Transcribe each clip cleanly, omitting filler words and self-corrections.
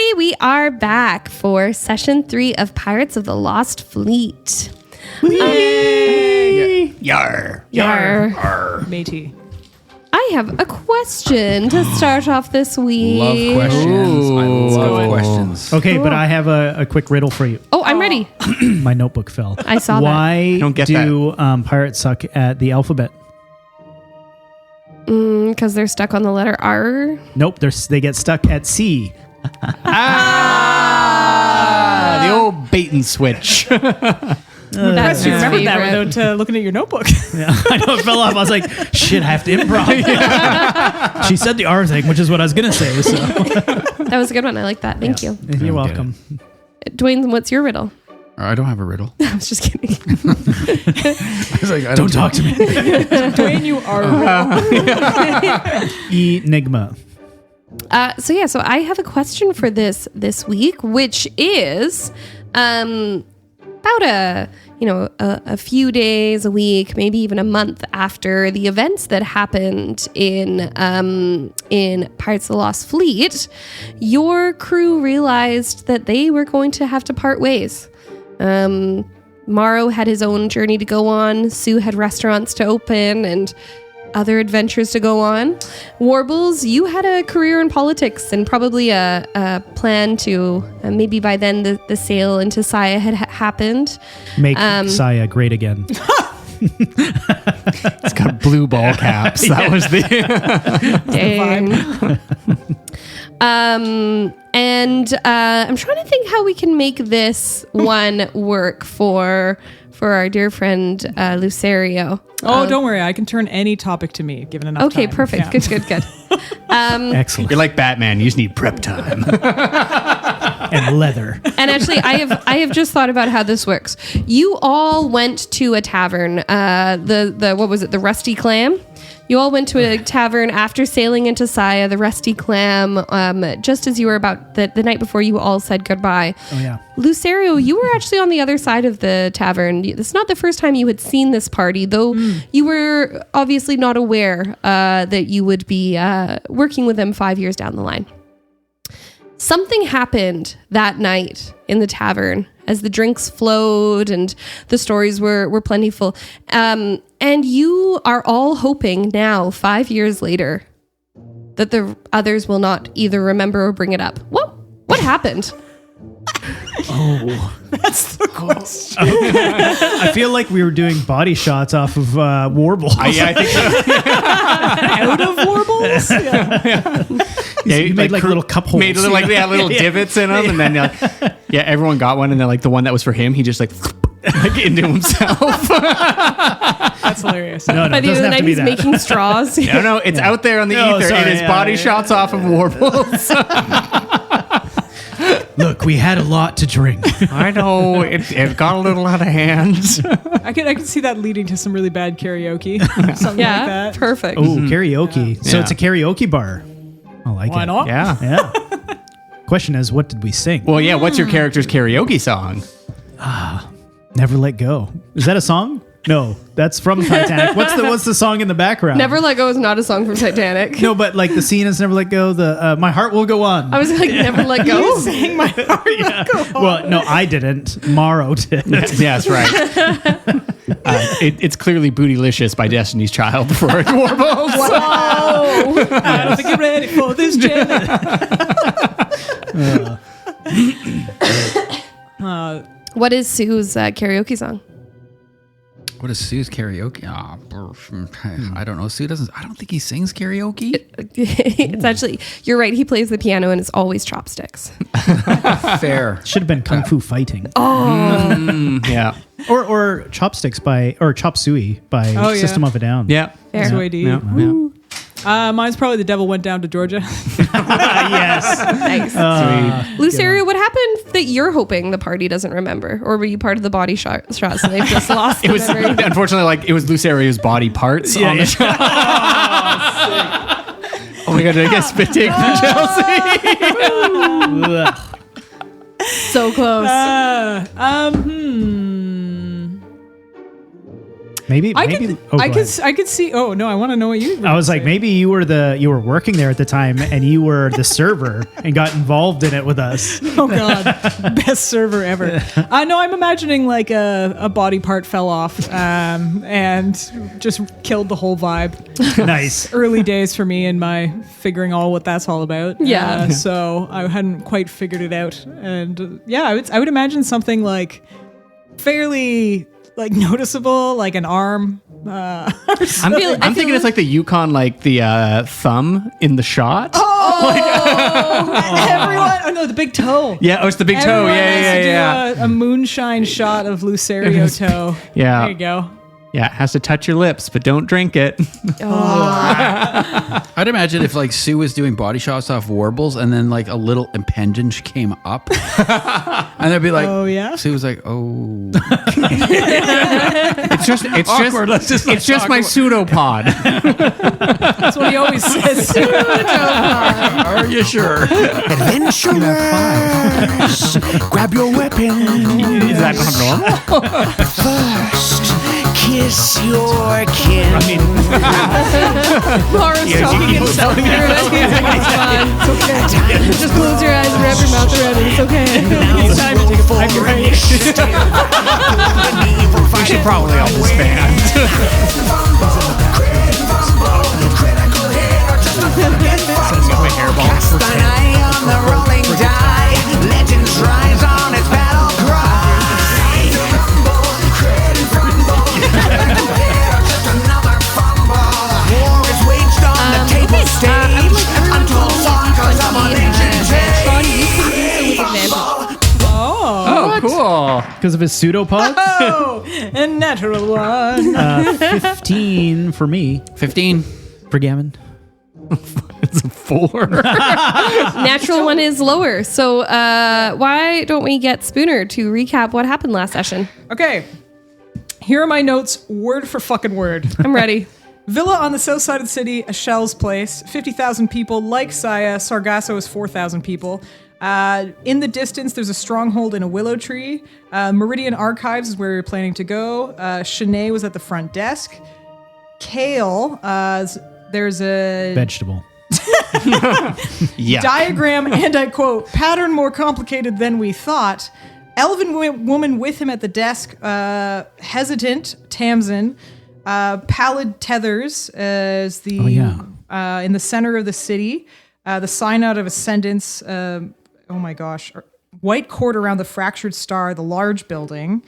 everybody. We are back for session 3 of Pirates of the Lost Fleet. Yar. Matey. I have a question to start off this week. Love questions. I love questions. Okay, but I have a quick riddle for you. Oh, I'm ready. My notebook fell. I saw that. Why Don't get do pirates suck at the alphabet? Because they're stuck on the letter R. Nope, they get stuck at C. The old bait and switch. That's You his remembered that favorite. without looking at your notebook. Yeah, I know it fell off. I was like, shit, I have to improv. She said the R thing, which is what I was going to say. So That was a good one. I like that. Thank you. You're welcome. Dwayne, what's your riddle? I don't have a riddle. I was just kidding. I was like, Don't talk to me. Dwayne, you are. Enigma. So I have a question for this week, which is about a few days, a week, maybe even a month after the events that happened in Pirates of the Lost Fleet. Your crew realized that they were going to have to part ways. Mawrow had his own journey to go on. Sue had restaurants to open and other adventures to go on. Warbles, you had a career in politics and probably a plan to, maybe by then the sail into Saya had happened. Make Saya great again. It's got blue ball caps. That was the Dang. And I'm trying to think how we can make this one work for our dear friend Lucerio. Oh, don't worry. I can turn any topic to me, given enough Okay, time. perfect. Yeah. Good. Excellent. You're like Batman. You just need prep time. And leather. And actually, I have just thought about how this works. You all went to a tavern. The what was it? The Rusty Clam. You all went to a tavern after sailing into Saya, the Rusty Clam, just as you were about the night before you all said goodbye. Oh, yeah. Lucerio, you were actually on the other side of the tavern. It's not the first time you had seen this party, though you were obviously not aware that you would be working with them 5 years down the line. Something happened that night in the tavern as the drinks flowed and the stories were plentiful. And you are all hoping now, 5 years later, that the others will not either remember or bring it up. What happened? Oh. That's the question. I feel like we were doing body shots off of Warbles. Yeah, I think so. Out of Warbles? Yeah. You made like little cup holes. Made little divots in them, and then everyone got one, and then like the one that was for him, he just like into himself. That's hilarious. No, By the end of the night, he's making straws. No, it's out there on the ether. Sorry, it is body shots off of Warbles. Look, we had a lot to drink. I know it got a little out of hand. I can see that leading to some really bad karaoke. Something Yeah, like that. perfect. Oh, karaoke. So Yeah. it's a karaoke bar. I like Why it. not? Yeah. Yeah. Question is, what did we sing? Well, yeah. What's your character's karaoke song? Never Let Go. Is that a song? No, that's from Titanic. What's the song in the background? Never Let Go is not a song from Titanic. No, but like the scene is Never Let Go. The My Heart Will Go On. I was like, Never Let Go. Saying my heart will go on. Well, no, I didn't. Mawrow did. Yeah, that's right. It's clearly Bootylicious by Destiny's Child for Warbles. Oh, I don't think you're ready for this journey. what is Sue's karaoke song? What is Sue's karaoke? I don't know. Sue doesn't. I don't think he sings karaoke. It's actually, you're right. He plays the piano and it's always chopsticks. Fair. Should have been Kung Fu Fighting. Yeah. Or Chopsticks or Chop Suey by Oh, yeah. System of a Down. Yeah. That's Fair. way deep. Yeah. Mine's probably The Devil Went Down to Georgia. Yes. Nice. Lucerio, what happened that you're hoping the party doesn't remember? Or were you part of the body shots so they've just lost the It was memory? unfortunately like it was Lucerio's body parts on the show. Oh my god, did I get spit take from Chelsea? Ugh. So close. Maybe. I maybe. could, oh, I go could, ahead. I could see. Oh no, I want to know what you. I was like, maybe you were working there at the time, and you were the server and got involved in it with us. Oh god, best server ever. No, I'm imagining like a body part fell off and just killed the whole vibe. Nice. Early days for me and my figuring what that's all about. Yeah. So I hadn't quite figured it out, and I would imagine something like fairly like noticeable, like an arm. I'm thinking it's like the Yukon, like the thumb in the shot. Everyone, oh no, the big toe. Yeah, oh, it's the big toe. Everyone has to Yeah. do a moonshine shot of Lucerio toe. Yeah. There you go. Yeah, it has to touch your lips, but don't drink it. I'd imagine if like Sue was doing body shots off Warbles and then like a little appendage came up and they'd be like, Oh, yeah? Sue was like, oh. It's Awkward, let's just not talk my about- pseudopod. That's what he always says. Are you sure? Adventurers, grab your weapon. Is that not normal? First, kiss your kin. Mawrow's talking himself through it. He's like, it's fine. It's okay. Just close your eyes and wrap your mouth around it. It's okay. It's time to take a pipe right. We should probably all disband. Cast thine eye on the rolling die. Legends rise on its battle cry. Just another fumble. War is waged on the table I stage. would like everyone to Untold sagas of a legend Sean, you can do so with advantage. Oh, cool. Because of his pseudopods? Oh, a natural one. 15 for me. 15. For Gavin. It's a 4. Natural one is lower. So why don't we get Spooner to recap what happened last session? Okay. Here are my notes, word for fucking word. I'm ready. Villa on the south side of the city, a shell's place. 50,000 people. Like Saya, Sargasso is 4,000 people. In the distance, there's a stronghold in a willow tree. Meridian Archives is where we were planning to go. Shanae was at the front desk. Kale, there's a Vegetable. Yeah. diagram, and I quote, pattern more complicated than we thought. Elven woman with him at the desk, hesitant, Tamsin. Pallid Tethers is the in the center of the city. The sign out of Ascendance, oh my gosh, white cord around the fractured star, the large building.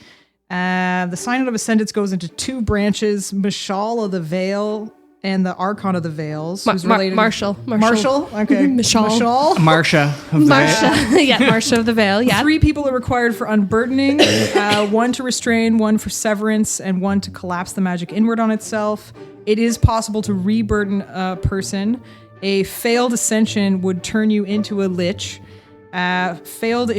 The sign out of Ascendance goes into two branches, Mashal of the Veil and the Archon of the Veils. Who's related Marshall. Marshall? Okay. Mashal. Marsha. Marsha. Yeah, Marsha of the Veil. Yeah. 3 people are required for unburdening, 1 to restrain, 1 for severance, and 1 to collapse the magic inward on itself. It is possible to reburden a person. A failed ascension would turn you into a lich. Failed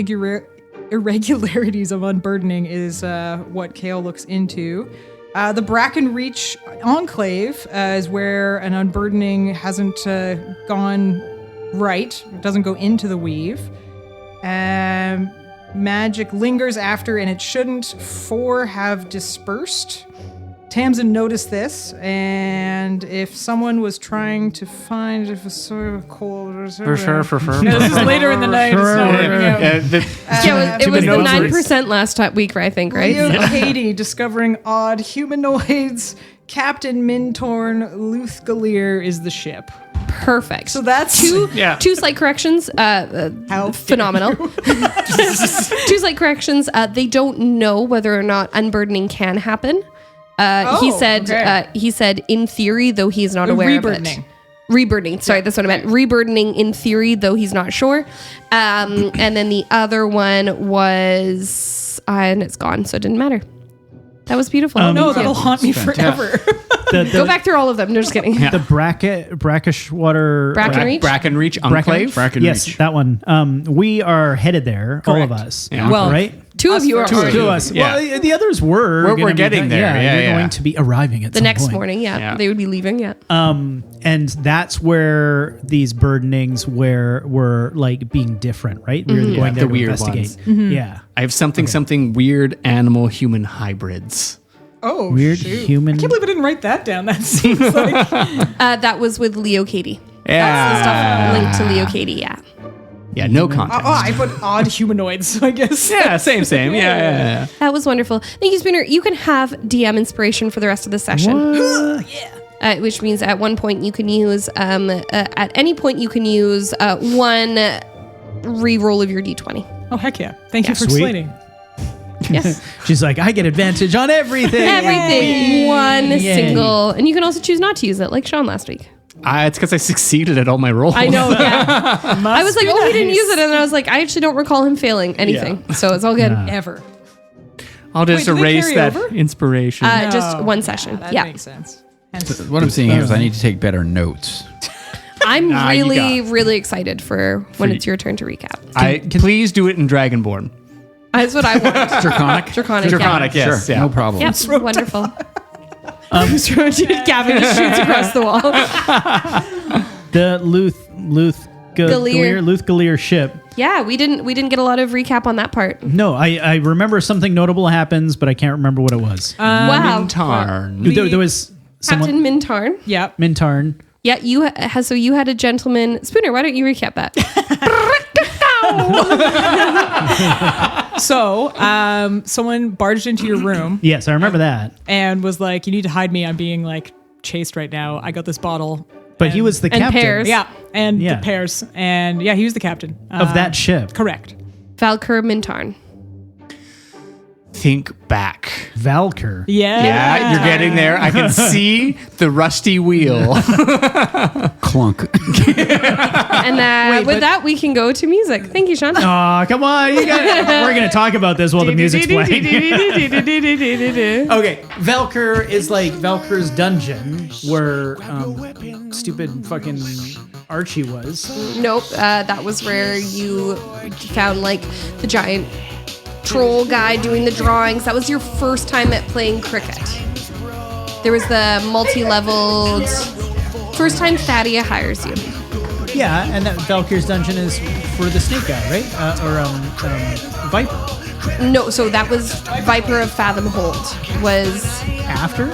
irregularities of unburdening is what Kale looks into. The Bracken Reach Enclave is where an unburdening hasn't gone right. It doesn't go into the weave. Magic lingers after, and it shouldn't. 4 have dispersed. Tamsin noticed this, and if someone was trying to find if a sort of cold or something. No, this is later in the night. It's not working out. It was the 9% last week, I think, right? Leo Katie discovering odd humanoids. Captain Mintorn Luthgalir is the ship. Perfect. So that's two slight corrections. Phenomenal. 2 slight corrections. They don't know whether or not unburdening can happen. He said in theory, though he's not aware of it. Reburdening. Sorry, that's what I meant. Reburdening in theory, though he's not sure. And then the other one was, and it's gone, so it didn't matter. That was beautiful. No, that'll haunt me forever. Go back through all of them. No, just kidding. The Bracken Reach Enclave. Bracken Yes, Reach. that one. We are headed there, all of us. Yeah. Well, right? 2 of you are Two of already. you. To us. Yeah. Well, the others were. We're gonna be getting there. You're Yeah. going to be arriving at The some next point. morning, Yeah. they would be leaving, And that's where these burdenings were like being different, right? We were going there the to weird investigate. ones. Yeah. I have something weird animal human hybrids. Oh, Weird shoot. human. I can't believe I didn't write that down. That seems like That was with Leo Katie. Yeah. That's the stuff linked to Leo Katie, yeah. Yeah, no context. I put odd humanoids, I guess. Yeah, same. Yeah. That was wonderful. Thank you, Spooner. You can have DM inspiration for the rest of the session. Which means at one point you can use, at any point you can use one re-roll of your d20. Oh, heck yeah. Thank you for Sweet. explaining. Yes. She's like, I get advantage on everything. Everything. One Yay. single. And you can also choose not to use it, like Sean last week. It's because I succeeded at all my rolls. I know, yeah. I was like, he didn't use it. And I was like, I actually don't recall him failing anything. So it's all good. Ever. I'll just Wait, do they erase carry that over? inspiration. Just one session. That Yeah. makes sense. Hence, What I'm seeing here is I need to take better notes. I'm Nah, you really, got- really excited for when it's your turn to recap. Please do it in Dragonborn. That's what I want. Draconic? Draconic, yes. Sure, Yeah. no problem. Yep, wonderful. Gavin just shoots across the wall. The Galir. Luthgalir ship. Yeah, we didn't get a lot of recap on that part. No, I remember something notable happens, but I can't remember what it was. Wow. Tarn. There was someone, Captain Mintarn. yeah. Mintarn. Yeah, you had a gentleman. Spooner, why don't you recap that? So, someone barged into your room Yes, I remember that. and was like, "You need to hide me. I'm being like chased right now. I got this bottle." But he was the and captain pears. Yeah, and Yeah. the pears, and yeah, he was the captain of that ship. Correct. Valkyr Mintarn. Think back. Valkyr. Yeah. Yeah, you're getting there. I can see the rusty wheel. Clunk. And with that, we can go to music. Thank you, Sean. Oh, come on. We're going to talk about this while the music's playing. Okay. Valkyr is like Valkyr's dungeon where stupid fucking Archie was. Nope, that was where you found like the giant troll guy doing the drawings. That was your first time at playing cricket. There was the multi-leveled first time Thadia hires you. Yeah, and that Valkyr's dungeon is for the snake guy, right? Viper. No, so that was Viper of Fathom Hold was After?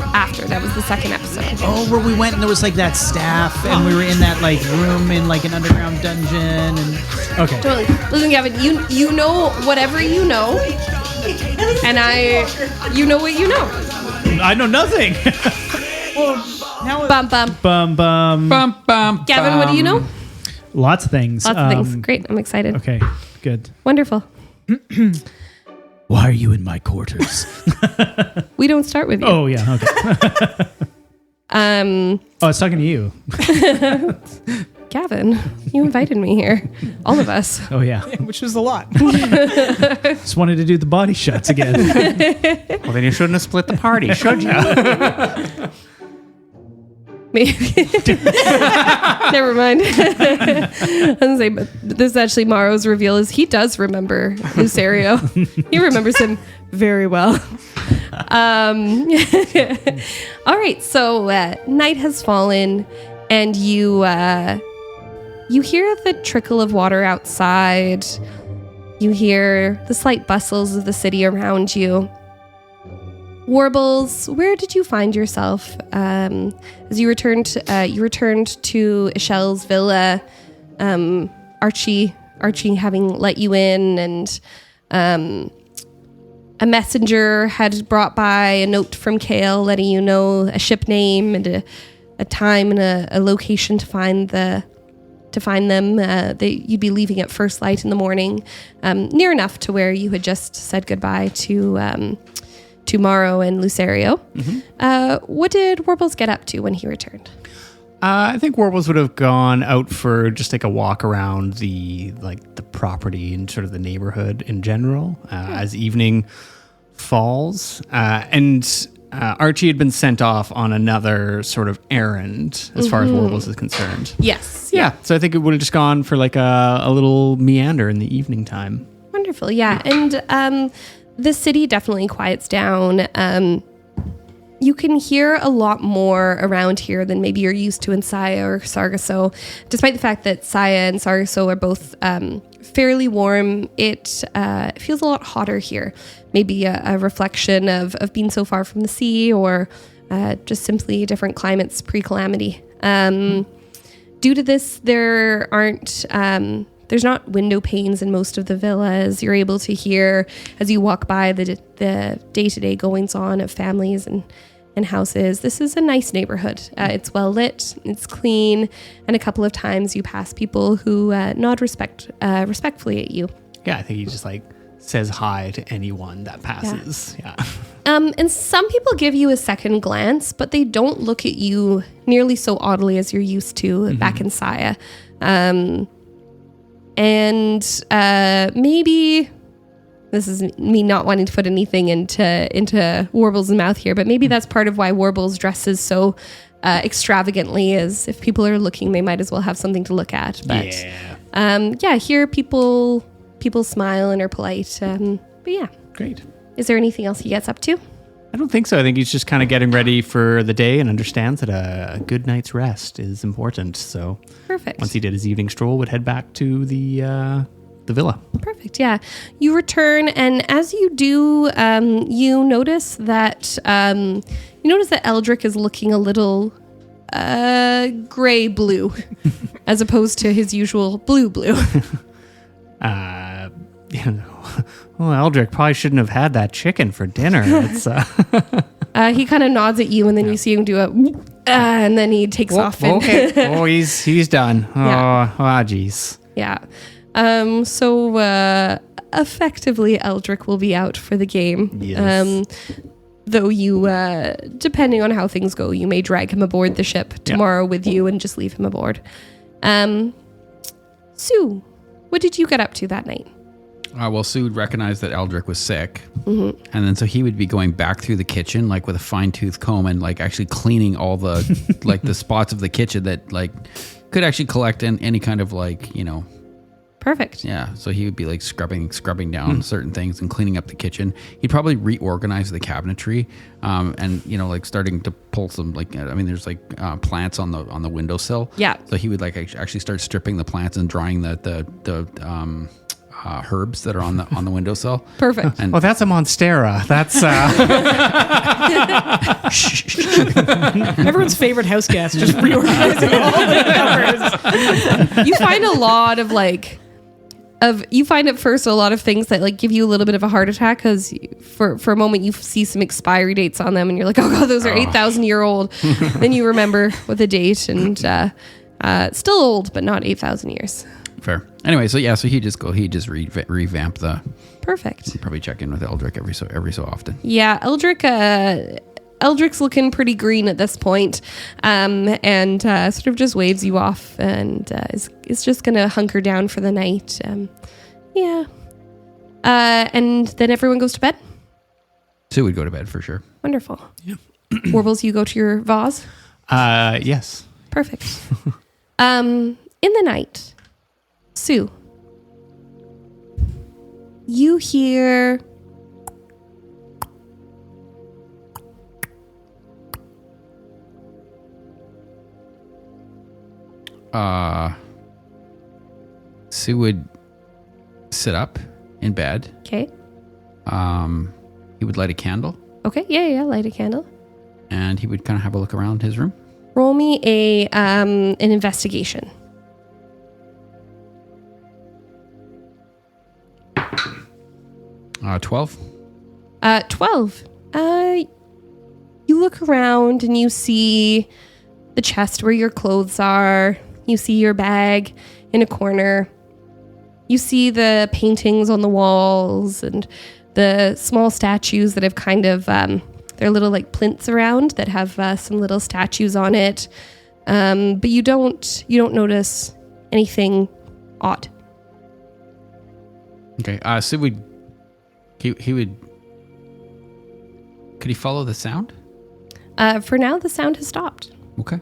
that was the second episode. Oh, where we went and there was like that staff and we were in that like room in like an underground dungeon and okay. Totally. Listen, Gavin, you know whatever you know, and you know what you know. I know nothing. Bum bum. Bum bum. Bum, bum, Gavin, what do you know? Lots of things. Lots of things. Great. I'm excited. Okay, good. Wonderful. Why are you in my quarters? We don't start with you. Oh yeah, okay. Oh, I was talking to you. Gavin, you invited me here. All of us. Oh yeah. Which was a lot. Just wanted to do the body shots again. Well, then you shouldn't have split the party, should you? Maybe. Never mind. I was gonna say, but this is actually Mawrow's reveal is he does remember Lucerio. He remembers him very well. All right, so night has fallen, and you hear the trickle of water outside. You hear the slight bustles of the city around you. Warbles, where did you find yourself as you returned to Ishelle's villa? Archie having let you in, and a messenger had brought by a note from Kale letting you know a ship name and a time and a location to find them. You'd be leaving at first light in the morning, near enough to where you had just said goodbye to Mawrow and Lucerio. Mm-hmm. What did Warbles get up to when he returned? I think Warbles would have gone out for just like a walk around the property and sort of the neighborhood in general as evening falls. And Archie had been sent off on another sort of errand as far as Warbles is concerned. Yes. Yeah. So I think it would have just gone for like a little meander in the evening time. Wonderful. Yeah. And the city definitely quiets down. You can hear a lot more around here than maybe you're used to in Saya or Sargasso, despite the fact that Saya and Sargasso are both fairly warm. It feels a lot hotter here. Maybe a reflection of being so far from the sea, or just simply different climates pre-calamity. Due to this, there's not window panes in most of the villas. You're able to hear, as you walk by, the day-to-day goings-on of families and houses. This is a nice neighborhood. It's well lit, it's clean, and a couple of times you pass people who nod respectfully at you. Yeah, I think he just like says hi to anyone that passes. Yeah. And some people give you a second glance, but they don't look at you nearly so oddly as you're used to back in Saya. Maybe this is me not wanting to put anything into Warbles' mouth here, but maybe that's part of why Warbles dresses so extravagantly, is if people are looking, they might as well have something to look at. But here people smile and are polite. But yeah. Great. Is there anything else he gets up to? I don't think so. I think he's just kind of getting ready for the day and understands that a good night's rest is important. So Perfect. once he did his evening stroll, would head back to the villa. Perfect. Yeah. You return, and as you do, you notice that Eldrick is looking a little gray blue, as opposed to his usual blue. Well, Eldrick probably shouldn't have had that chicken for dinner. It's, he kind of nods at you, and then you see him do a, and then he takes off. Okay. Oh, he's done. Yeah. Geez. Yeah. So effectively, Eldrick will be out for the game. Yes. Though you, depending on how things go, you may drag him aboard the ship tomorrow with you and just leave him aboard. Sue, what did you get up to that night? Well, Sue would recognize that Eldrick was sick. And then so he would be going back through the kitchen, like with a fine-tooth comb, and like actually cleaning all the, like the spots of the kitchen that like could actually collect in any kind of like, Perfect. Yeah, so he would be like scrubbing down certain things and cleaning up the kitchen. He'd probably reorganize the cabinetry, and like starting to pull some there's like plants on the windowsill. Yeah. So he would like actually start stripping the plants and drying the herbs that are on the windowsill. Perfect. And That's a monstera. That's Everyone's favorite house guest, just reorganizing all the covers. You find a lot of you find at first a lot of things that like give you a little bit of a heart attack, because for a moment you see some expiry dates on them and you're like, oh god, those are 8,000 year old. Then you remember with a date, and still old, but not 8,000 years. fair. Anyway, so he'd just revamp the. Perfect. Probably check in with Eldrick every so often. Yeah, Eldrick's looking pretty green at this point, and sort of just waves you off, and is just gonna hunker down for the night. And then everyone goes to bed. Sue would go to bed for sure. Wonderful. Yeah. Warbles, you go to your vase. Yes. Perfect. In the night, Sue, you hear Sue would sit up in bed. Okay. He would light a candle. Okay. Yeah. Light a candle. And he would kind of have a look around his room. Roll me an investigation. 12. 12. You look around and you see the chest where your clothes are. You see your bag in a corner. You see the paintings on the walls and the small statues that have kind of, they're little like plinths around that have some little statues on it. But you don't notice anything odd. Okay. Sue would, he would, could he follow the sound? For now, the sound has stopped. Okay.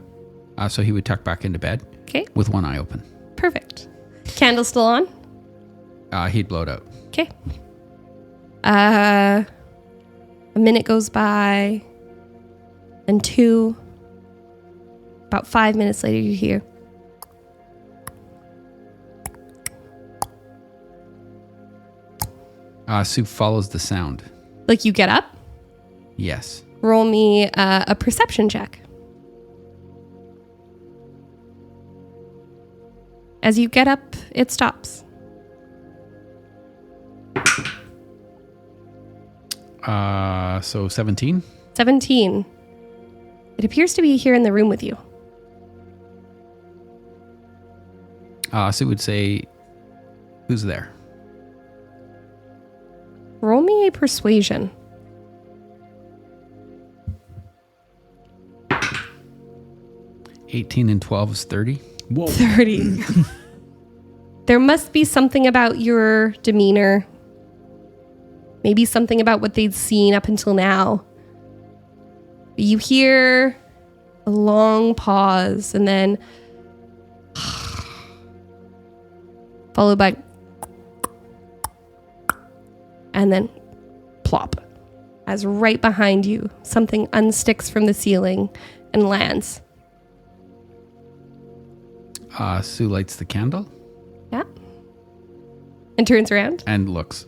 So he would tuck back into bed. Okay. With one eye open. Perfect. Candle still on? He'd blow it out. Okay. A minute goes by, and 2. About 5 minutes later, you hear. Sue follows the sound. Like you get up? Yes. Roll me a perception check. As you get up, it stops. So 17? 17. It appears to be here in the room with you. Sue would say, who's there? Roll me a persuasion. 18 and 12 is 30. Whoa. 30. There must be something about your demeanor. Maybe something about what they'd seen up until now. You hear a long pause and then followed by and then plop. As right behind you, something unsticks from the ceiling and lands. Sue lights the candle Yeah. And turns around. and looks.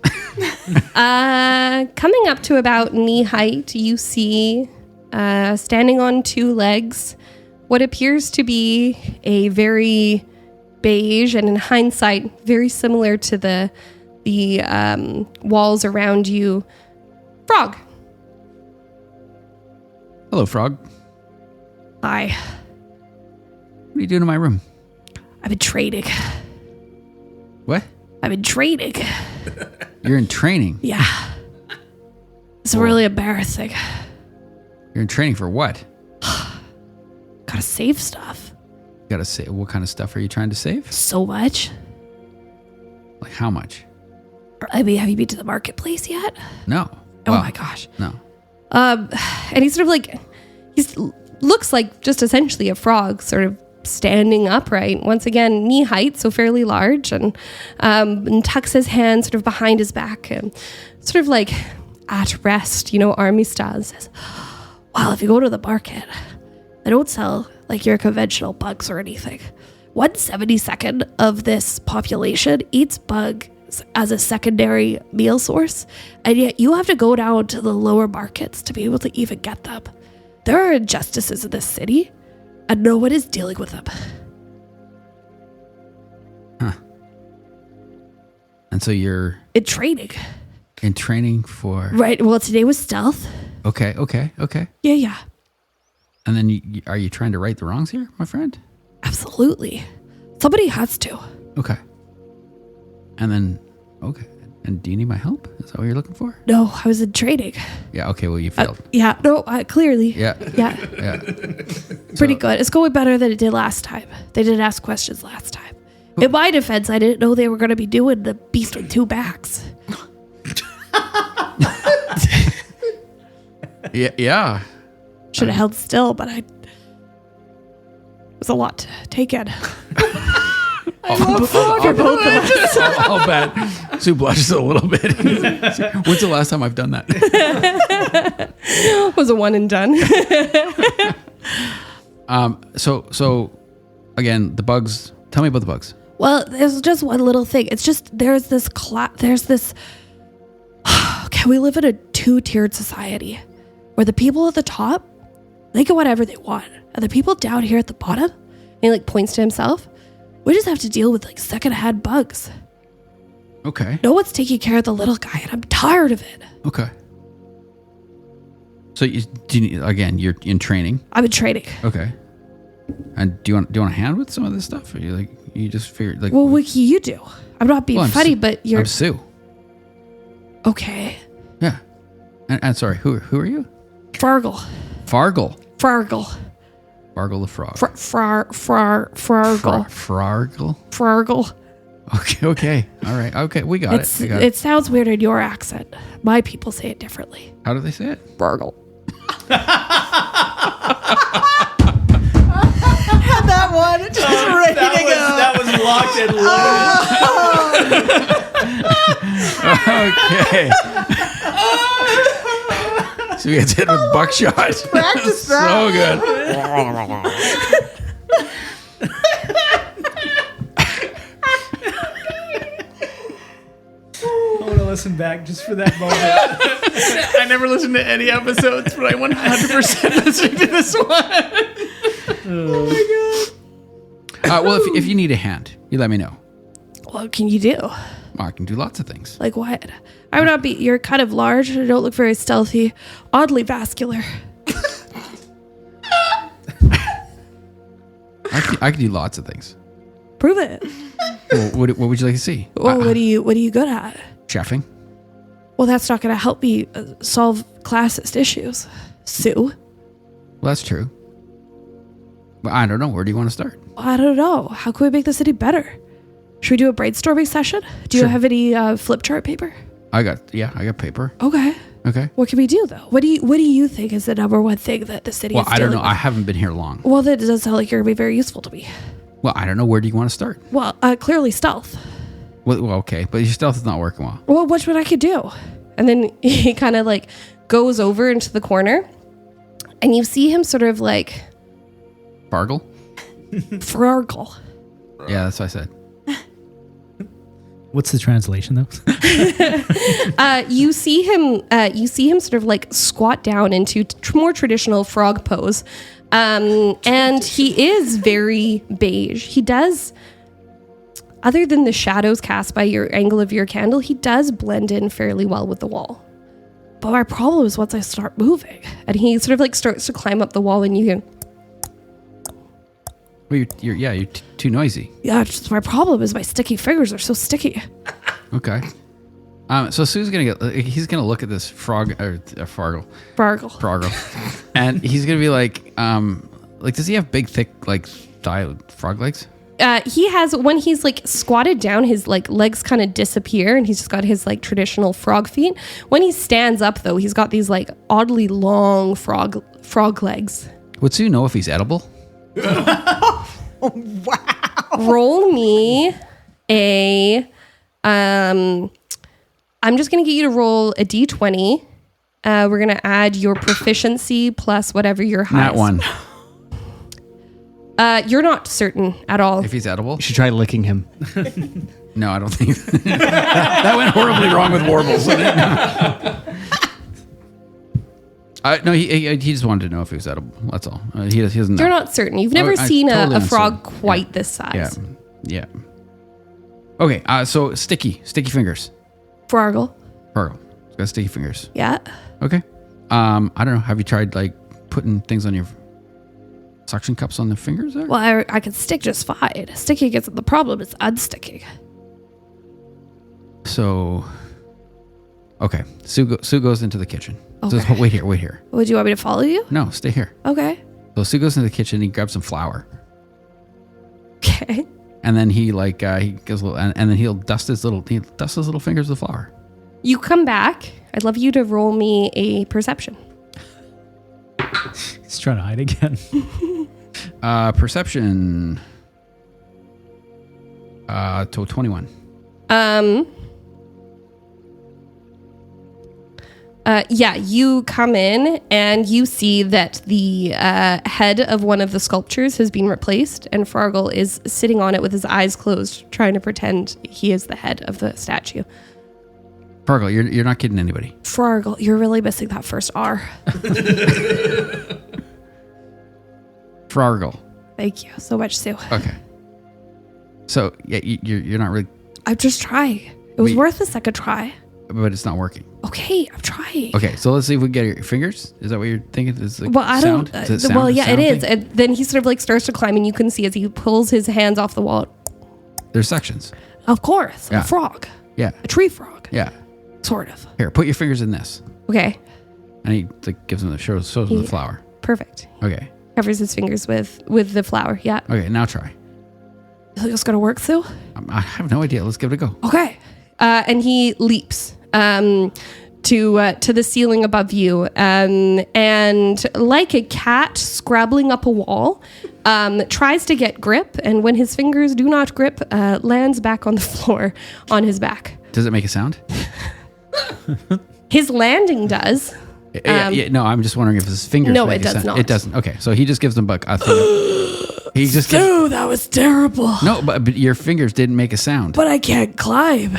Coming up to about knee height, you see, standing on two legs, what appears to be a very beige and, in hindsight, very similar to the walls around you, frog. Hello, Frog. Hi. What are you doing in my room? I've been trading. What? I've been trading. You're in training. Yeah. It's really embarrassing. You're in training for what? Gotta save stuff. Gotta say, what kind of stuff are you trying to save? So much. Like how much? I mean, have you been to the marketplace yet? No. Oh Well, my gosh. No. And he's sort of like, looks like just essentially a frog, sort of standing upright. Once again, knee height, so fairly large, and tucks his hand sort of behind his back, and sort of like at rest, army style, and says, well, if you go to the market, they don't sell like your conventional bugs or anything. 1/72 of this population eats bugs as a secondary meal source, and yet you have to go down to the lower markets to be able to even get them. There are injustices in this city, and no one is dealing with them. And so you're In training. in training for... Right, well, today was stealth. Okay. Yeah. And then are you trying to right the wrongs here, my friend? Absolutely. Somebody has to. Okay. And then, okay. And do you need my help? Is that what you're looking for? No, I was in training. Yeah, okay, well, you failed. Yeah, no, clearly. Yeah. Yeah, Yeah. pretty good. It's going better than it did last time. They didn't ask questions last time. In my defense, I didn't know they were going to be doing the beast with two backs. Yeah. Should have held still, but it was a lot to take in. I'll bet. Sue blushes a little bit. When's the last time I've done that? Was a one and done. So again, the bugs. Tell me about the bugs. Well, there's just one little thing. It's just there's this okay, we live in a two-tiered society where the people at the top, they get whatever they want. And the people down here at the bottom, and he like points to himself, we just have to deal with like secondhand bugs. Okay. No one's taking care of the little guy, and I'm tired of it. Okay. So you're in training. I've been training. Okay. And do you want a hand with some of this stuff? Or you just figured like? Well, what can you do? I'm not being Well, funny, but you're I'm Sue. okay. Yeah. And sorry, who are you? Fargle. Fargle. Fargle. Fargle the frog. Fargle. Fargle. Fargle. Okay. All right. Okay, we got it. It sounds weird in your accent. My people say it differently. How do they say it? Fargle. Had that one just ready to go. That was locked and loaded. Okay. So he gets hit with buckshot. Practice that. So good. listen back just for that moment. I never listened to any episodes, but I 100% listening to this one. Well, if you need a hand, you let me know. What can you do? I can do lots of things. Like what? I would not be. You're kind of large. You don't look very stealthy. Oddly vascular. I can do lots of things. Prove it. Well, what would you like to see? Well, what are you good at? Chefing. Well, that's not going to help me solve classist issues, Sue. Well, that's true. But I don't know. Where do you want to start? I don't know. How can we make the city better? Should we do a brainstorming session? Do you Sure. have any flip chart paper? I got paper. Okay. Okay. What can we do though? What do you think is the number one thing that the city Well, is I don't dealing know. I with? haven't been here long. Well, that does sound like you're going to be very useful to me. Well, I don't know. Where do you want to start? Well, clearly stealth. Well, okay, but your stealth is not working well. Well, what's what I could do? And then he kind of like goes over into the corner and you see him sort of like Bargle? frargle. Yeah, that's what I said. What's the translation though? You see him sort of like squat down into more traditional frog pose. And he is very beige. He does, other than the shadows cast by your angle of your candle, he does blend in fairly well with the wall. But my problem is once I start moving, and he sort of like starts to climb up the wall, and you can, Well, you're too noisy. yeah, it's just my problem is my sticky fingers are so sticky. Okay. So Sue's he's gonna look at this frog or fargle, Frargle. and he's gonna be like, does he have big, thick, like thigh frog legs? He has, when he's like squatted down, his like legs kind of disappear and he's just got his like traditional frog feet. When he stands up though, he's got these like oddly long frog legs. Would Sue know if he's edible? Roll me a, I'm just going to get you to roll a d20. We're going to add your proficiency plus whatever your highest. Not one. You're not certain at all. If he's edible? You should try licking him. No, I don't think. That went horribly wrong with Warbles. No, he just wanted to know if he was edible. That's all. He doesn't know. You're not certain. You've never I seen totally a frog understand. quite this size. Yeah. Okay, so sticky fingers. Frargle. Fargle. He's got sticky fingers. Yeah. Okay. I don't know. Have you tried like putting things on your suction cups on the fingers there? Well, I could stick just fine. Sticking isn't the problem. It's unsticking. So, okay. Sue goes into the kitchen. Okay. So, wait here. Would you want me to follow you? No, stay here. Okay. So Sue goes into the kitchen. He grabs some flour, Okay. and then he goes a little, and then he'll dust his little fingers with flour. You come back. I'd love you to roll me a perception. He's trying to hide again. Perception. To 21. Yeah, you come in and you see that the head of one of the sculptures has been replaced, and Fargle is sitting on it with his eyes closed, trying to pretend he is the head of the statue. Fargle, you're not kidding anybody. Fargle, you're really missing that first R. Fargle. Thank you so much, Sue. Okay. So yeah, you're not really, I'm just trying. It was worth a second try. but it's not working. Okay, I'm trying. Okay, so let's see if we can get your fingers. Is that what you're thinking? Is it Well, I sound? don't. Is it sound? Well, yeah, it Sound is. thing? And then he sort of like starts to climb, and you can see as he pulls his hands off the wall. There's sections. Of course, Yeah. a frog, Yeah, a tree frog, yeah. sort of. Here, put your fingers in this, Okay, and he like gives him the shows him the flower. perfect. Okay, Covers his fingers with the flour. Yeah. okay. Now try. You think it's gonna work, Sue? I have no idea. Let's give it a go. Okay. And he leaps to the ceiling above you, and like a cat scrabbling up a wall, tries to get grip, and when his fingers do not grip, lands back on the floor on his back. Does it make a sound? His landing does. Yeah, no, I'm just wondering if his fingers. No, make it a does sound. not. It doesn't. Okay, so he just gives them a thing. He just gives. Sue, that was terrible. No, but your fingers didn't make a sound. But I can't climb.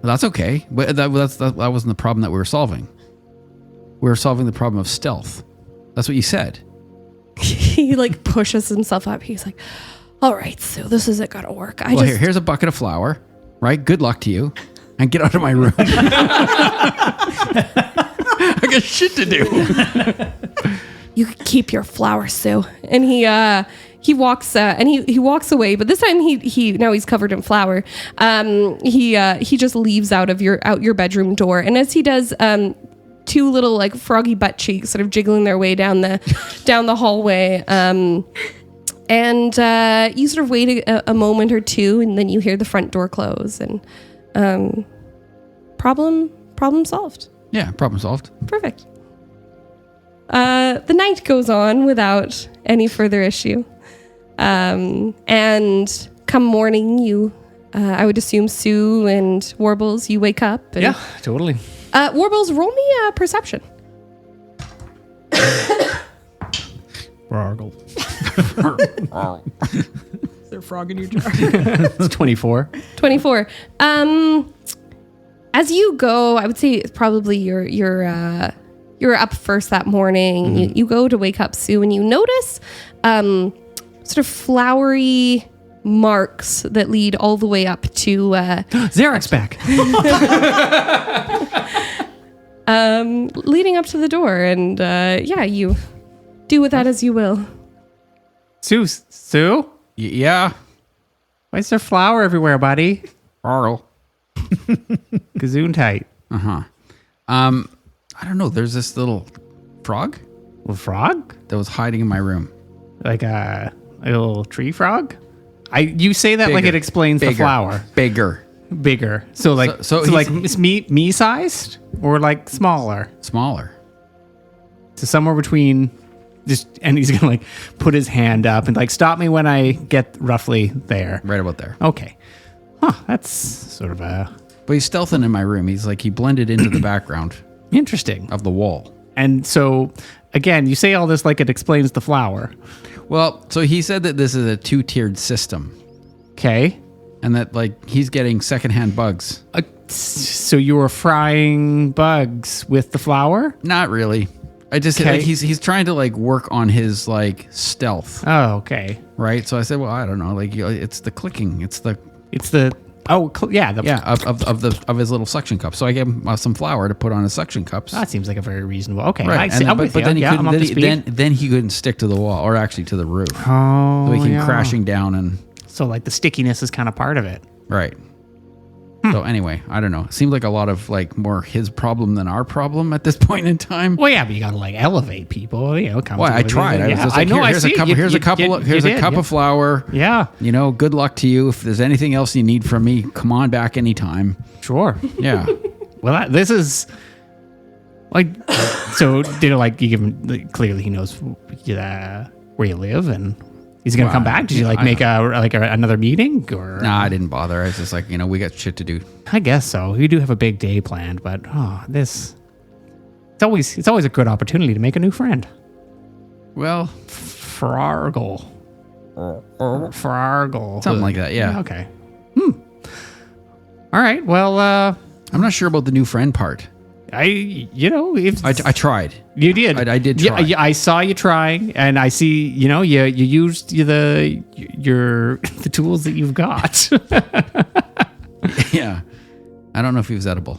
That's okay. But that wasn't the problem that we were solving. We were solving the problem of stealth. That's what you said. He like pushes himself up. He's like, all right, so this isn't going to work. Here's a bucket of flour, right? Good luck to you. And get out of my room. I got shit to do. You could keep your flour, Sue. And he walks he walks away, but this time he now he's covered in flour. He just leaves out your bedroom door, and as he does, two little like froggy butt cheeks sort of jiggling their way down the hallway. And you sort of wait a moment or two, and then you hear the front door close, and problem solved. Yeah, problem solved. Perfect. The night goes on without any further issue. And come morning, you, I would assume Sue and Warbles, you wake up. And, Yeah, totally. Warbles, roll me a perception. Wargle. Is there a frog in your jar? It's 24. 24. As you go, I would say it's probably you're up first that morning. Mm-hmm. You go to wake up Sue, and you notice sort of flowery marks that lead all the way up to Xerox back. leading up to the door, and you do with that as you will. Sue? Yeah. Why is there flour everywhere, buddy? Arl. Gazoon tight. Uh-huh. I don't know. There's this little frog A frog? that was hiding in my room. Like a little tree frog? You say that like Bigger. it explains the flower. Bigger. Bigger. So like So like he's- it's me sized or like smaller? Smaller. So somewhere between and he's gonna like put his hand up and like stop me when I get roughly there. Right about there. Okay. Huh, that's sort of But he's stealthing in my room. He blended into the background interesting. of the wall. And so again, you say all this like it explains the flower. Well, so he said that this is a 2-tiered system Okay. and that like he's getting secondhand bugs. So you were frying bugs with the flour? Not really. I just Okay. like he's trying to like work on his like stealth, Oh, okay. right? So I said, well, I don't know, like it's the clicking, it's the of his little suction cup. So I gave him some flour to put on his suction cups. That seems like a very reasonable. Okay, Right, I'm with you. then he Yeah, I'm up to couldn't. speed. Then he couldn't stick to the wall, or actually to the roof. Oh, So he came yeah. crashing down and So like the stickiness is kind of part of it. right. So anyway, I don't know. It seemed like a lot of like more his problem than our problem at this point in time. Well, yeah, but you got to like elevate people. You know, come. Well, to I it. tried. I was Yeah, just like, I know. here's a cup. Here's a cup of flour. Yeah, You know, good luck to you. If there's anything else you need from me, come on back anytime. sure. Yeah. Well, this is like so. Did it like you give him? Like, clearly, he knows where you live, and he's gonna Well, come back. Did you like I make another meeting or? Nah, I didn't bother. I was just like, we got shit to do. I guess so. We do have a big day planned, but it's always a good opportunity to make a new friend. Well, Fargle. something like that. Yeah. Okay. All right. Well, I'm not sure about the new friend part. if I tried. you did, I did Yeah, try. I saw you trying, and I see. You used the tools that you've got. Yeah. I don't know if he was edible.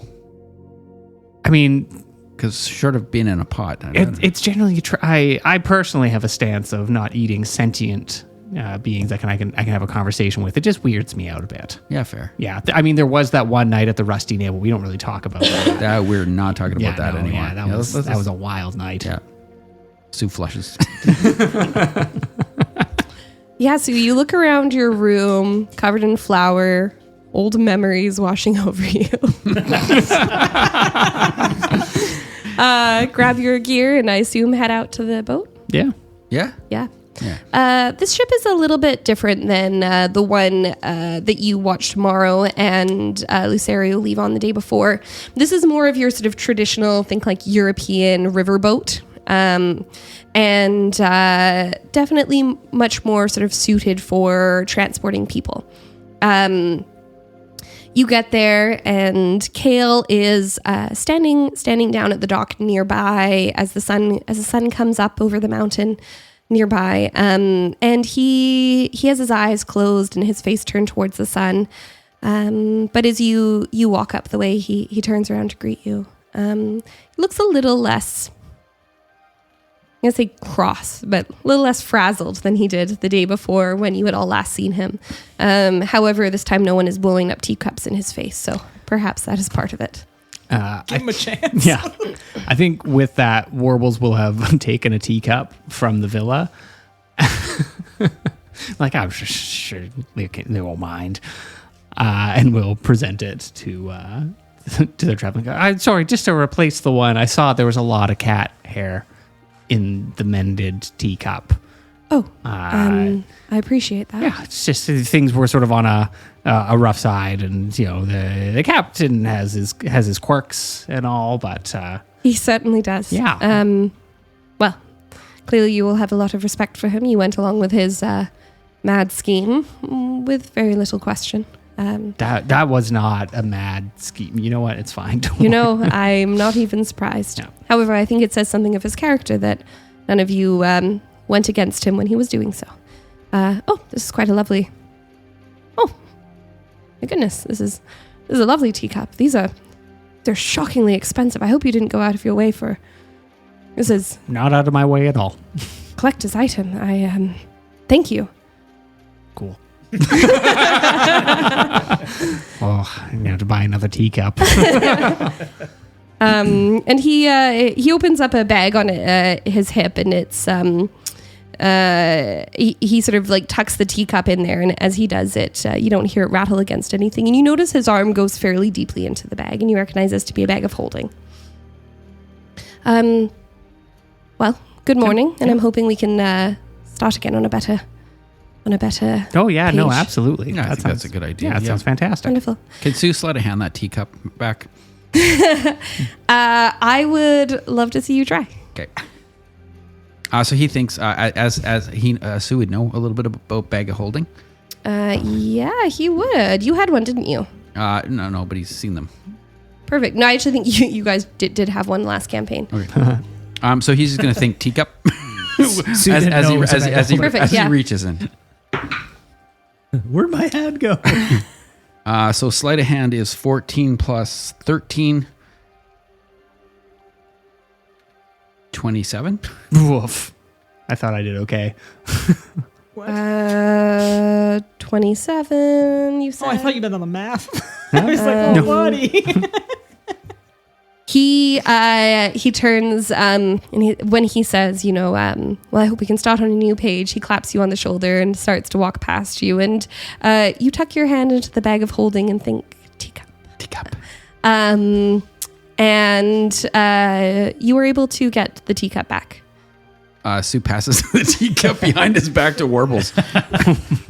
I mean, Because short of being in a pot, I don't know. it's generally. I personally have a stance of not eating sentient beings that I can have a conversation with. It just weirds me out a bit. Yeah, fair. Yeah, I mean, there was that one night at the Rusty Nail. But we don't really talk about that. We're not talking about that anymore. Yeah, that was a wild night. Yeah. Sue flushes. Yeah, so you look around your room covered in flour, old memories washing over you. Grab your gear and I assume head out to the boat. Yeah. Yeah. Yeah. Yeah. This ship is a little bit different than the one that you watched Mawrow and Lucerio leave on the day before. This is more of your sort of traditional, think like European riverboat. And definitely much more sort of suited for transporting people. You get there, and Kale is standing down at the dock nearby as the sun comes up over the mountain nearby. And he has his eyes closed and his face turned towards the sun. But as you walk up the way, he turns around to greet you. He looks a little less, I'm going to say cross, but a little less frazzled than he did the day before when you had all last seen him. However, this time no one is blowing up teacups in his face, so perhaps that is part of it. Give him a chance. Yeah. I think with that, Warbles will have taken a teacup from the villa. Like, I'm sure they won't mind. And we'll present it to their traveling guide. I'm sorry, just to replace the one, I saw there was a lot of cat hair in the mended teacup. Oh, I appreciate that. Yeah, it's just things were sort of on a rough side, and the captain has his quirks and all, but He certainly does. Yeah. Well, clearly you will have a lot of respect for him. You went along with his mad scheme with very little question. that was not a mad scheme. You know what? It's fine. Don't worry. I'm not even surprised. No. However, I think it says something of his character that none of you went against him when he was doing so. This is quite a lovely... Oh, my goodness. This is a lovely teacup. They're shockingly expensive. I hope you didn't go out of your way for... This is Not out of my way at all. collector's item. Thank you. Cool. Well, I'm gonna have to buy another teacup. And he opens up a bag on his hip, and it's he sort of like tucks the teacup in there, and as he does it, you don't hear it rattle against anything, and you notice his arm goes fairly deeply into the bag, and you recognize this to be a bag of holding. Well, good morning, and I'm hoping we can start again on a better. Oh yeah, no, page. absolutely. Yeah, I think that's a good idea. Yeah, that sounds fantastic. Wonderful. Can Sue slide a hand that teacup back? I would love to see you try. Okay. So he thinks, Sue would know a little bit about bag of holding. Yeah, he would. You had one, didn't you? No, but he's seen them. Perfect. No, I actually think you guys did have one last campaign. Okay. So he's just going to think teacup Sue didn't know it was a bag of holding. Perfect, he yeah. reaches in. Where'd my hand go? So sleight of hand is 14 plus 13. 27. Woof. I thought I did okay. 27, you said? Oh, I thought you meant on the math. I was like, oh, buddy. He turns and when he says, well, I hope we can start on a new page, he claps you on the shoulder and starts to walk past you, and you tuck your hand into the bag of holding and think teacup. And you were able to get the teacup back. Sue passes the teacup behind his back to Warbles.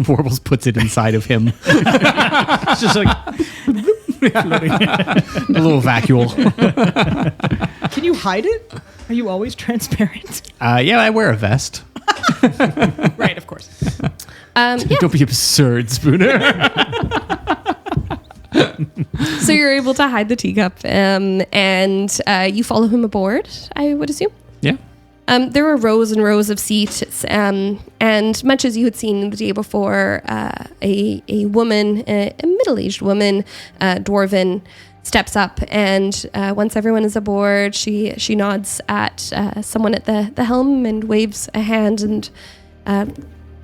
Warbles puts it inside of him. It's just like A little vacuole. Can you hide it? Are you always transparent? Yeah, I wear a vest. Right, of course. Yeah. Don't be absurd, Spooner. So you're able to hide the teacup, and you follow him aboard, I would assume. Yeah. There were rows and rows of seats, and much as you had seen the day before, a woman, a middle-aged woman, dwarven, steps up, and once everyone is aboard, she nods at someone at the helm and waves a hand, and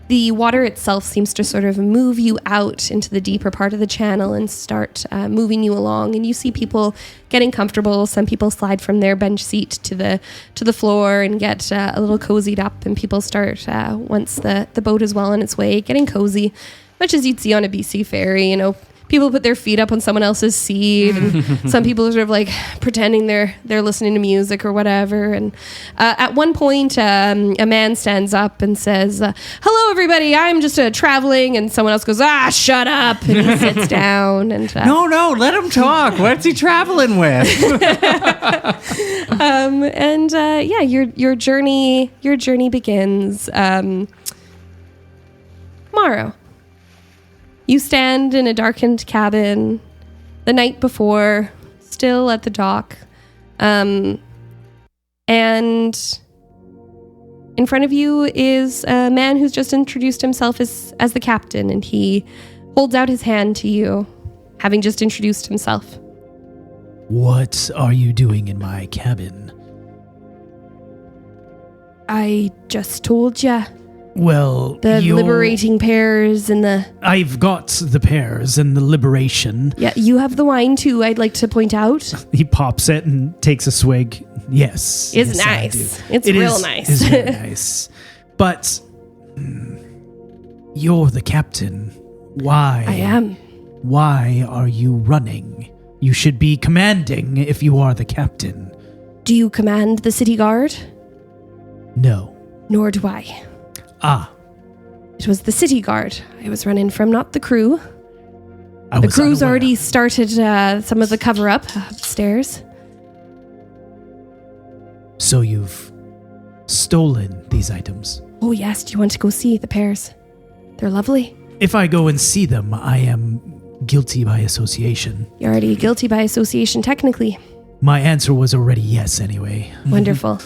the water itself seems to sort of move you out into the deeper part of the channel and start moving you along. And you see people getting comfortable. Some people slide from their bench seat to the floor and get a little cozied up. And people start, once the boat is well on its way, getting cozy, much as you'd see on a BC ferry, people put their feet up on someone else's seat, and some people are sort of like pretending they're listening to music or whatever. And at one point, a man stands up and says, "Hello, everybody. I'm just traveling." And someone else goes, "Shut up!" And he sits down. And No, let him talk. What's he traveling with? your journey begins. Mawrow. You stand in a darkened cabin the night before, still at the dock. And in front of you is a man who's just introduced himself as the captain, and he holds out his hand to you, having just introduced himself. What are you doing in my cabin? I just told ya. Well, The liberating pears and the... I've got the pears and the liberation. Yeah, you have the wine too, I'd like to point out. He pops it and takes a swig. Yes. It's yes, I nice. do. It's real nice. It's very nice. But you're the captain. Why? I am. Why are you running? You should be commanding if you are the captain. Do you command the city guard? No. Nor do I. Ah. It was the city guard I was running from, not the crew. I The was crew's unaware. already started some of the cover-up upstairs. So you've stolen these items. Oh yes, do you want to go see the pears? They're lovely. If I go and see them, I am guilty by association. You're already guilty by association, technically. My answer was already yes anyway. Wonderful.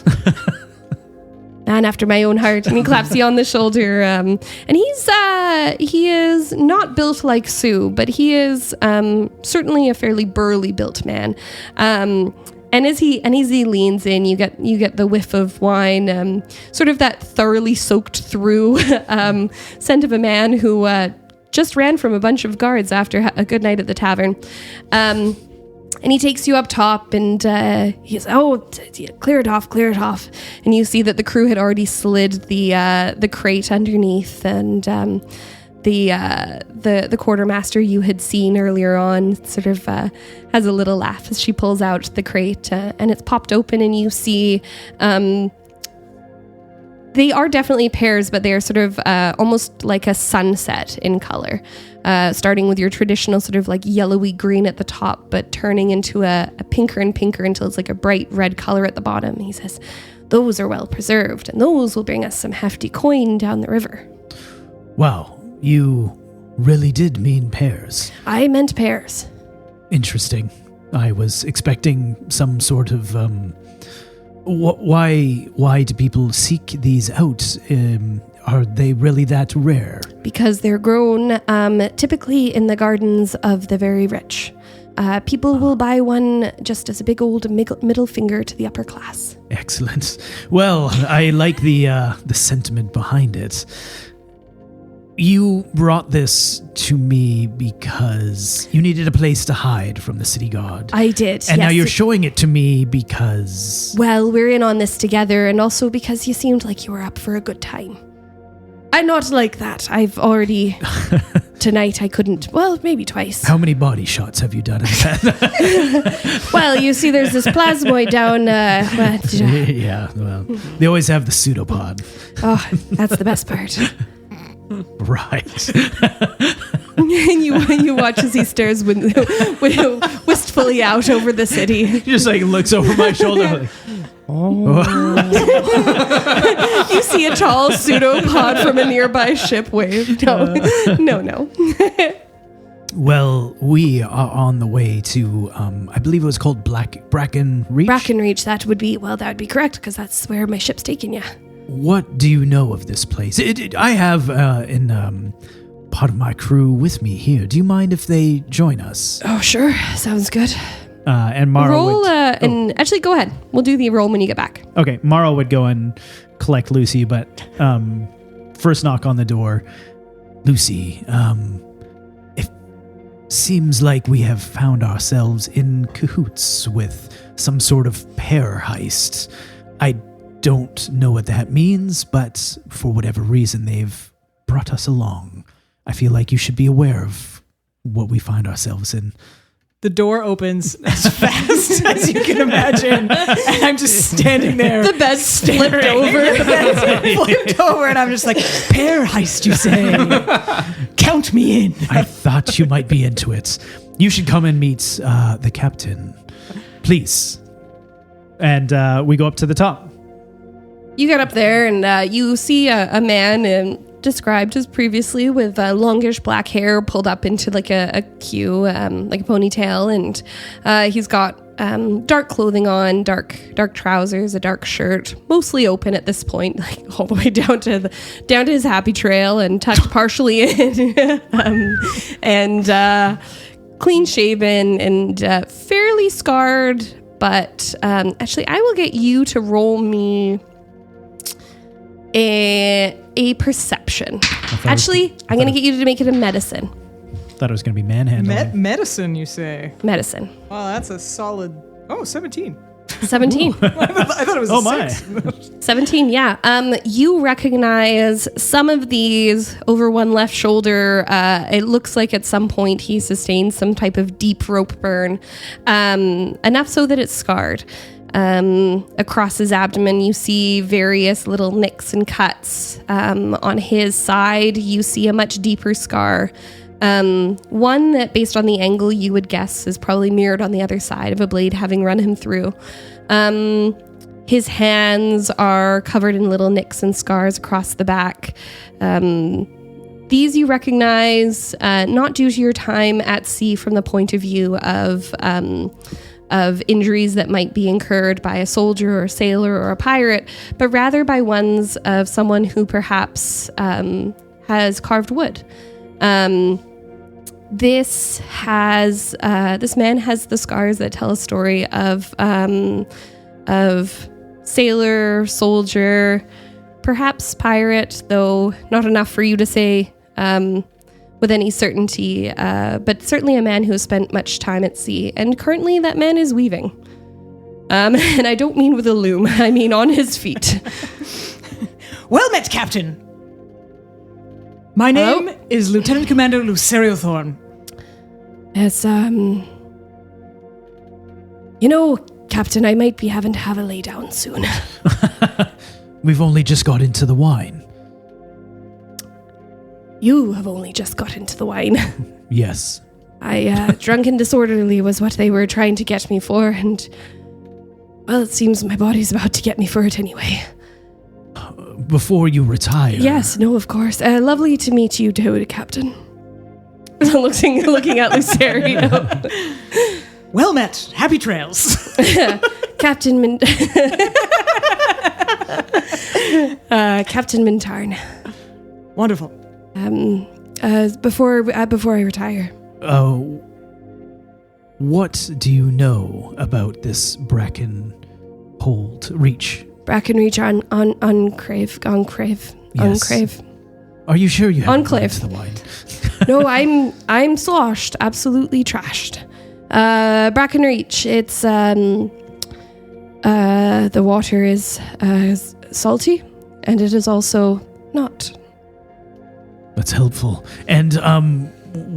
Man after my own heart. And he claps you on the shoulder. And he is not built like Sue, but he is certainly a fairly burly built man. And as he leans in, you get the whiff of wine, sort of that thoroughly soaked through scent of a man who just ran from a bunch of guards after a good night at the tavern. And he takes you up top, and he says, clear it off. And you see that the crew had already slid the crate underneath, and the quartermaster you had seen earlier on sort of has a little laugh as she pulls out the crate, and it's popped open, and you see they are definitely pears, but they are sort of almost like a sunset in color, starting with your traditional sort of like yellowy green at the top, but turning into a pinker and pinker until it's like a bright red color at the bottom. He says, those are well preserved, and those will bring us some hefty coin down the river. Wow, you really did mean pears. I meant pears. Interesting. I was expecting some sort of why do people seek these out? Are they really that rare? Because they're grown typically in the gardens of the very rich. People will buy one just as a big old middle finger to the upper class. Excellent. Well, I like the sentiment behind it. You brought this to me because you needed a place to hide from the city guard. I did, And now yes. you're showing it to me because... Well, we're in on this together, and also because you seemed like you were up for a good time. I'm not like that. I've already... Tonight I couldn't... Well, maybe twice. How many body shots have you done in that? Well, you see there's this plasmoid down... Yeah, well, they always have the pseudopod. Oh, that's the best part. Right. And you watch as he stares wistfully out over the city. He just like looks over my shoulder like, You see a tall pseudopod from a nearby ship wave. No. Well, we are on the way to, I believe it was called Bracken Reach. Bracken Reach, that would be correct, because that's where my ship's taking you. What do you know of this place? I have part of my crew with me here. Do you mind if they join us? Oh, sure. Sounds good. And Mawrow Roll, would... and actually, go ahead. We'll do the roll when you get back. Okay, Mawrow would go and collect Lucy, but first knock on the door. Lucy, it seems like we have found ourselves in cahoots with some sort of pear heist. I don't know what that means, but for whatever reason, they've brought us along. I feel like you should be aware of what we find ourselves in. The door opens as fast as you can imagine. And I'm just standing there. The bed's flipped over. The bed's flipped over, and I'm just like, pear heist, you say? Count me in. I thought you might be into it. You should come and meet the captain. Please. And we go up to the top. You get up there, and you see a man described as previously, with longish black hair pulled up into like a queue, like a ponytail, and he's got dark clothing on, dark trousers, a dark shirt, mostly open at this point, like all the way down to his happy trail and tucked partially in, and clean shaven and fairly scarred. But actually, I will get you to roll me a perception. Actually, I'm going to get you to make it a medicine. Thought it was going to be manhandling. Medicine, you say? Medicine. Wow, that's a solid... Oh, 17. 17. I thought it was a 6. 17, yeah. You recognize some of these over one left shoulder. It looks like at some point he sustained some type of deep rope burn, enough so that it's scarred. Across his abdomen, you see various little nicks and cuts. On his side, you see a much deeper scar. One that, based on the angle, you would guess is probably mirrored on the other side of a blade having run him through. His hands are covered in little nicks and scars across the back. These you recognize, not due to your time at sea from the point of view of injuries that might be incurred by a soldier or a sailor or a pirate, but rather by ones of someone who perhaps has carved wood. This man has the scars that tell a story of sailor, soldier, perhaps pirate, though not enough for you to say with any certainty, but certainly a man who has spent much time at sea. And currently that man is weaving. And I don't mean with a loom, I mean on his feet. Well met, Captain. My name is Lieutenant Commander Lucerio Thorn. Yes, Captain, I might be having to have a lay down soon. We've only just got into the wine. You have only just got into the wine. Yes. Drunk and disorderly was what they were trying to get me for, and, well, it seems my body's about to get me for it anyway. Before you retire. Yes, no, of course. Lovely to meet you too, Captain. looking at Lucerio. Well met. Happy trails. Captain Captain Mintarn. Wonderful. Before I retire. What do you know about this Bracken Reach? Bracken Reach on Crave. Yes. Crave. Are you sure you haven't Enclave. the wine? No, I'm sloshed, absolutely trashed. Bracken Reach. It's the water is salty, and it is also not. That's helpful. And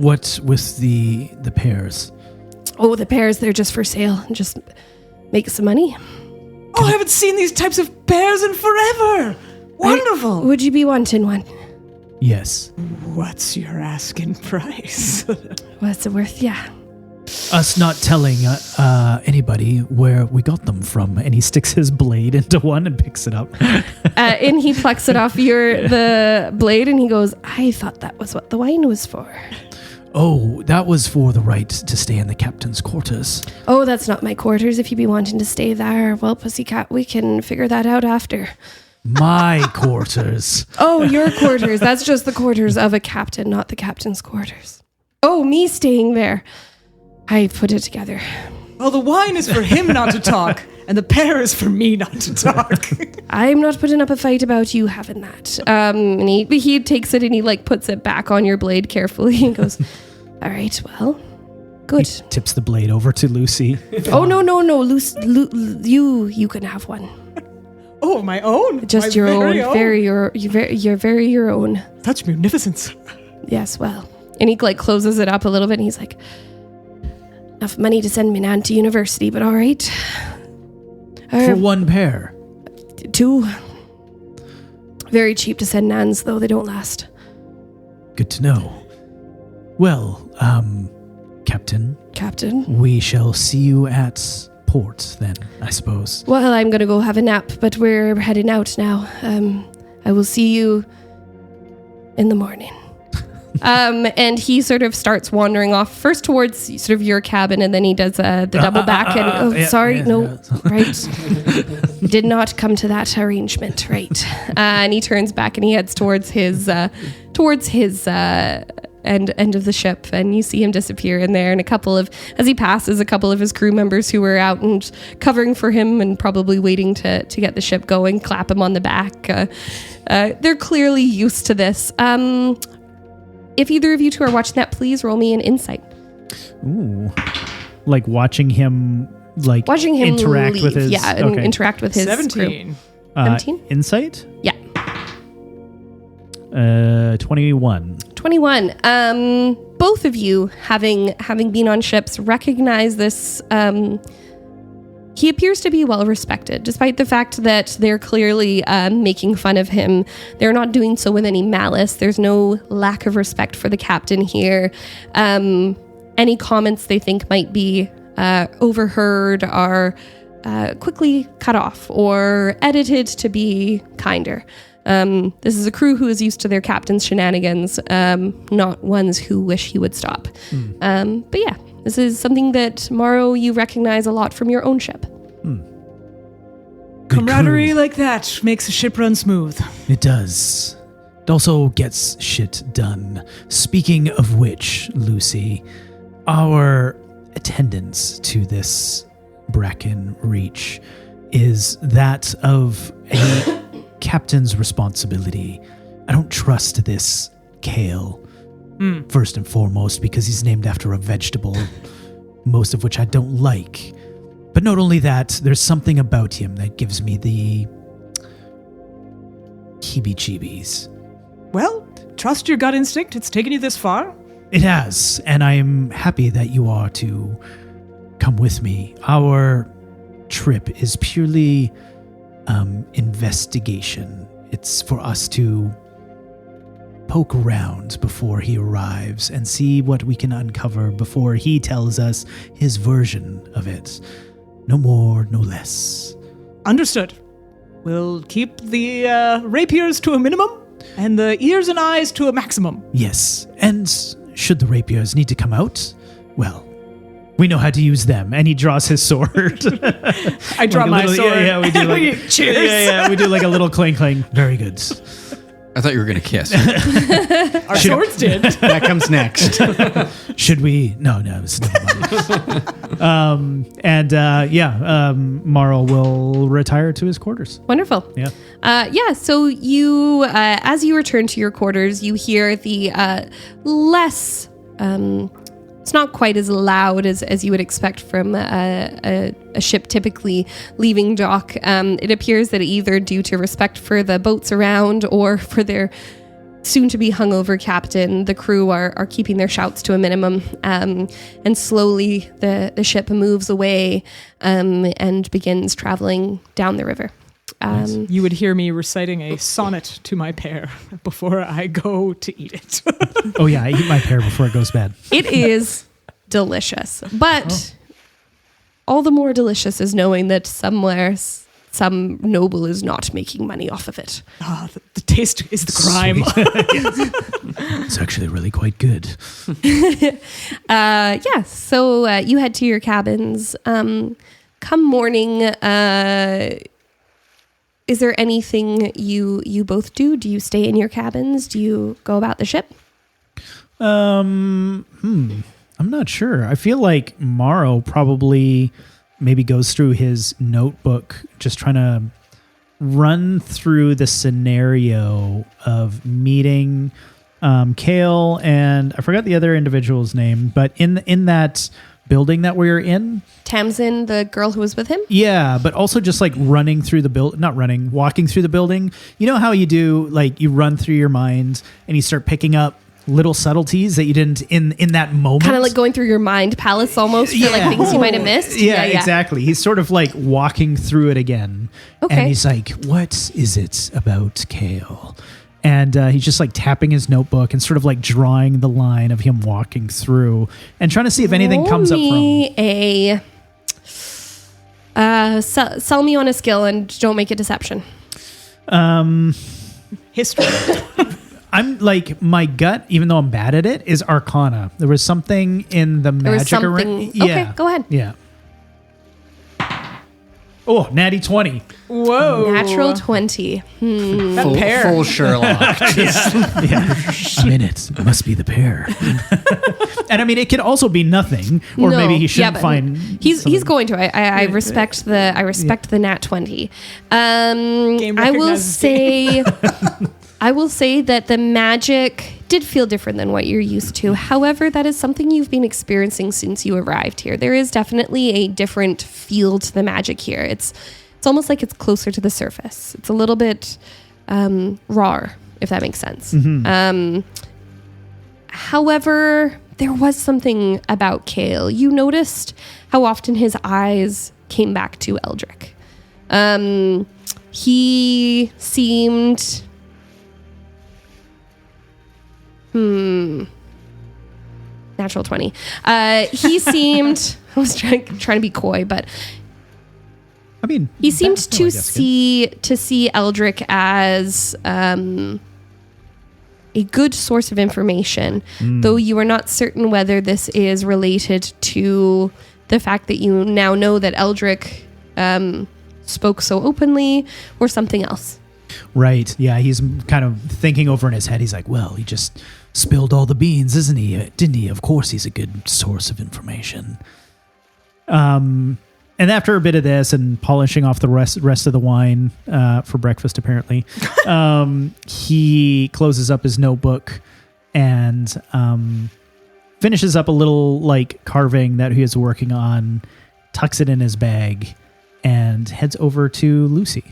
what with the pears? Oh, the pears, they're just for sale. Just make some money. Oh, I haven't seen these types of pears in forever. Wonderful. Would you be wanting one? Yes. What's your asking price? What's it worth? Yeah. Us not telling anybody where we got them from. And he sticks his blade into one and picks it up. And he plucks it off the blade and he goes, I thought that was what the wine was for. Oh, that was for the right to stay in the captain's quarters. Oh, that's not my quarters. If you be wanting to stay there, well, pussycat, we can figure that out after. My quarters. Oh, your quarters. That's just the quarters of a captain, not the captain's quarters. Oh, me staying there. I put it together. Well, the wine is for him not to talk, and the pear is for me not to talk. I'm not putting up a fight about you having that. And he takes it and he puts it back on your blade carefully and goes, all right, well, good. He tips the blade over to Lucy. Oh, no. You can have one. Oh, my own? Just my your very own. Very your own. Such munificence. Yes, well. And he closes it up a little bit and he's like, enough money to send me nan to university, but all right. For one pair. 2. Very cheap to send nans, though they don't last. Good to know. Well, Captain. We shall see you at port then, I suppose. Well, I'm going to go have a nap, but we're heading out now. I will see you in the morning. And he sort of starts wandering off first towards sort of your cabin, and then he does the double back right. Did not come to that arrangement, right? And he turns back and he heads towards his end of the ship, and you see him disappear in there. And as he passes, a couple of his crew members who were out and covering for him and probably waiting to get the ship going, clap him on the back. They're clearly used to this. If either of you two are watching that, please roll me an insight. Ooh. Like watching him interact leave. with his... Yeah, and interact with his 17. crew. 17? Insight? Yeah. 21. 21. Both of you, having been on ships, recognize this... he appears to be well respected, despite the fact that they're clearly making fun of him. They're not doing so with any malice. There's no lack of respect for the captain here. Any comments they think might be overheard are quickly cut off or edited to be kinder. This is a crew who is used to their captain's shenanigans, not ones who wish he would stop. But yeah. This is something that, Mawrow, you recognize a lot from your own ship. Camaraderie like that makes a ship run smooth. It does. It also gets shit done. Speaking of which, Lucy, our attendance to this Bracken Reach is that of a captain's responsibility. I don't trust this Kale. First and foremost, because he's named after a vegetable, most of which I don't like. But not only that, there's something about him that gives me the heebie-jeebies. Well, trust your gut instinct. It's taken you this far. It has, and I am happy that you are to come with me. Our trip is purely investigation. It's for us to poke around before he arrives and see what we can uncover before he tells us his version of it. No more, no less. Understood. We'll keep the rapiers to a minimum and the ears and eyes to a maximum. Yes, and should the rapiers need to come out, well, we know how to use them. And he draws his sword. I draw my sword. Yeah, we do like cheers. Yeah, we do like a little clang clang. Very good. I thought you were going to kiss. Our swords did. That comes next. Should we? No, it's never mind. Mawrow will retire to his quarters. Wonderful. Yeah. So you, as you return to your quarters, you hear the less... it's not quite as loud as you would expect from a ship typically leaving dock. It appears that either due to respect for the boats around or for their soon-to-be hungover captain, the crew are keeping their shouts to a minimum. And slowly the ship moves away and begins traveling down the river. You would hear me reciting a sonnet to my pear before I go to eat it. Oh yeah, I eat my pear before it goes bad. It is delicious, but all the more delicious is knowing that somewhere some noble is not making money off of it. The taste is the crime. It's actually really quite good. So you head to your cabins. Come morning, is there anything you both do? Do you stay in your cabins? Do you go about the ship? I'm not sure. I feel like Mawrow probably maybe goes through his notebook, just trying to run through the scenario of meeting Kale and I forgot the other individual's name, but in that building that we were in. Tamsin, the girl who was with him? Yeah, but also just like walking through the building. You know how you do, like you run through your mind and you start picking up little subtleties that you didn't in that moment. Kind of like going through your mind palace almost for like things you might have missed. Yeah, exactly. He's sort of like walking through it again. Okay. And he's like, what is it about Kale? And he's just like tapping his notebook and sort of like drawing the line of him walking through and trying to see if anything comes up from. Sell me on a skill and don't make it deception. History. I'm like, my gut, even though I'm bad at it, is Arcana. There was something in the There was magic something. Yeah. Okay, go ahead. Yeah. Oh, natty 20. Whoa. Natural 20. That pair. Full Sherlock. I'm in it. It must be the pair. And I mean, it could also be nothing, or No, maybe he shouldn't but find. He's going to. I respect the nat 20. Game I will recognizes say I will say that the magic did feel different than what you're used to. However, that is something you've been experiencing since you arrived here. There is definitely a different feel to the magic here. It's almost like it's closer to the surface. It's a little bit raw, if that makes sense. However, there was something about Kale. You noticed how often his eyes came back to Eldrick. He seemed... Natural 20. He seemed... I was trying to be coy, but... I mean, He seemed that's still, to I guess, see Eldrick as a good source of information, though you are not certain whether this is related to the fact that you now know that Eldrick spoke so openly, or something else. Right. Yeah, he's kind of thinking over in his head. He's like, well, he just spilled all the beans, isn't he? Didn't he? Of course he's a good source of information. And after a bit of this and polishing off the rest of the wine for breakfast, apparently, he closes up his notebook and finishes up a little like carving that he is working on, tucks it in his bag, and heads over to Lucy.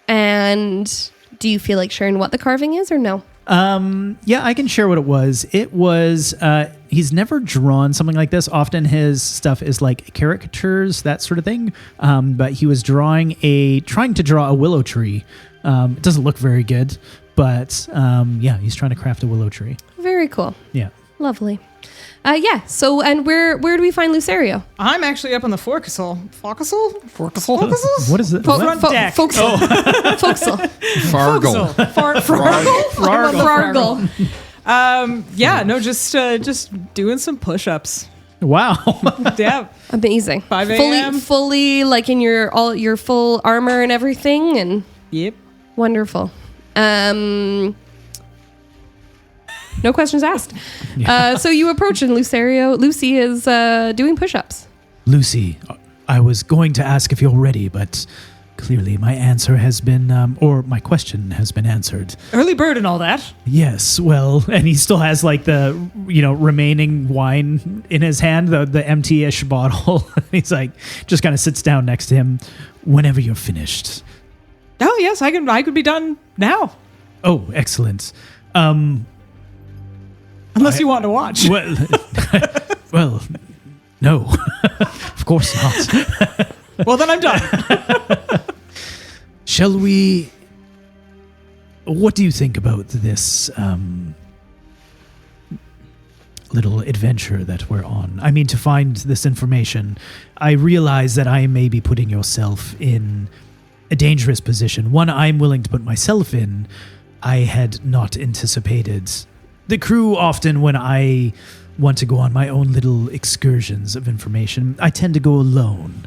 And do you feel like sharing what the carving is, or no? Yeah, I can share what it was. It was, he's never drawn something like this. Often his stuff is like caricatures, that sort of thing. But he was trying to draw a willow tree. It doesn't look very good, but, yeah, he's trying to craft a willow tree. Very cool. Yeah. Lovely. Yeah. So, and where do we find Lucerio? I'm actually up on the forecastle. Forecastle? What is it? Front deck. Forecastle. Forecastle. Fargle. Fargle. Yeah, no, just doing some push-ups. Wow. Yeah. Amazing. 5 a.m. Fully like in your full armor and everything, and Yep. wonderful. No questions asked. So you approach, and Lucy is doing push-ups. Lucy, I was going to ask if you're ready, but clearly my answer has been, or my question has been answered. Early bird and all that. Yes, well, and he still has like the, remaining wine in his hand, the empty-ish bottle. He's like, just kind of sits down next to him. Whenever you're finished. Oh, yes, I could be done now. Oh, excellent. Unless you want to watch. Well, no, of course not. Well, then I'm done. Shall we? What do you think about this little adventure that we're on? I mean, to find this information, I realize that I may be putting yourself in a dangerous position, one I'm willing to put myself in. I had not anticipated. The crew often, when I want to go on my own little excursions of information, I tend to go alone.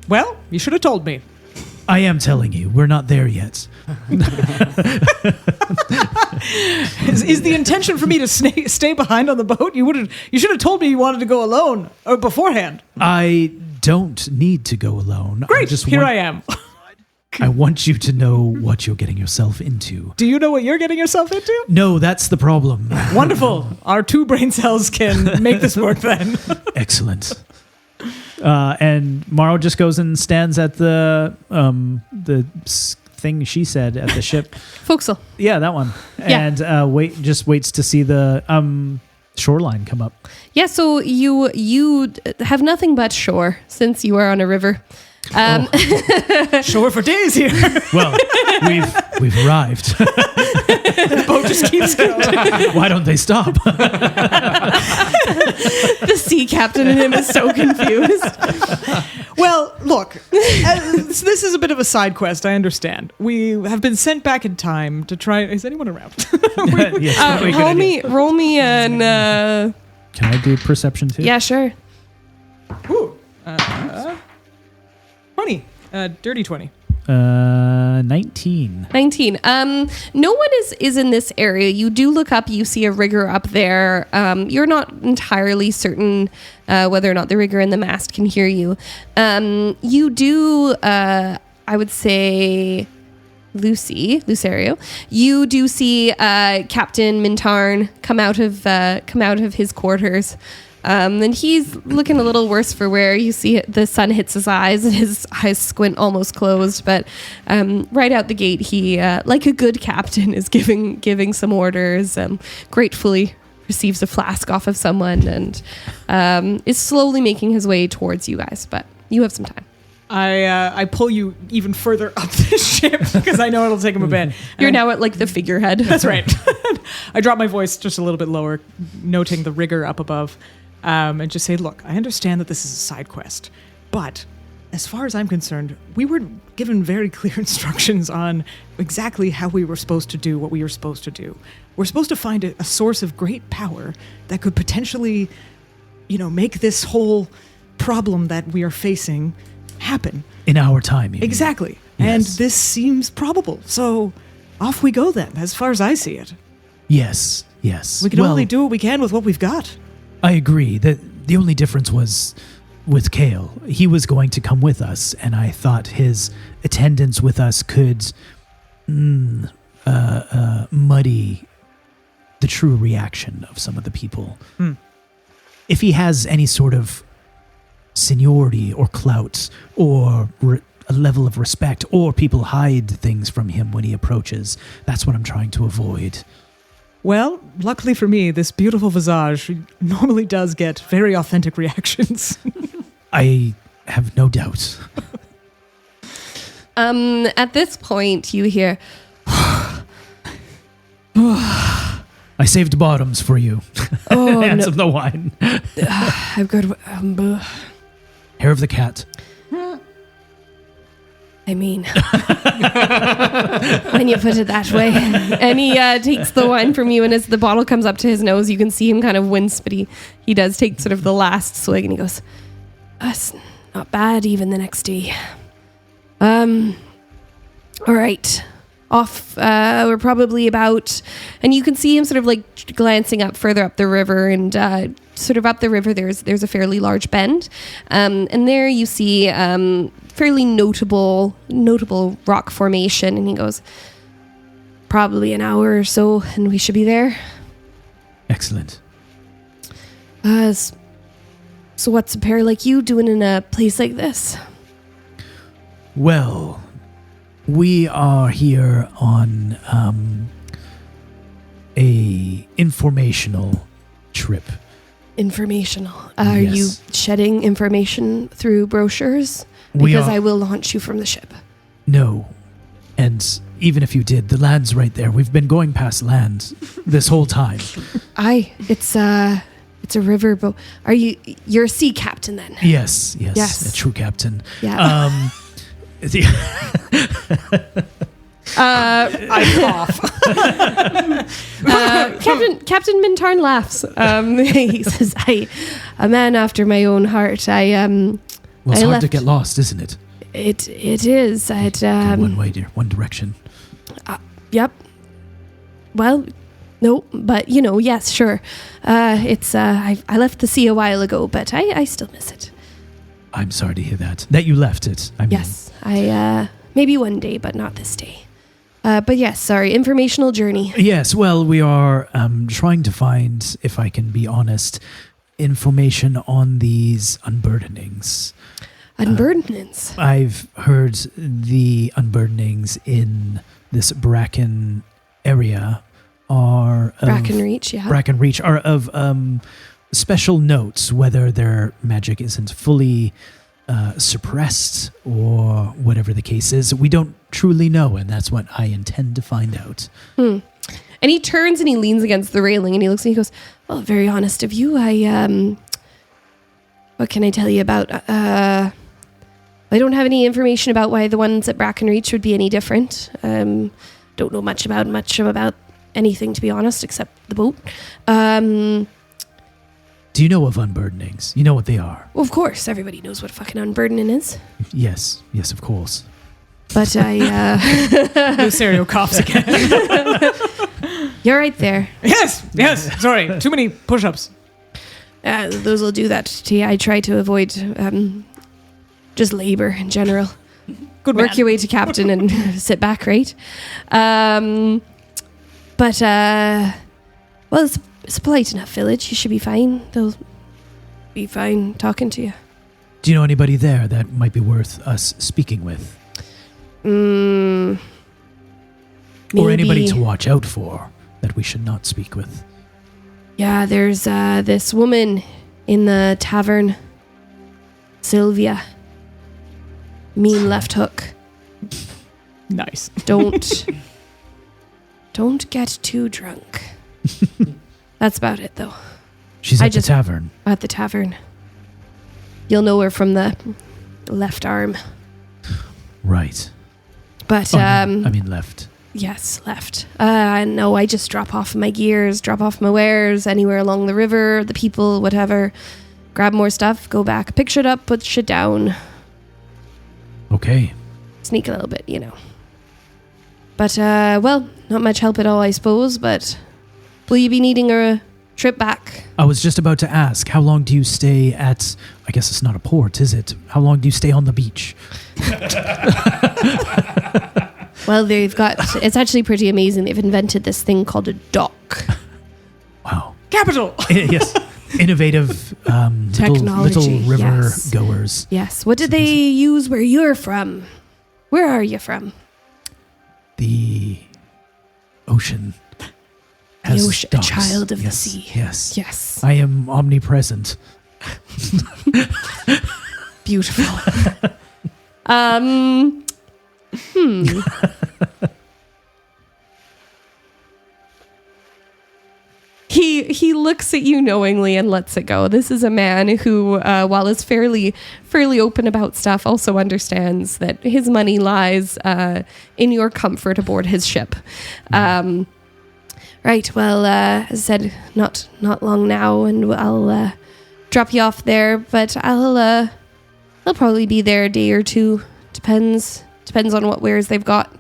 Well, you should have told me. I am telling you, we're not there yet. Is the intention for me to stay behind on the boat? You should have told me you wanted to go alone or beforehand. I don't need to go alone. Great, I am. I want you to know what you're getting yourself into. Do you know what you're getting yourself into? No, that's the problem. Wonderful. Our 2 brain cells can make this work then. Excellent. And Mawrow just goes and stands at the thing she said at the ship. Forecastle. Yeah, that one. Yeah. And waits to see the shoreline come up. Yeah. So you have nothing but shore since you are on a river. Shore for days here. Well, we've arrived. The boat just keeps going. Why don't they stop? The sea captain in him is so confused. Well, look, this is a bit of a side quest, I understand. We have been sent back in time to try... Is anyone around? Yes, probably a good idea. roll me an... Can I do perception too? yeah, sure. Ooh, 20. Dirty 20. 19. 19. No one is in this area. You do look up, you see a rigger up there. You're not entirely certain whether or not the rigger and the mast can hear you. You do, I would say, Lucerio. You do see Captain Mintarn come out of his quarters. And he's looking a little worse for wear. You see the sun hits his eyes and his eyes squint almost closed. But right out the gate, he, like a good captain, is giving some orders, gratefully receives a flask off of someone and is slowly making his way towards you guys. But you have some time. I pull you even further up the ship because I know it'll take him a bit. You're now at like the figurehead. That's right. I drop my voice just a little bit lower, noting the rigger up above. And just say, look, I understand that this is a side quest, but as far as I'm concerned, we were given very clear instructions on exactly how we were supposed to do what we were supposed to do. We're supposed to find a source of great power that could potentially, make this whole problem that we are facing happen. In our time, you mean? Exactly. Yes. And this seems probable. So off we go then, as far as I see it. Yes. We can only do what we can with what we've got. I agree that the only difference was with Kale. He was going to come with us, and I thought his attendance with us could muddy the true reaction of some of the people. If he has any sort of seniority or clout or a level of respect, or people hide things from him when he approaches, that's what I'm trying to avoid. Well, luckily for me, this beautiful visage normally does get very authentic reactions. I have no doubt. At this point, you hear... I saved bottoms for you. Oh, Hands no. of the wine. I've got... Hair of the cat. I mean, when you put it that way. And he takes the wine from you, and as the bottle comes up to his nose, you can see him kind of wince, but he does take sort of the last swig, and he goes, "That's not bad, even the next day. All right. Off, we're probably about..." And you can see him sort of like glancing up further up the river, and sort of up the river, there's a fairly large bend. And there you see... fairly notable rock formation, and he goes, "Probably an hour or so, and we should be there." Excellent. So what's a pair like you doing in a place like this? Well, we are here on a informational trip. Informational. Are Yes. you shedding information through brochures? We Because are- I will launch you from the ship. No. And even if you did, the land's right there. We've been going past land this whole time. Aye, it's a river boat. You're a sea captain then? Yes. Yes. A true captain. Yeah. I cough. Captain Mintarn laughs. He says, a man after my own heart. Well, it's I hard left. to get lost, isn't it? It is. Go one way, dear. One direction. Yep. Well, no, but yes, sure. I left the sea a while ago, but I still miss it. I'm sorry to hear that. That you left it. I mean, Yes, I maybe one day, but not this day. But yes, sorry. Informational journey. Yes, well, we are trying to find, if I can be honest, information on these unburdenings. Unburdenings. I've heard the unburdenings in this Bracken area are of, Bracken Reach, yeah. Bracken Reach are of special notes, whether their magic isn't fully suppressed or whatever the case is. We don't truly know, and that's what I intend to find out. And he turns and he leans against the railing and he looks and he goes, "Well, very honest of you. What can I tell you about I don't have any information about why the ones at Bracken Reach would be any different. Don't know much about anything, to be honest, except the boat. Do you know of unburdenings? You know what they are? Well, of course, everybody knows what fucking unburdening is. Yes, of course. But I, Lucerio coughs again. you're right there. Yes. Sorry, too many push-ups. Those will do that to you. I try to avoid just labor in general. Good Work man. your way to captain and sit back, right? Well, it's a polite enough village. You should be fine. They'll be fine talking to you. Do you know anybody there that might be worth us speaking with? Or anybody Maybe. to watch out for that we should not speak with? Yeah, there's this woman in the tavern, Sylvia. Mean left hook. Nice. Don't get too drunk. That's about it, though. She's at the tavern. At the tavern. You'll know her from the left arm. Right. But, Oh, I mean left. yes, left. No, I just drop off my gears, drop off my wares anywhere along the river, the people, whatever. Grab more stuff, go back, pick shit up, put shit down. Okay. Sneak a little bit, you know. But, well, not much help at all, I suppose, but will you be needing a trip back? I was just about to ask, how long do you stay at, I guess it's not a port, is it? How long do you stay on the beach? Well, it's actually pretty amazing. They've invented this thing called a dock. Wow. Capital. Yes. Innovative Technology, little river yes. goers. Yes. What did they use where you're from? Where are you from? The ocean. The has ocean, a docks. child of the Yes, sea. Yes. Yes. I am omnipresent. Beautiful. He looks at you knowingly and lets it go. This is a man who, while is fairly open about stuff, also understands that his money lies in your comfort aboard his ship. Right. Well, as I said, not long now, and I'll drop you off there. But I'll probably be there a day or two. Depends on what wares they've got.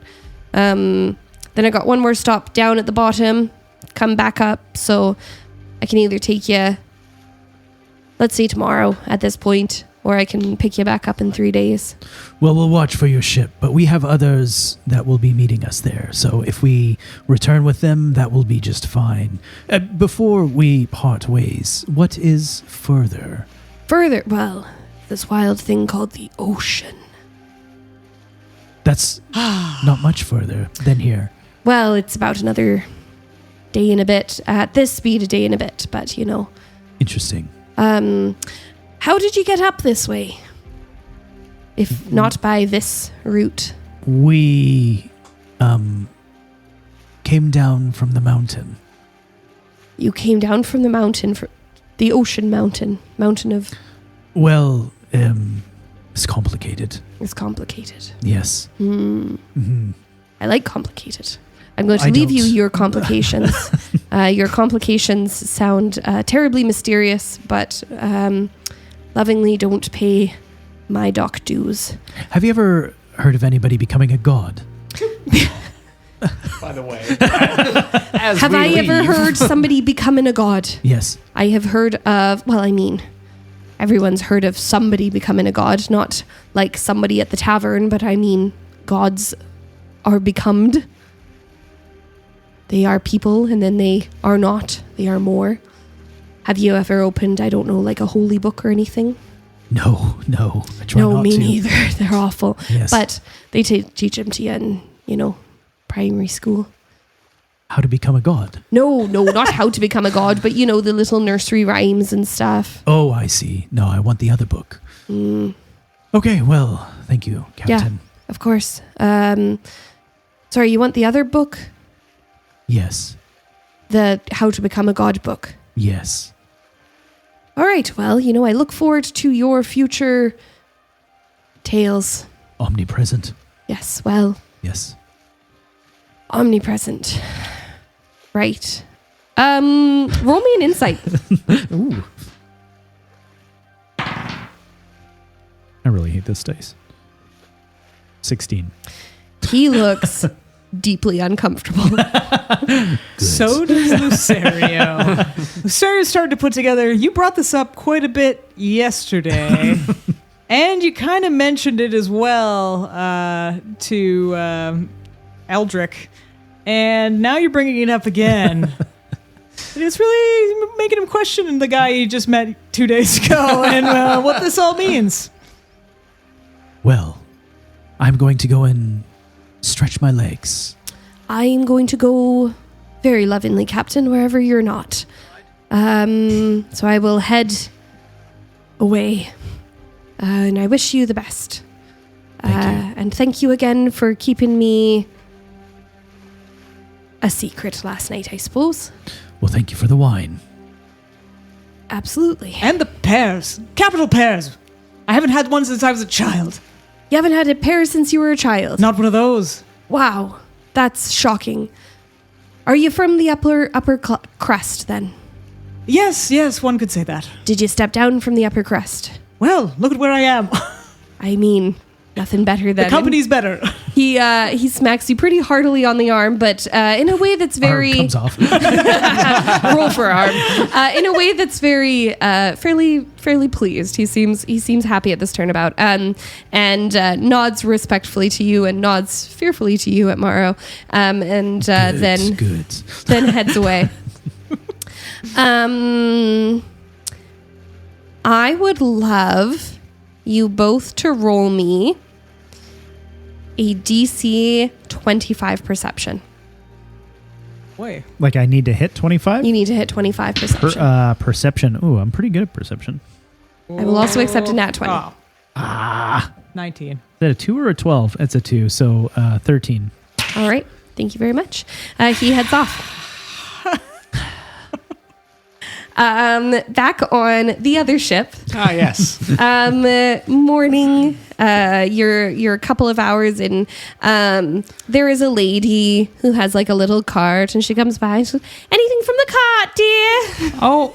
Then I got one more stop down at the bottom. Come back up, so I can either take you, let's say tomorrow at this point, or I can pick you back up in 3 days. Well, we'll watch for your ship, but we have others that will be meeting us there. So if we return with them, that will be just fine. Before we part ways, what is further? Further, well, this wild thing called the ocean. That's not much further than here. Well, it's about another day and a bit. At this speed, a day and a bit, but you know. Interesting. How did you get up this way? If not by this route. We came down from the mountain. You came down from the mountain, the ocean mountain of... Well, it's complicated. It's complicated. Yes. I like complicated. I'm going to I leave you don't. your complications. Your complications sound terribly mysterious, but lovingly don't pay my dock dues. Have you ever heard of anybody becoming a god? By the way. Have I ever heard somebody becoming a god? Yes. I have heard of, well, I mean, everyone's heard of somebody becoming a god, not like somebody at the tavern, but I mean, gods are becomed. They are people, and then they are not. They are more. Have you ever opened, I don't know, like a holy book or anything? No. I try No, not me to. neither. They're awful. Yes. But they teach them to you in, primary school. How to become a god? No, not how to become a god, but, the little nursery rhymes and stuff. Oh, I see. No, I want the other book. Okay, well, thank you, Captain. Yeah, of course. Sorry, you want the other book? Yes. The How to Become a God book. Yes. All right, well, I look forward to your future Tails. Omnipresent. Yes, well, Yes. omnipresent. Right. Roll me an insight. Ooh. I really hate this dice. 16. He looks deeply uncomfortable. So does Lucerio. Lucerio started to put together, you brought this up quite a bit yesterday. And you kind of mentioned it as well to Eldrick. And now you're bringing it up again. And it's really making him question the guy he just met 2 days ago and what this all means. Well, I'm going to go and stretch my legs. I'm going to go very lovingly, Captain, wherever you're not. So I will head away. And I wish you the best. Thank you. And thank you again for keeping me a secret last night, I suppose. Well, thank you for the wine. Absolutely. And the pears. Capital pears. I haven't had one since I was a child. You haven't had a pear since you were a child. Not one of those. Wow, that's shocking. Are you from the upper crust then? Yes, one could say that. Did you step down from the upper crust? Well, look at where I am. I mean, nothing better than The company's better. He smacks you pretty heartily on the arm, but in a way that's very Arm comes off. roll for arm. In a way that's very fairly pleased. He seems happy at this turnabout. And nods respectfully to you and nods fearfully to you at Mawrow. Then heads away. I would love you both to roll me a DC 25 perception. Boy. Like I need to hit 25? You need to hit 25 perception. Perception. Ooh, I'm pretty good at perception. I will also accept a nat 20. Oh. 19. Is that a 2 or a 12? It's a 2, so 13. All right. Thank you very much. He heads off. Back on the other ship. Ah, yes. Morning. You're a couple of hours in. There is a lady who has like a little cart, and she comes by. And she goes, "Anything from the cart, dear?" Oh,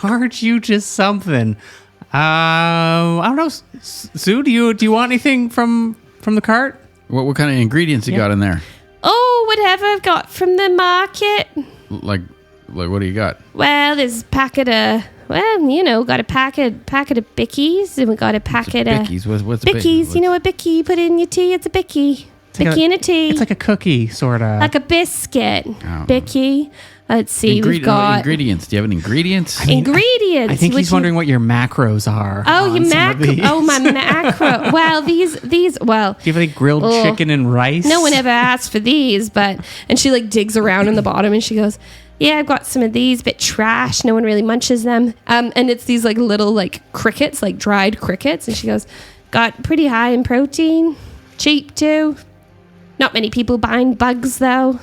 aren't you just something? I don't know. Sue, do you want anything from the cart? What kind of ingredients you got in there? Oh, whatever I've got from the market. Like what do you got? Well, there's a packet of, got a packet of Bickies, and we got a packet of Bickies. What's Bickies. You know what Bicky you put in your tea? It's a Bicky. Bicky in a tea. It's like a cookie, sort of. Like a biscuit. Oh. Bicky. Let's see. We've got ingredients. Do you have any ingredients? ingredients. I think he's wondering what your macros are. Oh, on your some of macro. these. Oh, my macro. Well, these. Well, Do you have any grilled chicken and rice? no one ever asked for these, but and she like digs around in the bottom and she goes, "Yeah, I've got some of these, bit trash. No one really munches them." And it's these like little like crickets, like dried crickets, and she goes, "Got pretty high in protein, cheap too. Not many people buying bugs though."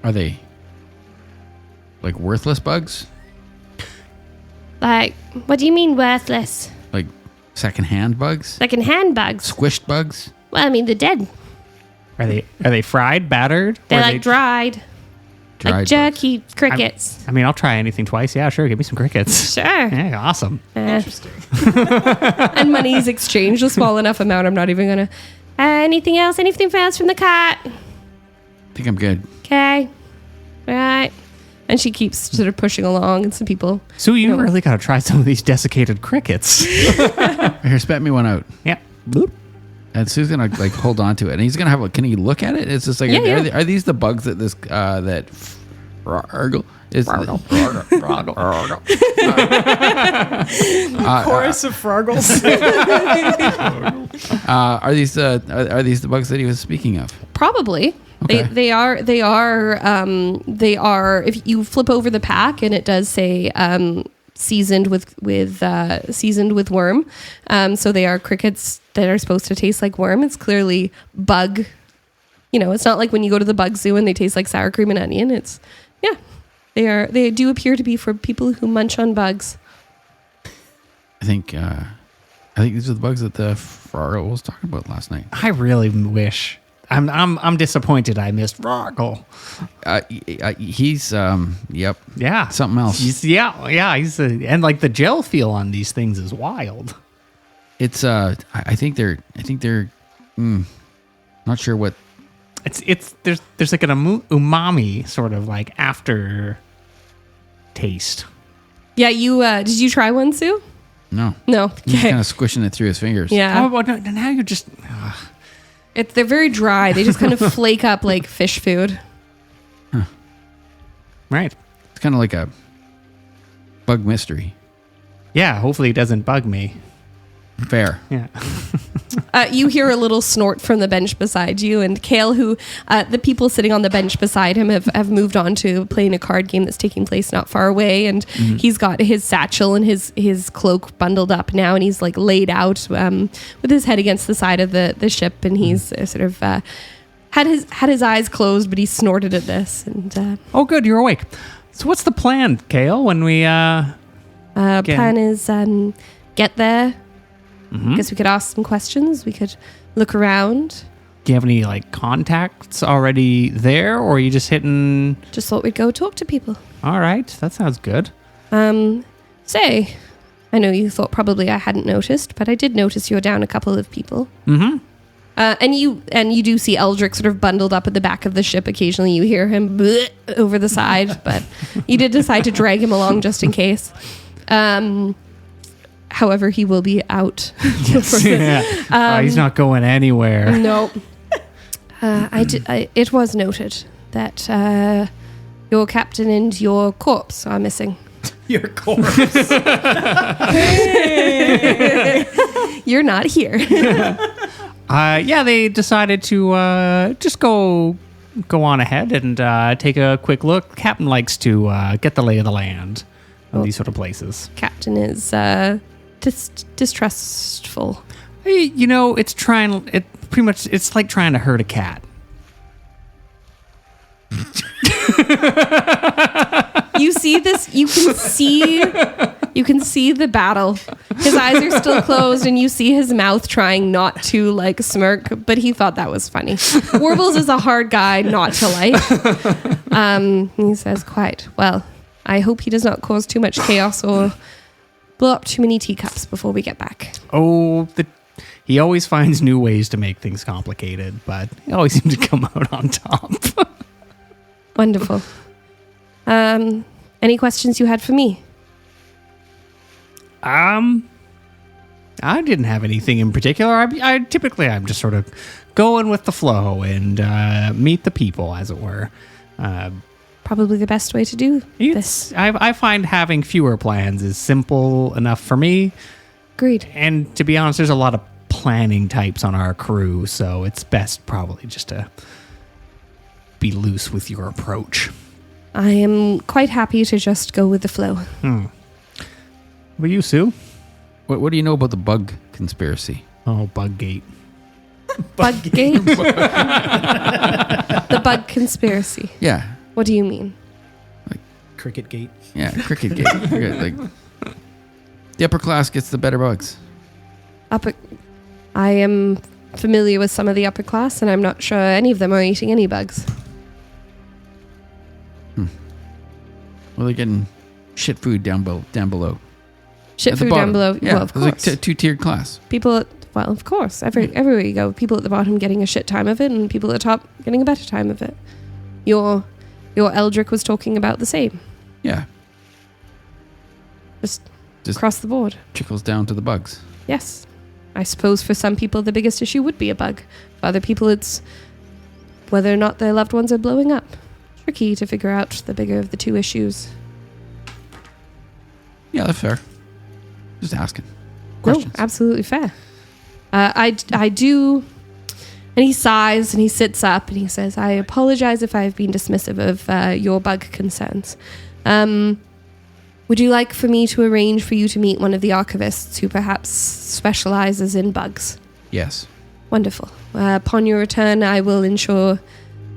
Are they like worthless bugs? Like, what do you mean worthless? Like secondhand bugs? Like in hand bugs? Squished bugs? Well, I mean, they're dead. Are they fried, battered? They're Or like dried. Dried Like jerky crickets. I mean, I'll try anything twice. Yeah, sure. Give me some crickets. Sure. Yeah, awesome. Interesting. And money's exchanged a small enough amount. I'm not even gonna. Anything else? Anything else from the cart? I think I'm good. Okay. Right. And she keeps sort of pushing along, and some people. So you really got to try some of these desiccated crickets. Here, spat me one out. Yeah. Bloop. And Sue's gonna like hold on to it, and he's gonna have. Can he look at it? It's just like, Yeah. Are these the bugs that this that Froggle is? Chorus of Froggles. Are these the bugs that he was speaking of? Probably. Okay. They are. If you flip over the pack, and it does say seasoned with worm. So they are crickets that are supposed to taste like worm. It's clearly bug. It's not like when you go to the bug zoo and they taste like sour cream and onion. It's They do appear to be for people who munch on bugs. I think I think these are the bugs that the Fargo was talking about last night. I really wish. I'm disappointed I missed Roggle. He's yep. Yeah. Something else. He's and like the gel feel on these things is wild. It's I think they're not sure what. It's there's like an umami sort of like after taste. Yeah, you did you try one, Sue? No. No. He's Okay. kind of squishing it through his fingers. Yeah. Oh, well, no, now you're just. They're very dry. They just kind of flake up like fish food. Right. It's kind of like a bug mystery. Yeah. Hopefully it doesn't bug me. Fair. Yeah. You hear a little snort from the bench beside you, and Kale, who the people sitting on the bench beside him have moved on to playing a card game that's taking place not far away, and he's got his satchel and his cloak bundled up now, and he's like laid out with his head against the side of the ship, and he's sort of had his eyes closed, but he snorted at this, and Oh, good. You're awake. So what's the plan, Kale? When we plan is get there. I guess we could ask some questions. We could look around. do you have any like contacts already there, or are you just hitting? Just thought we'd go talk to people. All right, that sounds good. Say, I know you thought probably I hadn't noticed, but I did notice you're down a couple of people. Mm-hmm. And you do see Eldrick sort of bundled up at the back of the ship. Occasionally you hear him bleh over the side, but you did decide to drag him along just in case. However, he will be out. Yeah. He's not going anywhere. No. It was noted that your captain and your corpse are missing. Your corpse. You're not here. Yeah, they decided to just go on ahead and take a quick look. Captain likes to get the lay of the land on these sort of places. Captain is distrustful. Hey, it's like trying to herd a cat. You see this, you can see the battle. His eyes are still closed and you see his mouth trying not to like smirk, but he thought that was funny. Warbles is a hard guy not to like. He says, quite, well, I hope he does not cause too much chaos or blow up too many teacups before we get back. Oh, he always finds new ways to make things complicated, but he always seems to come out on top. Wonderful. Any questions you had for me? I didn't have anything in particular. I'm just sort of going with the flow and meet the people, as it were. Probably the best way to do this. I find having fewer plans is simple enough for me. Agreed. And to be honest, there's a lot of planning types on our crew, so it's best probably just to be loose with your approach. I am quite happy to just go with the flow. What about you, Sue? What do you know about the bug conspiracy? Oh, Buggate. Buggate? The bug conspiracy. Yeah. What do you mean? Cricket gate. Yeah, cricket game. Like, the upper class gets the better bugs. I am familiar with some of the upper class, and I'm not sure any of them are eating any bugs. Well, they're getting shit food down below. Shit At the food bottom. down below. Yeah, Well, of there's course. like two-tiered class. People, of course. Everywhere you go, people at the bottom getting a shit time of it, and people at the top getting a better time of it. Your Eldrick was talking about the same. Yeah. Just Just- across the board. Trickles down to the bugs. Yes. I suppose for some people the biggest issue would be a bug. For other people it's whether or not their loved ones are blowing up. Tricky to figure out the bigger of the two issues. Yeah, that's fair. Just asking. No, Questions. absolutely fair. I do, and he sighs and he sits up and he says, I apologize if I've been dismissive of your bug concerns. Would you like for me to arrange for you to meet one of the archivists who perhaps specializes in bugs? Yes. Wonderful. Upon your return, I will ensure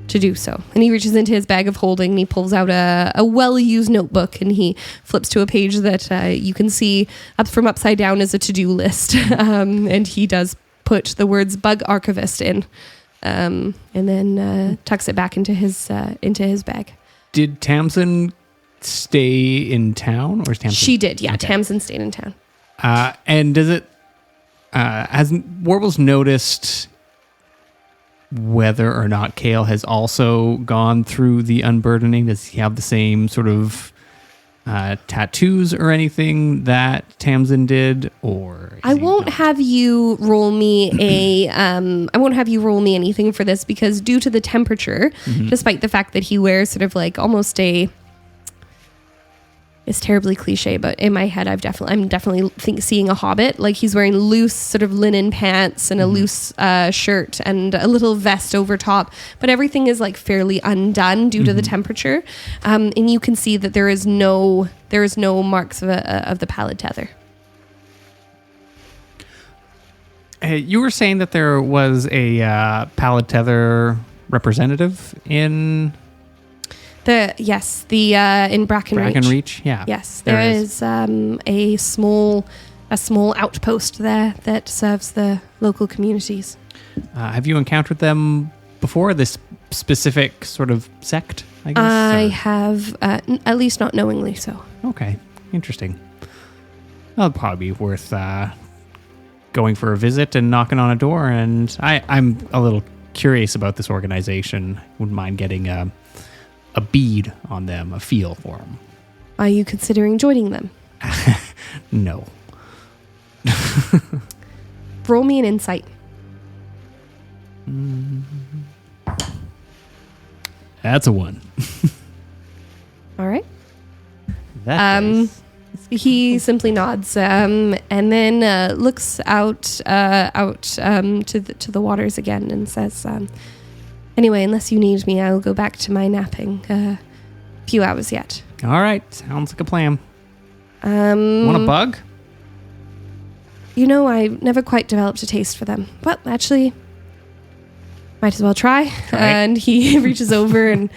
do so. And he reaches into his bag of holding and he pulls out a well-used notebook and he flips to a page that you can see up from upside down as a to-do list. And he does put the words bug archivist in, and then tucks it back into his bag. Did Tamsin stay in town, or is Tamsin? She did, yeah. Okay. Tamsin stayed in town. And does it? Has Warbles noticed whether or not Kale has also gone through the unburdening? Does he have the same sort of tattoos or anything that Tamsin did? Or I won't have you roll me I won't have you roll me anything for this, because due to the temperature, despite the fact that he wears sort of like almost it's terribly cliche, but in my head, I'm definitely seeing a hobbit. Like he's wearing loose sort of linen pants and a loose shirt and a little vest over top, but everything is like fairly undone due to the temperature. And you can see that there is no marks of the pallid tether. You were saying that there was a pallid tether representative in in Bracken Reach. Yeah. Yes, there is a small outpost there that serves the local communities. Have you encountered them before? This specific sort of sect, I guess? I have, at least not knowingly so. Okay, interesting. That'll probably be worth going for a visit and knocking on a door. And I'm a little curious about this organization. Wouldn't mind getting a bead on them, a feel for them. Are you considering joining them? No. Roll me an insight. That's a 1. All right. That He simply nods, and then looks out to the waters again and says, "Anyway, unless you need me, I'll go back to my napping. A few hours yet." all right, sounds like a plan. Um, Want a bug? You know, I never quite developed a taste for them. Well, actually, might as well try. And he reaches over and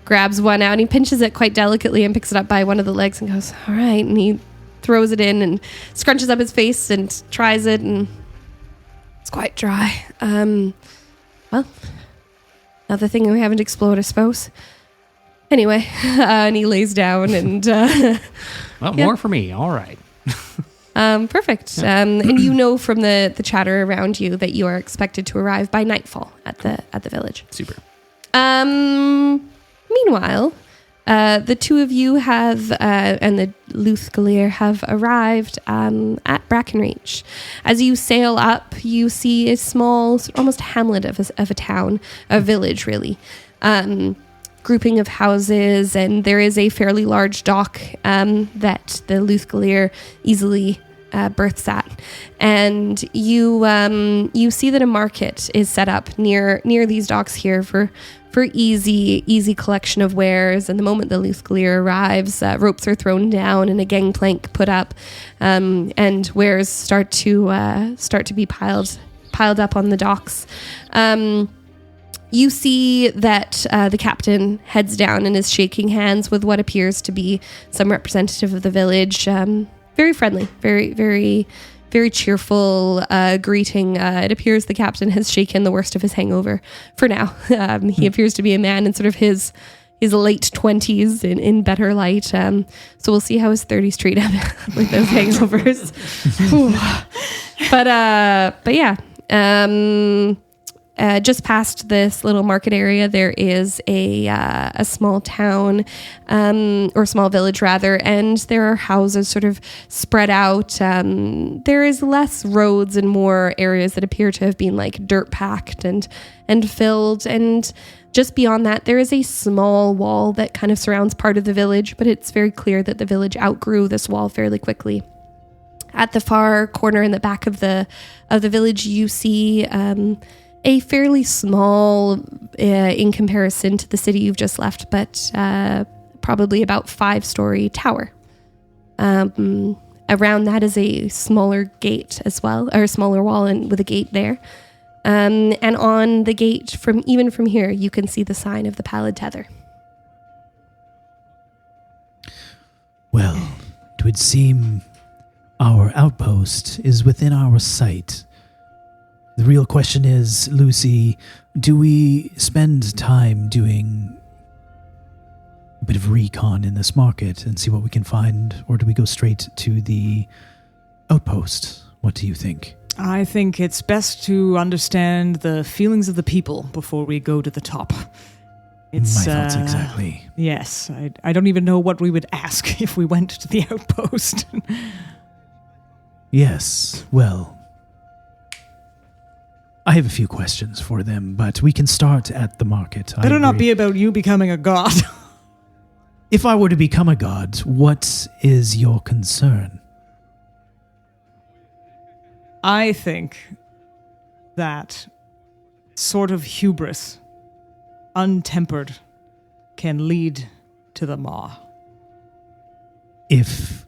grabs one out, and he pinches it quite delicately and picks it up by one of the legs and goes, "All right." And he throws it in and scrunches up his face and tries it, and it's quite dry. Well, another thing we haven't explored, I suppose. Anyway, and he lays down and... well, more for me. All right. Perfect. And you know from the chatter around you that you are expected to arrive by nightfall at the village. Super. Meanwhile, the two of you have and the Lucerio have arrived at Bracken Reach. As you sail up, you see a small, almost hamlet of a town, a village really, grouping of houses, and there is a fairly large dock that the Lucerio easily berths at, and you see that a market is set up near these docks here for easy collection of wares. And the moment the Lucerio arrives, ropes are thrown down and a gangplank put up, and wares start to be piled up on the docks. You see that the captain heads down and is shaking hands with what appears to be some representative of the village. Very friendly, very cheerful greeting. It appears the captain has shaken the worst of his hangover for now. He appears to be a man in sort of his late 20s in better light. So we'll see how his 30s treat him with those hangovers. But yeah. Just past this little market area, there is a small town, or small village rather, and there are houses sort of spread out. There is less roads and more areas that appear to have been like dirt packed and filled. And just beyond that, there is a small wall that kind of surrounds part of the village, but it's very clear that the village outgrew this wall fairly quickly. At the far corner in the back of the village, you see a fairly small, in comparison to the city you've just left, but probably about 5-story tower. Around that is a smaller gate as well, or a smaller wall and with a gate there. And on the gate, from here, you can see the sign of the pallid tether. Well, it would seem our outpost is within our sight. The real question is, Lucy, do we spend time doing a bit of recon in this market and see what we can find, or do we go straight to the outpost? What do you think? I think it's best to understand the feelings of the people before we go to the top. It's, my thoughts exactly. Yes, I don't even know what we would ask if we went to the outpost. Yes, well, I have a few questions for them, but we can start at the market. Better not be about you becoming a god. If I were to become a god, what is your concern? I think that sort of hubris, untempered, can lead to the maw. If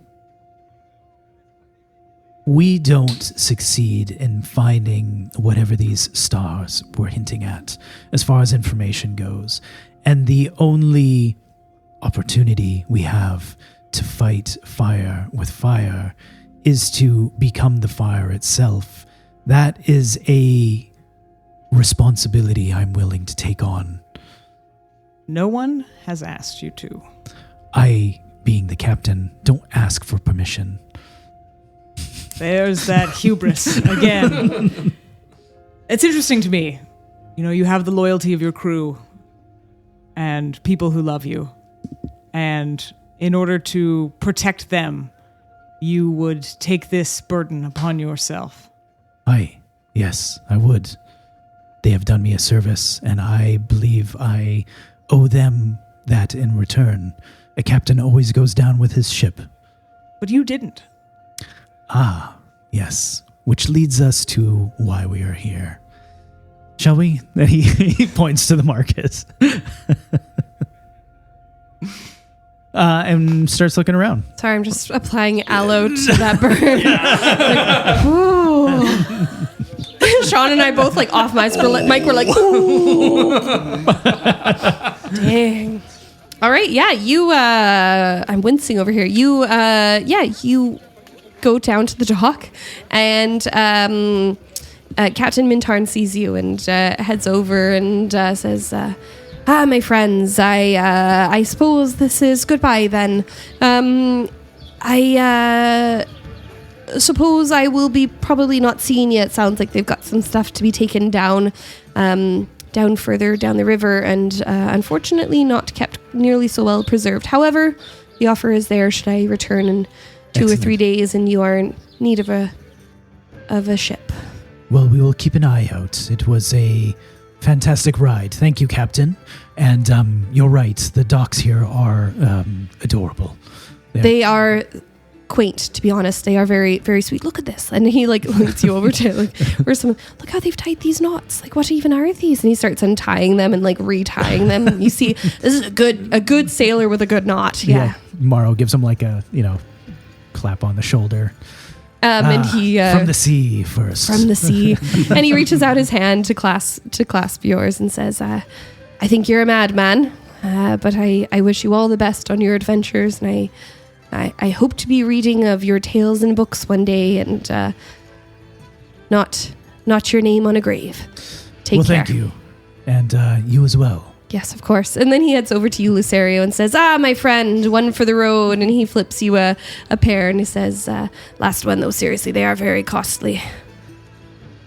we don't succeed in finding whatever these stars were hinting at, as far as information goes, and the only opportunity we have to fight fire with fire is to become the fire itself, that is a responsibility I'm willing to take on. No one has asked you to. I, being the captain, don't ask for permission. There's that hubris again. It's interesting to me. You know, you have the loyalty of your crew and people who love you. And in order to protect them, you would take this burden upon yourself. Yes, I would. They have done me a service, and I believe I owe them that in return. A captain always goes down with his ship. But you didn't. Ah, yes. Which leads us to why we are here. Shall we? He points to the market. And starts looking around. Sorry, I'm just applying aloe to that burn. Sean and I both off mic were like, ooh. Dang. All right, yeah, you I'm wincing over here. You go down to the dock, and Captain Mintarn sees you and heads over and says, my friends, I suppose this is goodbye then. I suppose I will be probably not seeing you. It sounds like they've got some stuff to be taken down further down the river, and unfortunately not kept nearly so well preserved. However, the offer is there should I return in 2 or 3 days and you are in need of a ship. Well, we will keep an eye out. It was a fantastic ride. Thank you, Captain. And you're right, the docks here are adorable. They are quaint, to be honest. They are very, very sweet. Look at this. And he leads you over to where's some, look how they've tied these knots. What even are these? And he starts untying them and retying them. And you see, this is a good sailor with a good knot. Yeah. Mawrow gives him a clap on the shoulder. And he from the sea first. From the sea. And he reaches out his hand to clasp yours and says, I think you're a madman, but I wish you all the best on your adventures, and I hope to be reading of your tales in books one day, and not your name on a grave. Take care. Thank you. And you as well. Yes, of course. And then he heads over to you, Lucerio, and says, my friend, one for the road. And he flips you a pair, and he says, last one, though, seriously, they are very costly.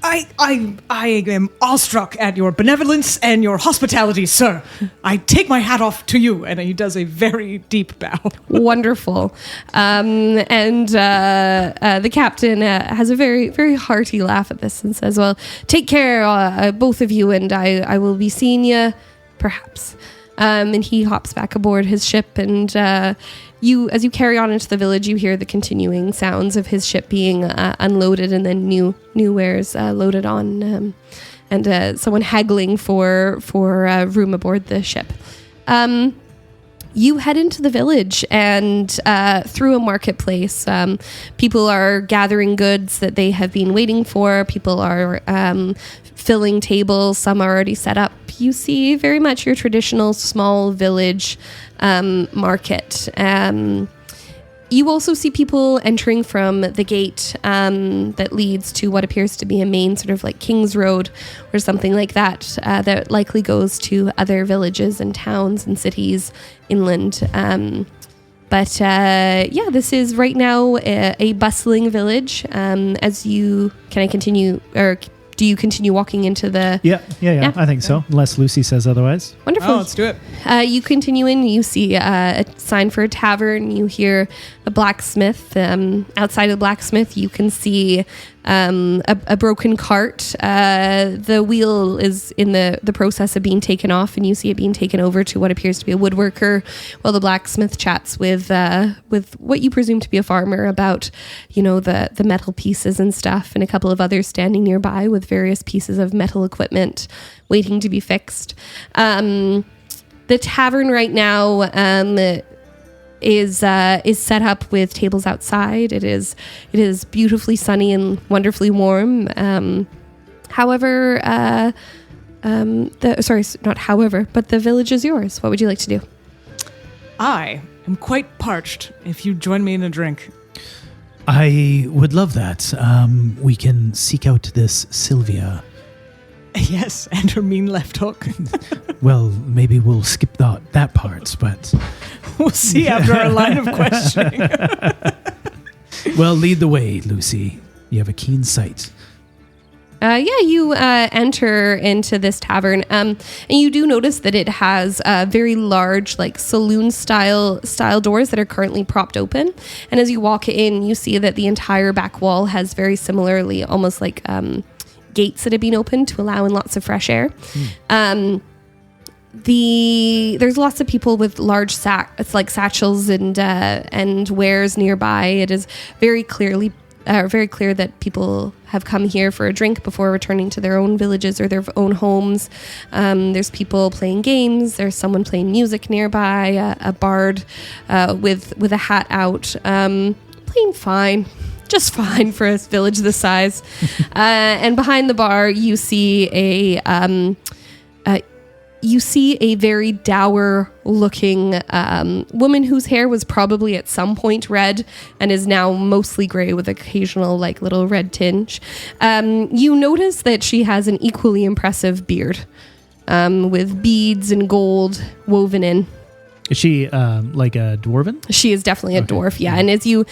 I am awestruck at your benevolence and your hospitality, sir. I take my hat off to you. And he does a very deep bow. Wonderful. And the captain has a very, very hearty laugh at this and says, well, take care, both of you, and I will be seeing you, perhaps. And he hops back aboard his ship, and as you carry on into the village, you hear the continuing sounds of his ship being unloaded, and then new wares loaded on, and someone haggling for room aboard the ship. you head into the village and through a marketplace. People are gathering goods that they have been waiting for. People are filling tables. Some are already set up. You see very much your traditional small village market. You also see people entering from the gate that leads to what appears to be a main sort of like King's Road or something like that, that likely goes to other villages and towns and cities inland. But this is right now a bustling village. Can I continue, or do you continue walking into the... Yeah, I think so. Unless Lucy says otherwise. Wonderful. Oh, let's do it. You continue in, you see a sign for a tavern, you hear a blacksmith. Outside of the blacksmith, you can see a broken cart. The wheel is in the process of being taken off, and you see it being taken over to what appears to be a woodworker, while the blacksmith chats with what you presume to be a farmer about, the metal pieces and stuff, and a couple of others standing nearby with various pieces of metal equipment waiting to be fixed. The tavern right now is set up with tables outside. It is beautifully sunny and wonderfully warm. But the village is yours. What would you like to do? I am quite parched. If you join me in a drink. I would love that. We can seek out this Sylvia. Yes, and her mean left hook. Well, maybe we'll skip that part, but... We'll see after our line of questioning. Well, lead the way, Lucy. You have a keen sight. You enter into this tavern, and you do notice that it has very large, like saloon style doors that are currently propped open. And as you walk in, you see that the entire back wall has very similarly, almost like gates that have been opened to allow in lots of fresh air. There's lots of people with large satchels and wares nearby. It is very clear that people have come here for a drink before returning to their own villages or their own homes. There's people playing games. There's someone playing music nearby, a bard with a hat out, playing fine. Just fine for a village this size. And behind the bar, you see a very dour-looking woman whose hair was probably at some point red and is now mostly gray with occasional like little red tinge. You notice that she has an equally impressive beard with beads and gold woven in. Is she like a dwarven? She is definitely a dwarf, yeah. And as you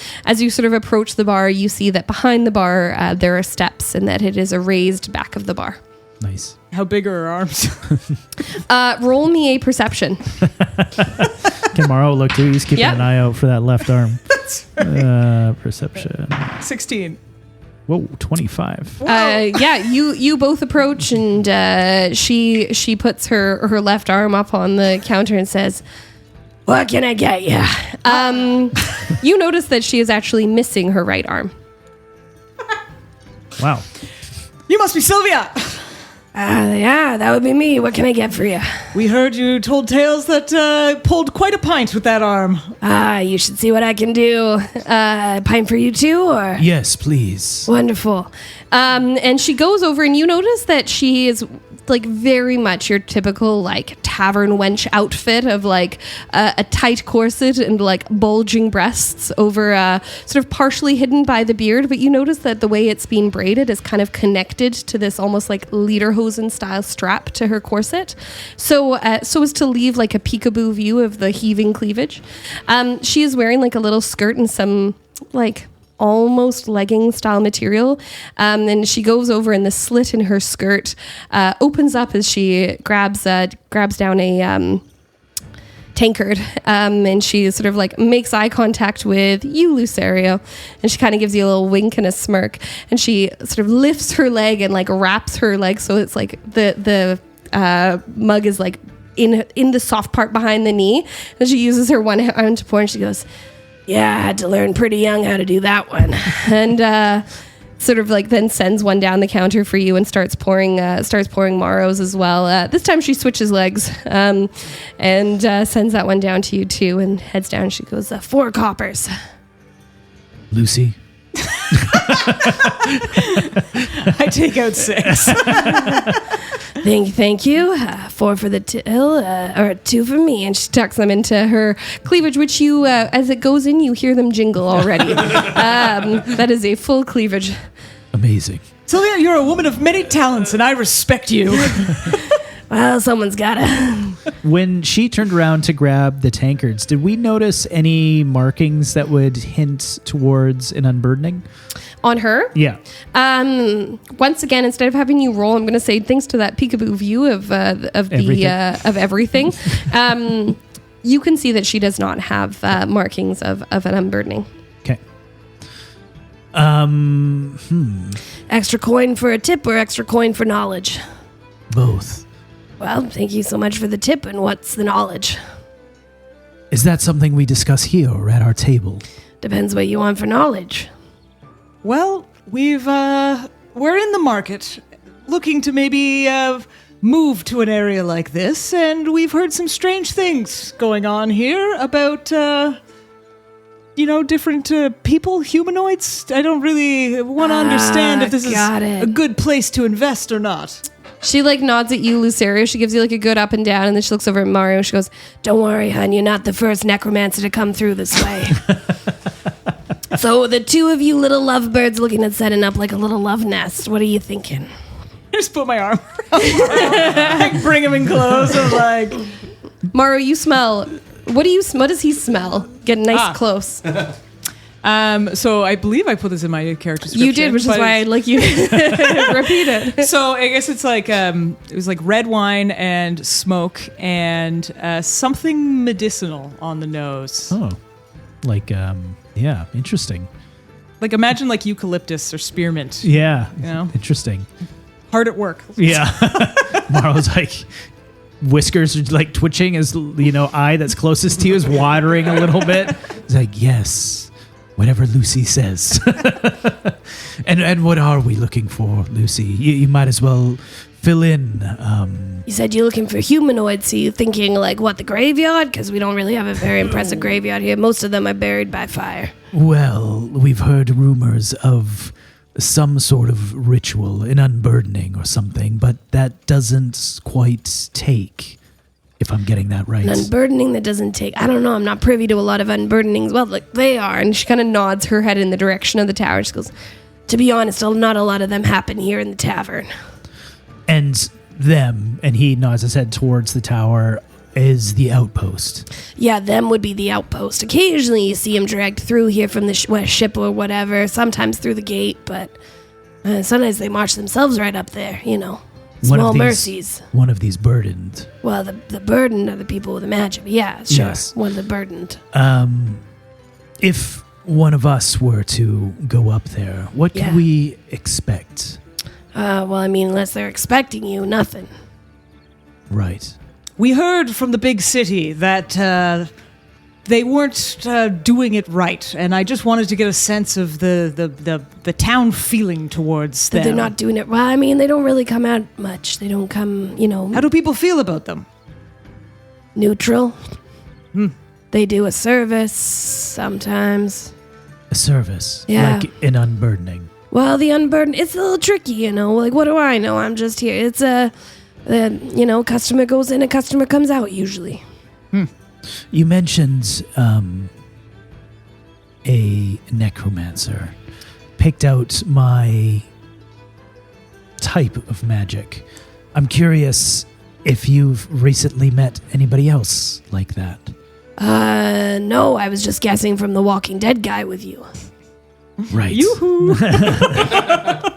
sort of approach the bar, you see that behind the bar there are steps and that it is a raised back of the bar. Nice. How big are her arms? Roll me a perception. Can Mawrow look too? He's keeping an eye out for that left arm. Perception. 16. Whoa, 25. You both approach, and she puts her left arm up on the counter and says, "What can I get you?" You notice that she is actually missing her right arm. Wow. You must be Sylvia. Yeah, that would be me. What can I get for you? We heard you told tales that pulled quite a pint with that arm. You should see what I can do. Pint for you too, or? Yes, please. Wonderful. And she goes over, and you notice that she is like very much your typical like tavern wench outfit of like a tight corset and like bulging breasts over sort of partially hidden by the beard, but you notice that the way it's being braided is kind of connected to this almost like lederhosen style strap to her corset, so as to leave like a peekaboo view of the heaving cleavage. She is wearing like a little skirt and some like almost legging style material, and she goes over, and the slit in her skirt opens up as she grabs down a tankard, and she sort of like makes eye contact with you, Lucerio, and she kind of gives you a little wink and a smirk, and she sort of lifts her leg and like wraps her leg so it's like the mug is like in the soft part behind the knee, and she uses her one hand to pour, and she goes, "Yeah, I had to learn pretty young how to do that one." And sort of like then sends one down the counter for you and starts pouring Mawrows as well. This time she switches legs and sends that one down to you too and heads down. She goes, 4 coppers. Lucy. I take out 6. Thank you. 4 for the till, or 2 for me. And she tucks them into her cleavage, which you, as it goes in, you hear them jingle already. That is a full cleavage. Amazing. Sylvia, you're a woman of many talents, and I respect you. Well, someone's gotta. When she turned around to grab the tankards, did we notice any markings that would hint towards an unburdening? On her? Yeah. Once again, instead of having you roll, I'm going to say thanks to that peekaboo view of everything. You can see that she does not have markings of an unburdening. Okay. Extra coin for a tip or extra coin for knowledge? Both. Well, thank you so much for the tip. And what's the knowledge? Is that something we discuss here or at our table? Depends what you want for knowledge. Well, we're in the market, looking to maybe move to an area like this, and we've heard some strange things going on here about, different people, humanoids. I don't really want to understand if this is a good place to invest or not. She nods at you, Lucerio. She gives you a good up and down, and then she looks over at Mawrow and she goes, "Don't worry, hon, you're not the first necromancer to come through this way." So the 2 of you little lovebirds looking at setting up like a little love nest. What are you thinking? I just put my arm around Mawrow, bring him in close. I'm Mawrow, you smell. What does he smell? Get nice close. So I believe I put this in my character description. You did, which is why I'd like you to repeat it. So I guess it's it was like red wine and smoke and something medicinal on the nose. Oh. Yeah, interesting. Imagine eucalyptus or spearmint. Yeah. You know? Interesting. Hard at work. Yeah. Marl's whiskers are twitching as, eye that's closest to you is watering a little bit. It's yes, whatever Lucy says. And what are we looking for, Lucy? You might as well fill in. You said you're looking for humanoids, so you're thinking the graveyard? Because we don't really have a very impressive graveyard here. Most of them are buried by fire. Well, we've heard rumors of some sort of ritual, an unburdening or something, but that doesn't quite take, if I'm getting that right. An unburdening that doesn't take... I don't know, I'm not privy to a lot of unburdenings. Well, they are. And she kind of nods her head in the direction of the tower. She goes, to be honest, not a lot of them happen here in the tavern. And them, and he nods his head towards the tower, is the outpost. Yeah, them would be the outpost. Occasionally you see them dragged through here from the ship or whatever, sometimes through the gate, but sometimes they march themselves right up there, Small mercies. One of these burdened. Well, the burdened are the people with the magic. Yeah, sure. Yes. One of the burdened. If one of us were to go up there, what can we expect? Unless they're expecting you, nothing. Right. We heard from the big city that they weren't doing it right, and I just wanted to get a sense of the town feeling towards them. They're not doing it well. They don't really come out much. They don't come, How do people feel about them? Neutral. They do a service sometimes. A service? Yeah. Like an unburdening? Well, the unburdened, it's a little tricky, what do I know? I'm just here. It's customer goes in, a customer comes out usually. You mentioned a necromancer picked out my type of magic. I'm curious if you've recently met anybody else like that. No, I was just guessing from the Walking Dead guy with you. Right. Yoo-hoo!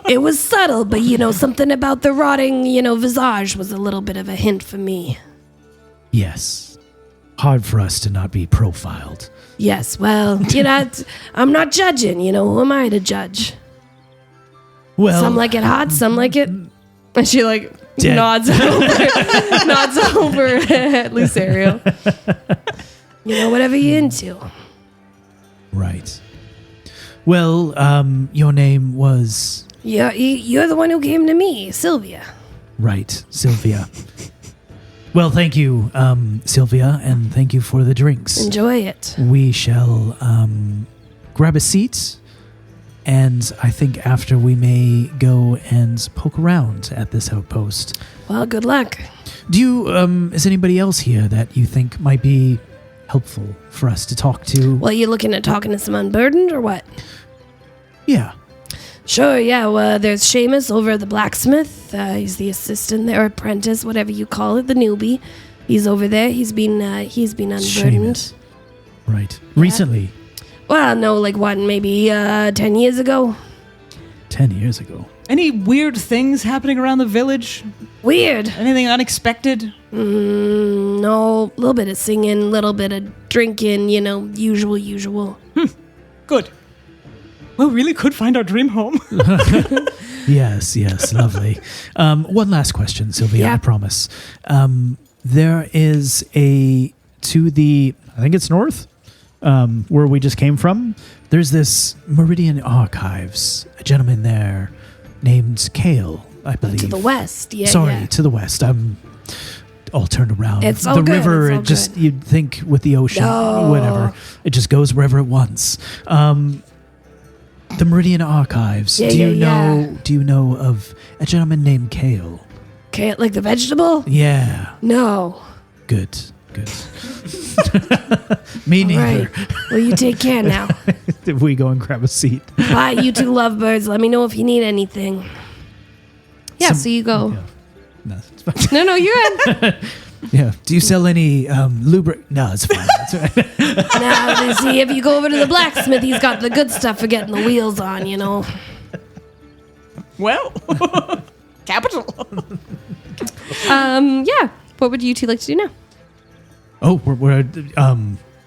It was subtle, but something about the rotting, visage was a little bit of a hint for me. Yes. Hard for us to not be profiled. Yes, well, I'm not judging, who am I to judge? Well, some like it hot, some like it... And she dead. nods over at Lucerio. Whatever you're into. Right. Well, your name was... Yeah, you're the one who came to me, Sylvia. Right, Sylvia. Well, thank you, Sylvia, and thank you for the drinks. Enjoy it. We shall grab a seat, and I think after we may go and poke around at this outpost. Well, good luck. Do you, is anybody else here that you think might be helpful for us to talk to? Well, you looking at talking to some unburdened or what? Yeah. Sure, yeah. Well, there's Seamus over at the blacksmith. He's the assistant there, apprentice, whatever you call it, the newbie. He's over there. He's been unburdened. Seamus. Right. Recently. Well, no, like what, maybe 10 years ago? 10 years ago. Any weird things happening around the village? Weird. Anything unexpected? No, a little bit of singing, a little bit of drinking, usual. Good. Well, really could find our dream home. Yes, lovely. One last question, Sylvia, Yeah. I promise. There is to the, I think it's north, where we just came from, there's this Meridian Archives, a gentleman there named Kale, I believe. To the west, yeah. Sorry, yeah. to the west. I'm all turned around. It's all the good, river, it's all it just, good. you'd think with the ocean, No. whatever, it just goes wherever it wants. The Meridian Archives. Yeah, do you yeah, know? Do you know of a gentleman named Kale? Okay, like the vegetable? Yeah. No. Good. Me neither. Right. Well, you take care now. If we go and grab a seat. Bye, you two lovebirds. Let me know if you need anything. Yeah, so you go. Yeah. No, it's fine. No, you're in. Yeah. Do you sell any lubric? No, it's fine. It's fine. Now, you see, if you go over to the blacksmith, he's got the good stuff for getting the wheels on, Well, capital. Yeah. What would you two like to do now? Oh, we're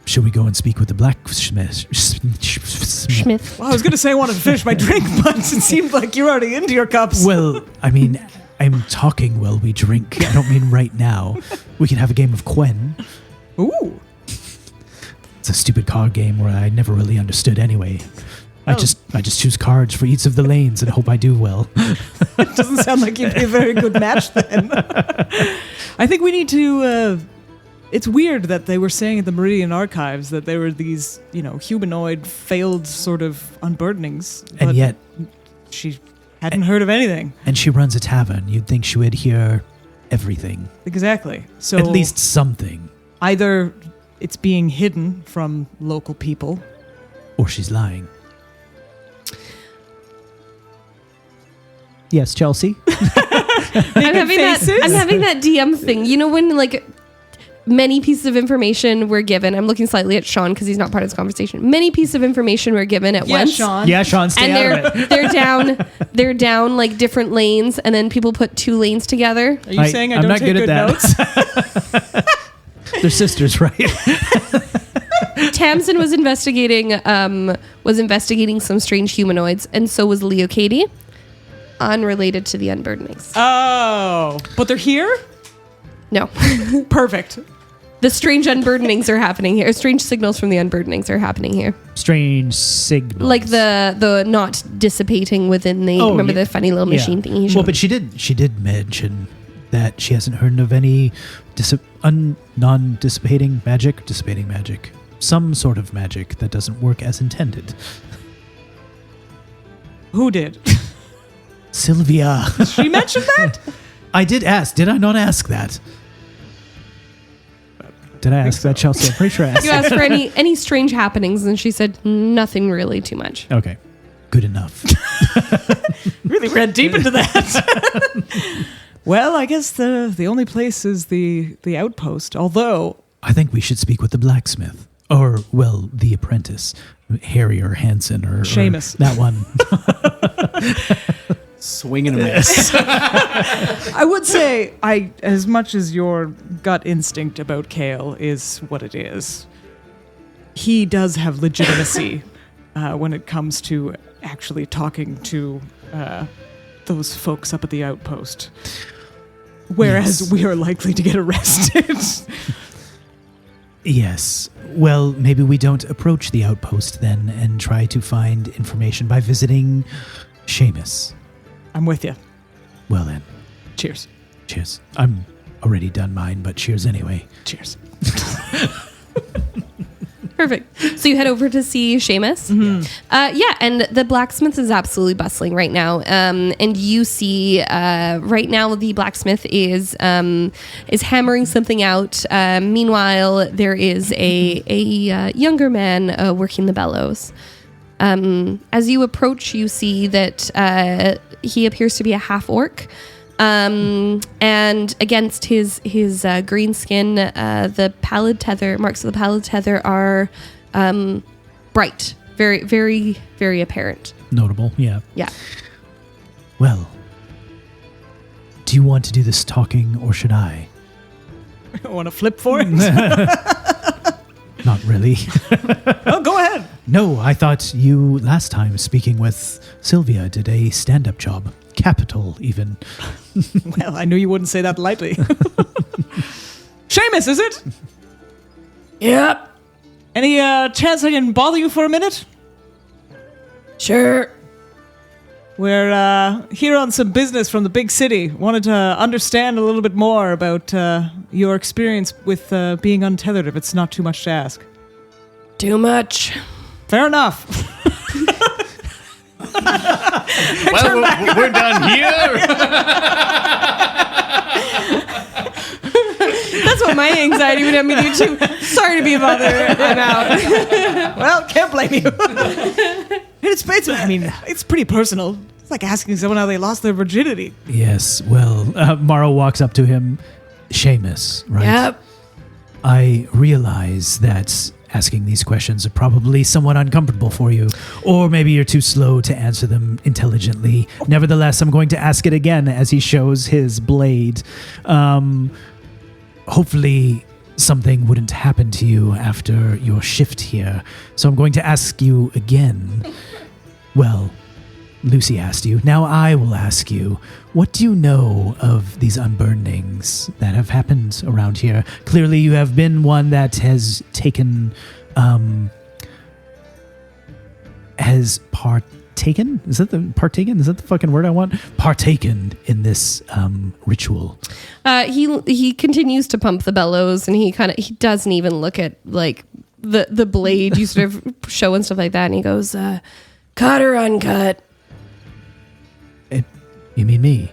should we go and speak with the blacksmith? Schmith. Well, I was going to say I wanted to finish my drink, but it seemed like you're already into your cups. Well, I mean, I'm talking while we drink. I don't mean right now. We can have a game of Quen. Ooh. It's a stupid card game where I never really understood anyway. I just choose cards for each of the lanes and hope I do well. It doesn't sound like you'd be a very good match then. I think we need to... it's weird that they were saying at the Meridian Archives that there were these, humanoid, failed sort of unburdenings. And but yet... she hadn't heard of anything. And she runs a tavern. You'd think she would hear everything. Exactly. So At least something. either it's being hidden from local people. Or she's lying. Yes, Chelsea? I'm having that DM thing. You know when many pieces of information were given. I'm looking slightly at Sean because he's not part of this conversation. Many pieces of information were given at once. Sean. Yeah, Sean, stay out of it. They're down like different lanes, and then people put two lanes together. Are you saying I don't take good notes? They're sisters, right? Tamsin was investigating some strange humanoids, and so was Leo Katie, unrelated to the unburdenings. Oh, but they're here? No. Perfect. The strange unburdenings are happening here. Strange signals from the unburdenings are happening here. Strange signals. Like the not dissipating within the the funny little machine thing he showed. Well, but she did mention that she hasn't heard of any non-dissipating magic. Some sort of magic that doesn't work as intended. Who did? Sylvia. She mentioned that? I did ask. Did I not ask that? Did I ask that, Chelsea? I'm pretty sure I asked You asked for any strange happenings, and she said nothing really too much. Okay. Good enough. Really read deep into that. Well, I guess the only place is the outpost, although... I think we should speak with the blacksmith. Or, well, the apprentice. Harry or Hansen or... Seamus. Or that one. Swing and a miss. I would say, as much as your gut instinct about Kale is what it is, he does have legitimacy when it comes to actually talking to those folks up at the outpost. Whereas we are likely to get arrested. Yes. Well, maybe we don't approach the outpost then and try to find information by visiting Seamus. I'm with you. Well then, Cheers. cheers. I'm already done mine, but cheers anyway. Cheers. Perfect. So you head over to see Seamus. Yeah, and the blacksmith is absolutely bustling right now. And you see right now the blacksmith is hammering something out. Meanwhile, there is a younger man working the bellows. As you approach, you see that he appears to be a half orc. And against his green skin, the pallid tether, marks of the pallid tether are bright, very, very, very apparent. Notable, yeah. Yeah. Well, do you want to do this talking or should I? Want to flip for it? Not really. Oh, go ahead. No, I thought you last time speaking with Sylvia did a stand-up job. Capital, even. Well, I knew you wouldn't say that lightly. Seamus, is it? Yep. Any chance I can bother you for a minute? Sure. We're here on some business from the big city. Wanted to understand a little bit more about your experience with being untethered, if it's not too much to ask. Too much. Fair enough. Well, we're done here. That's what my anxiety would have me do too. Sorry to be a bother. I'm out. Well, can't blame you. It's pretty personal. It's like asking someone how they lost their virginity. Yes, well, Mawrow walks up to him. Seamus, right? Yep. I realize that asking these questions are probably somewhat uncomfortable for you, or maybe you're too slow to answer them intelligently. Nevertheless, I'm going to ask it again as he shows his blade. Hopefully something wouldn't happen to you after your shift here. So I'm going to ask you again. Well, Lucy asked you. Now I will ask you, what do you know of these unburnings that have happened around here? Clearly you have been one that has taken, has partaken? Is that the fucking word I want? Partaken in this ritual. He continues to pump the bellows, and he doesn't even look at like the blade you sort of show and stuff like that, and he goes, Cut or uncut? You mean me?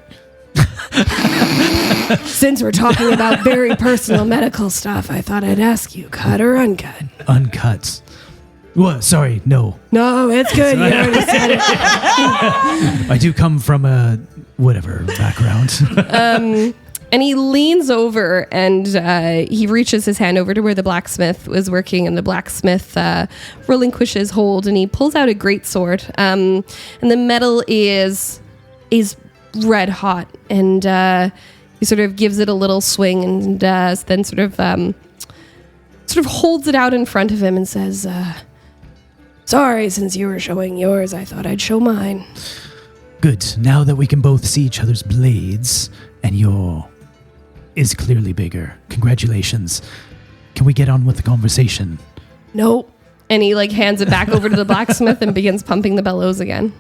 Since we're talking about very personal medical stuff, I thought I'd ask you, cut or uncut? Uncut. What? Sorry, no. No, it's good. You already said it. I do come from a whatever background. and he leans over and he reaches his hand over to where the blacksmith was working, and the blacksmith relinquishes hold, and he pulls out a great sword. And the metal is red hot, and he sort of gives it a little swing, and then sort of holds it out in front of him and says, Sorry, since you were showing yours, I thought I'd show mine. Good. Now that we can both see each other's blades, and your is clearly bigger. Congratulations. Can we get on with the conversation? Nope. and he like hands it back over to the blacksmith and begins pumping the bellows again.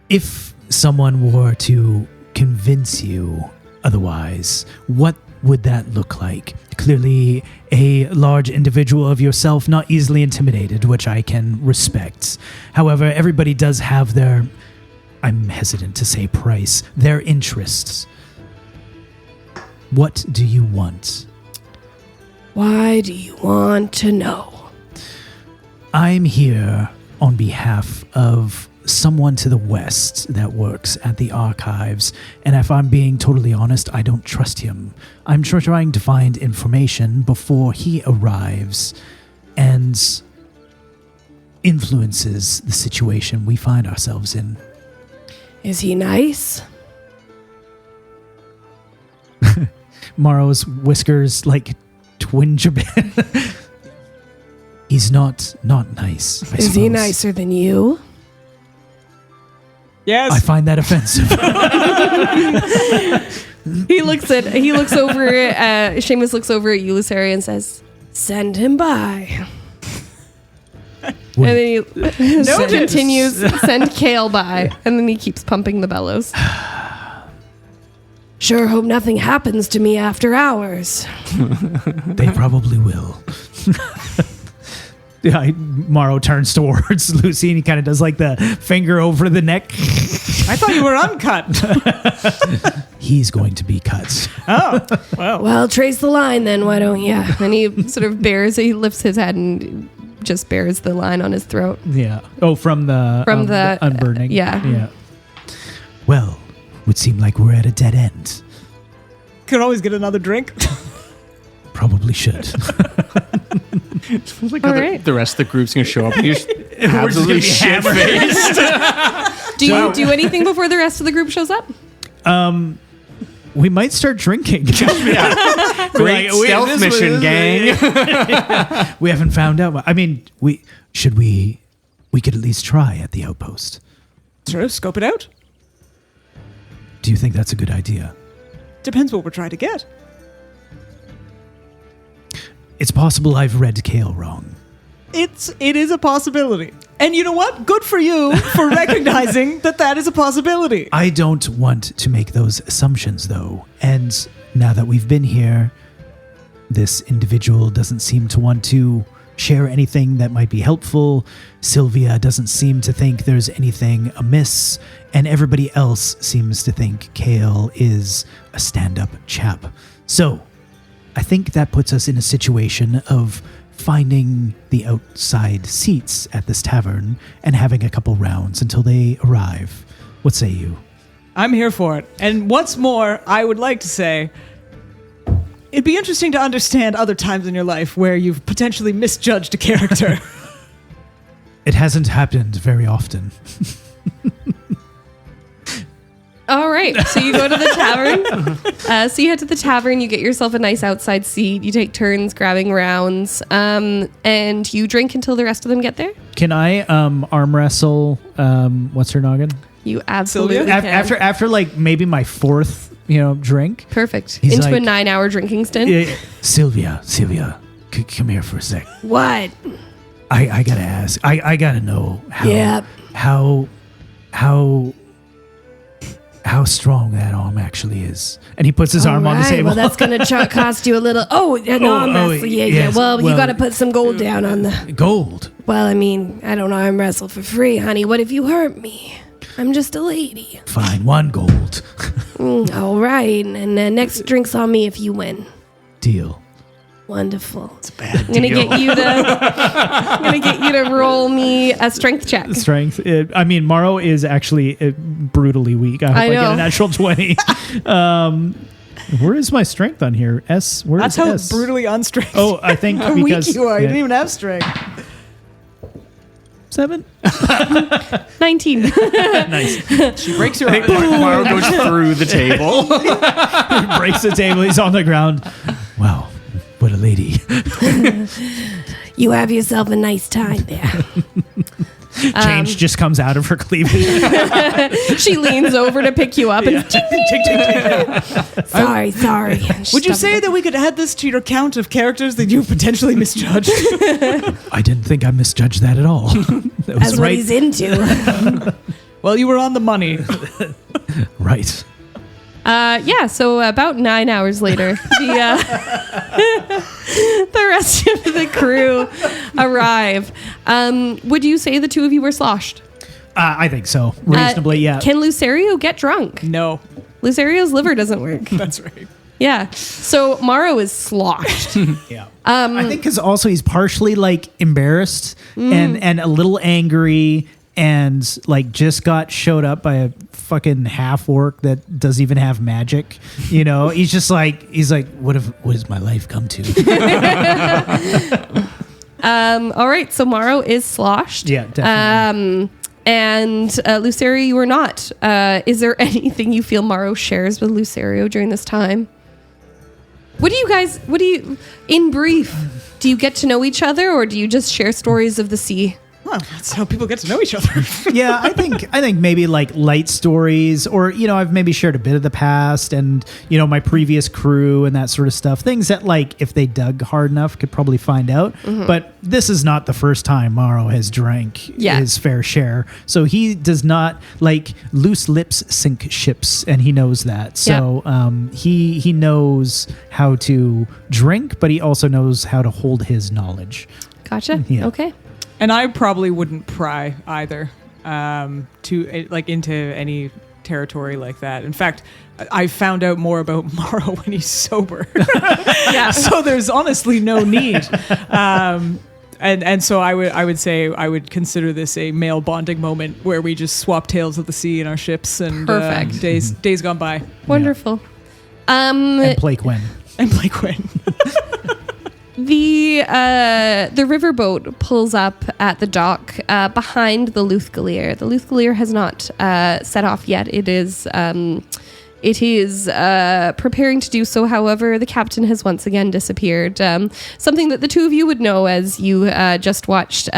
If someone were to convince you otherwise, what would that look like? Clearly a large individual of yourself, not easily intimidated, which I can respect. However, everybody does have their, I'm hesitant to say price, their interests. What do you want? Why do you want to know? I'm here on behalf of someone to the west that works at the archives, and if I'm being totally honest, I don't trust him. I'm trying to find information before he arrives and influences the situation we find ourselves in. Is he nice? Mawrow's whiskers like twinge a bit. He's not nice, I Is he suppose. nicer than you? Yes. I find that offensive. Seamus looks over at you, Lucerio, and says, Send him by. And then he continues, send Kale by. And then he keeps pumping the bellows. Sure hope nothing happens to me after hours. They probably will. Yeah, Mawrow turns towards Lucy and he kind of does like the finger over the neck. I thought you were uncut. He's going to be cut. Oh, well. Well, trace the line then, why don't you? And he sort of he lifts his head and just bears the line on his throat. Yeah. Oh, from the unburning. Yeah. Yeah. Well, would seem like we're at a dead end. Could always get another drink. Probably should. It's like All how right. the rest of the group's going to show up and you're just absolutely just gonna be shit-faced. Do you do anything before the rest of the group shows up? We might start drinking. Great stealth mission, gang. We haven't found out. I mean, we could at least try at the outpost. Sure, scope it out. Do you think that's a good idea? Depends what we're trying to get. It's possible I've read Kale wrong. It is a possibility. And you know what? Good for you for recognizing that is a possibility. I don't want to make those assumptions, though. And now that we've been here, this individual doesn't seem to want to share anything that might be helpful. Sylvia doesn't seem to think there's anything amiss. And everybody else seems to think Kale is a stand-up chap. So, I think that puts us in a situation of finding the outside seats at this tavern and having a couple rounds until they arrive. What say you? I'm here for it. And once more, I would like to say, it'd be interesting to understand other times in your life where you've potentially misjudged a character. It hasn't happened very often. All right. So you go to the tavern. So you head to the tavern. You get yourself a nice outside seat. You take turns grabbing rounds. And you drink until the rest of them get there. Can I arm wrestle, what's her noggin? You absolutely can. After like maybe my fourth, drink. Perfect. He's Into a like- 9-hour drinking stint. Sylvia, come here for a sec. What? I gotta ask. I gotta know how Yep. how strong that arm actually is. And he puts his arm on the Alright, table. Well, that's going to cost you a little. Arm wrestle. Yeah. yes, Well, you well- got to put some gold down on the. Gold. Well, I mean, I don't arm wrestle for free, honey. What if you hurt me? I'm just a lady. Fine, 1 gold. All right. And next drink's on me if you win. Deal. Wonderful. I'm gonna get you to roll me a strength check. Strength. Mawrow is actually brutally weak. I hope I get know. a natural 20. Where is my strength on here? S. Where That's is how S? brutally unstrength Oh, I think how because weak you are. You yeah. didn't even have strength. 7. 19. Nice. She breaks your I think Mawrow goes through the table. He breaks the table. He's on the ground. Wow, what a lady. You have yourself a nice time there. Change just comes out of her cleavage. She leans over to pick you up and Sorry. Would you say that we could add this to your count of characters that you potentially misjudged? I didn't think I misjudged that at all. That was That's what right. he's into. Well, you were on the money. Right. so about 9 hours later, the rest of the crew arrive. Would you say the two of you were sloshed? I think so. Reasonably, yeah. Can Lucerio get drunk? No, Lucerio's liver doesn't work. that's right. Yeah. So Mawrow is sloshed. Yeah. I think because also he's partially like embarrassed and a little angry and like just got showed up by a fucking half orc that doesn't even have magic. He's just like, what has my life come to? All right. So Mawrow is sloshed. Yeah, definitely. And Lucerio, you are not. Is there anything you feel Mawrow shares with Lucerio during this time? In brief, do you get to know each other or do you just share stories of the sea? Well, that's how people get to know each other. Yeah, I think maybe like light stories, or I've maybe shared a bit of the past and my previous crew and that sort of stuff. Things that like if they dug hard enough could probably find out. But this is not the first time Mawrow has drank his fair share, so he does not like loose lips sink ships, and he knows that. So he knows how to drink, but he also knows how to hold his knowledge. Gotcha. Yeah. Okay. And I probably wouldn't pry either to like into any territory like that. In fact, I found out more about Mawrow when he's sober. So there's honestly no need. And so I would say I would consider this a male bonding moment where we just swap tales of the sea in our ships and Perfect. Days gone by. Wonderful. And play Quinn. And play Quinn. The riverboat pulls up at the dock behind the Lucerio. The Lucerio has not set off yet. It is preparing to do so. However, the captain has once again disappeared. Something that the two of you would know, as you just watched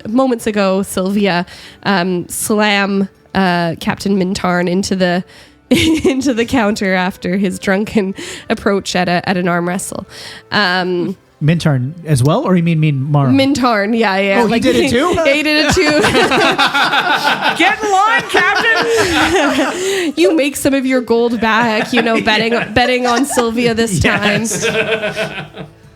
moments ago, Sylvia slam Captain Mintarn into the into the counter after his drunken approach at an arm wrestle. Mintarn as well, or you mean Mawrow? Mintarn, yeah. Oh, he did it too? Yeah, he did it too. Get in line, Captain! You make some of your gold back, betting on Sylvia this time.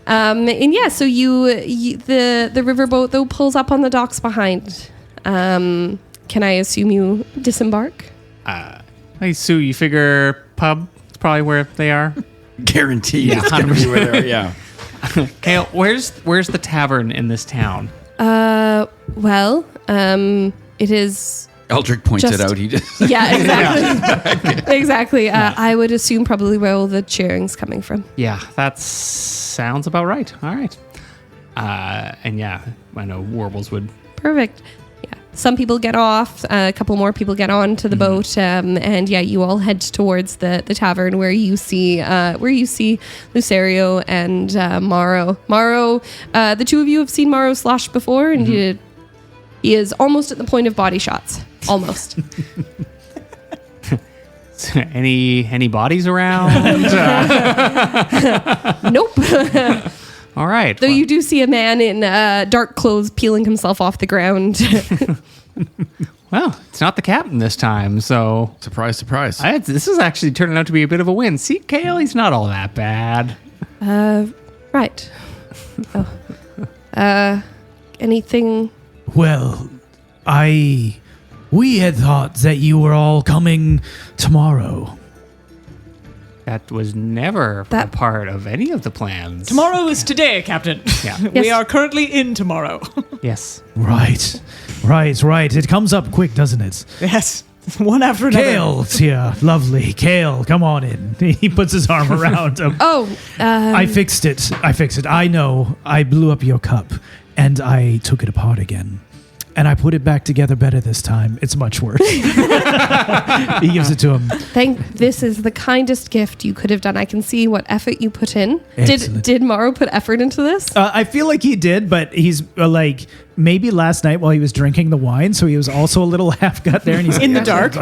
And yeah, so you the riverboat though pulls up on the docks behind. Can I assume you disembark? Hey, Sue, you figure pub is probably where they are? Guaranteed. It's gonna be where they're. Yeah. Kale, where's the tavern in this town? Well, it is. Eldrick points it out. He just. Yeah, exactly. Exactly. I would assume probably where all the cheering's coming from. Yeah, that sounds about right. All right. And yeah, I know Warbles would. Perfect. Yeah. Some people get off. A couple more people get on to the boat. And yeah, you all head towards the tavern where you see Lucerio and Mawrow. Mawrow, the two of you have seen Mawrow sloshed before, and he is almost at the point of body shots. Almost. Any bodies around? Nope. All right. Though you do see a man in dark clothes peeling himself off the ground. Well, it's not the captain this time, so... Surprise, surprise. This is actually turning out to be a bit of a win. See, Kale, he's not all that bad. Right. Oh. Anything... Well, we had thought that you were all coming tomorrow. That was never a part of any of the plans. Tomorrow is today, Captain. Yeah. We are currently in tomorrow. Yes. Right. It comes up quick, doesn't it? Yes. One after another. Kale's here. Lovely. Kale, come on in. He puts his arm around him. I fixed it. I know. I blew up your cup, and I took it apart again. And I put it back together better this time. It's much worse. He gives it to him. This is the kindest gift you could have done. I can see what effort you put in. Excellent. Did Mawrow put effort into this? I feel like he did, but he's maybe last night while he was drinking the wine, so he was also a little half gut there, and he's in the dark.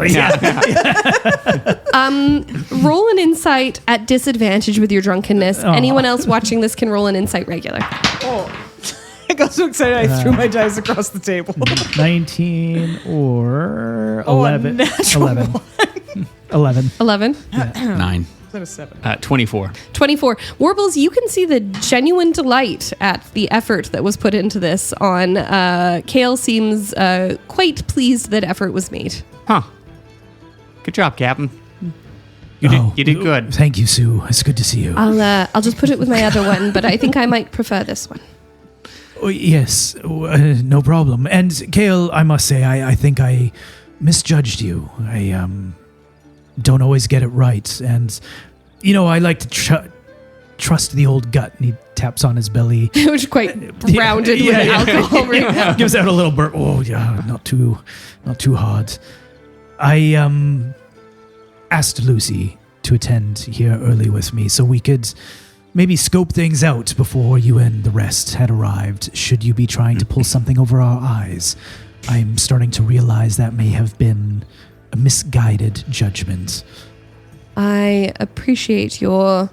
Roll an insight at disadvantage with your drunkenness. Anyone else watching this can roll an insight regular. I got so excited I threw my dice across the table. 19 or 11. 11. 11. 9. Is that a 7? 24. 24. Warbles, you can see the genuine delight at the effort that was put into this on Kale seems quite pleased that effort was made. Huh. Good job, Captain. You did good. Thank you, Sue. It's good to see you. I'll just put it with my other one, but I think I might prefer this one. Oh, yes, no problem. And Kale, I must say, I think I misjudged you. I don't always get it right. And, I like to trust the old gut. And he taps on his belly. Which is quite rounded with alcohol. Right? Gives out a little burp. Oh, yeah, not too hard. I asked Lucy to attend here early with me so we could maybe scope things out before you and the rest had arrived, should you be trying to pull something over our eyes. I'm starting to realize that may have been a misguided judgment. I appreciate your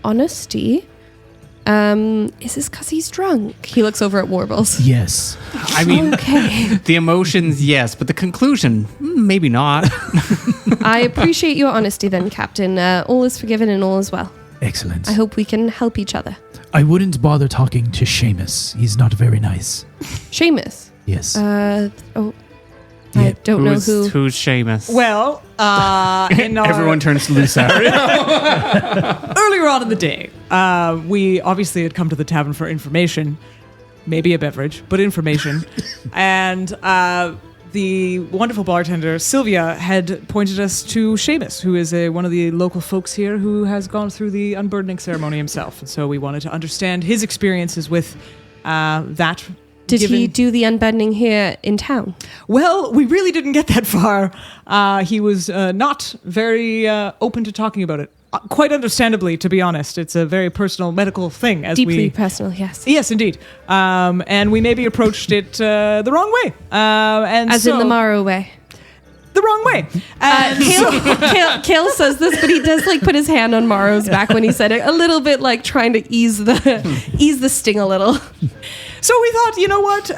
honesty. Is this because he's drunk? He looks over at Warbles. Yes. I mean, Okay. the emotions, yes, but the conclusion, maybe not. I appreciate your honesty then, Captain. All is forgiven and all is well. Excellent. I hope we can help each other. I wouldn't bother talking to Seamus. He's not very nice. Seamus. Yes. I Yeah. don't know who. Who's Seamus? Well, in our, Everyone turns to Lucerio. earlier on in the day, we obviously had come to the tavern for information, maybe a beverage, but information. And the wonderful bartender, Sylvia, had pointed us to Seamus, who is one of the local folks here who has gone through the unburdening ceremony himself. And so we wanted to understand his experiences with that. Did he do the unbending here in town? Well, we really didn't get that far. He was not very open to talking about it. Quite understandably, to be honest. It's a very personal medical thing. Deeply personal, yes. Yes, indeed. And we maybe approached it the wrong way. As in the Mawrow way. The wrong way. Kale says this, but he does like put his hand on Mawrow's back when he said it, a little bit like trying to ease the sting a little. So we thought, you know what?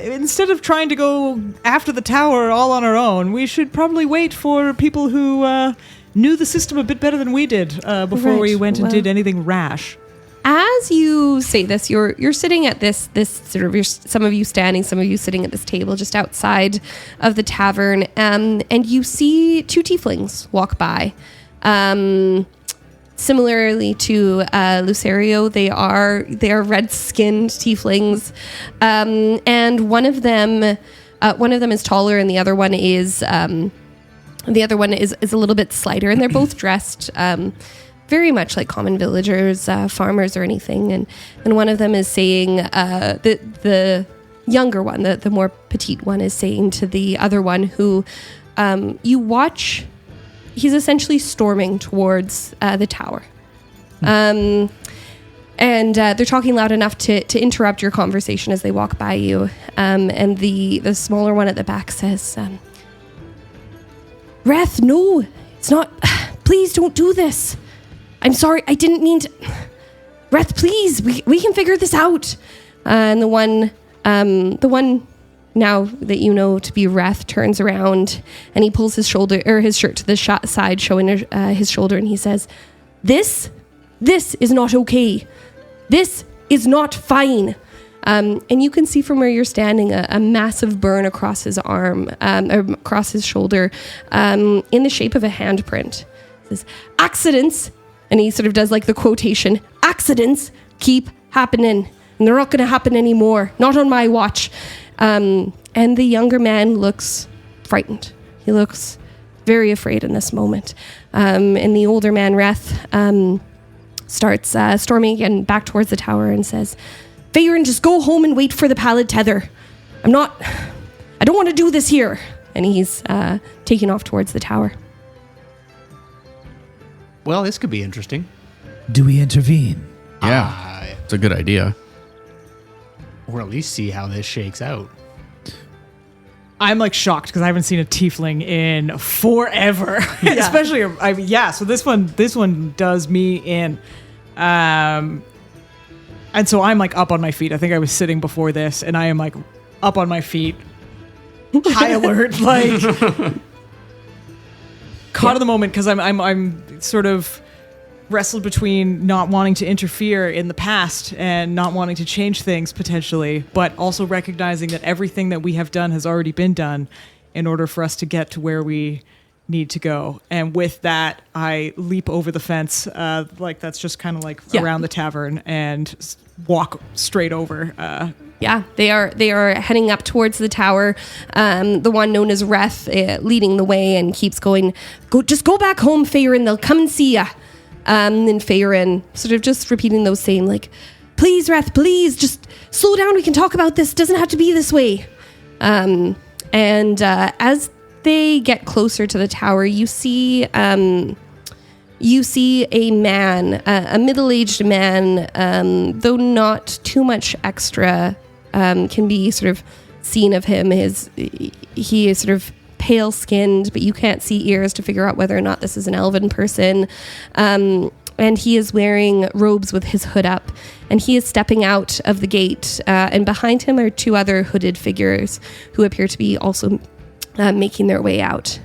Instead of trying to go after the tower all on our own, we should probably wait for people who knew the system a bit better than we did before Right, we went and well. did anything rash. As you say this, you're sitting at this sort of, some of you standing, some of you sitting at this table just outside of the tavern, and you see two tieflings walk by. Similarly to Lucerio, they are red-skinned tieflings, and one of them is taller, and the other one is a little bit slighter, and they're both dressed very much like common villagers, farmers or anything. And one of them is saying, the younger one, the more petite one, is saying to the other one who you watch, he's essentially storming towards the tower. And they're talking loud enough to interrupt your conversation as they walk by you. And the smaller one at the back says, Wrath, no, it's not. Please don't do this. I'm sorry, I didn't mean to. Wrath, please, we can figure this out. And the one now that you know to be Wrath turns around and he pulls his shirt to the side, showing his shoulder, and he says, This is not okay. This is not fine. And you can see from where you're standing a massive burn across his arm, across his shoulder, in the shape of a handprint. It says, accidents, and he sort of does like the quotation, accidents keep happening, and they're not going to happen anymore, not on my watch. And the younger man looks frightened. He looks very afraid in this moment. And the older man, Wrath, starts storming again back towards the tower and says, Faerun, just go home and wait for the pallid tether. I don't want to do this here. And he's taking off towards the tower. Well, this could be interesting. Do we intervene? Yeah, it's a good idea. Or at least see how this shakes out. I'm like shocked because I haven't seen a tiefling in forever. Especially, so this one does me in. And so I'm like up on my feet. I think I was sitting before this, and I am like up on my feet, high alert, like caught in the moment because I'm sort of wrestled between not wanting to interfere in the past and not wanting to change things potentially, but also recognizing that everything that we have done has already been done in order for us to get to where we need to go. And with that, I leap over the fence, like that's just kind of like around the tavern, and walk straight over. Yeah, they are heading up towards the tower. The one known as Wrath leading the way and keeps going. Just go back home, Faerun. They'll come and see ya. And Faerun sort of just repeating those same like, please, Wrath, please, just slow down. We can talk about this. Doesn't have to be this way. And as they get closer to the tower, you see you see a man, a middle-aged man, though not too much extra can be sort of seen of him. He is sort of pale-skinned, but you can't see ears to figure out whether or not this is an elven person. And he is wearing robes with his hood up, and he is stepping out of the gate, and behind him are two other hooded figures who appear to be also making their way out.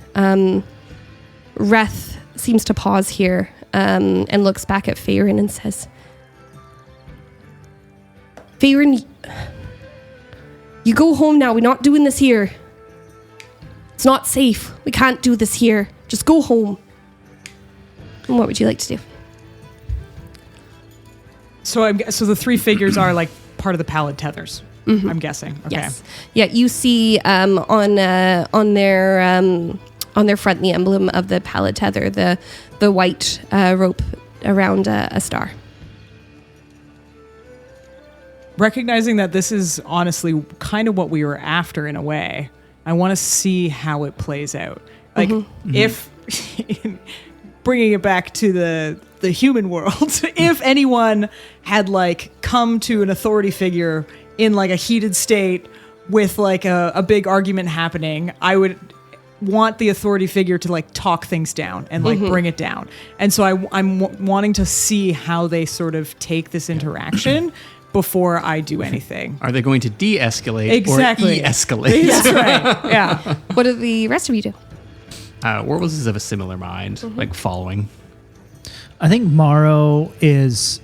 Reth seems to pause here and looks back at Faerun and says, Faerun, you go home now. We're not doing this here. It's not safe. We can't do this here. Just go home. And what would you like to do? So the three figures are like part of the pallid tethers. Mm-hmm. I'm guessing. Okay. Yes. Yeah, you see on their front the emblem of the pallid tether, the white rope around a star. Recognizing that this is honestly kind of what we were after in a way, I want to see how it plays out. Like if bringing it back to the human world, if anyone had like come to an authority figure in like a heated state with like a big argument happening, I would want the authority figure to like talk things down and like bring it down. And so I'm wanting to see how they sort of take this interaction before I do anything. Are they going to de-escalate exactly. or e-escalate? That's right. Yeah. What do the rest of you do? Warbles is of a similar mind, like following. I think Mawrow is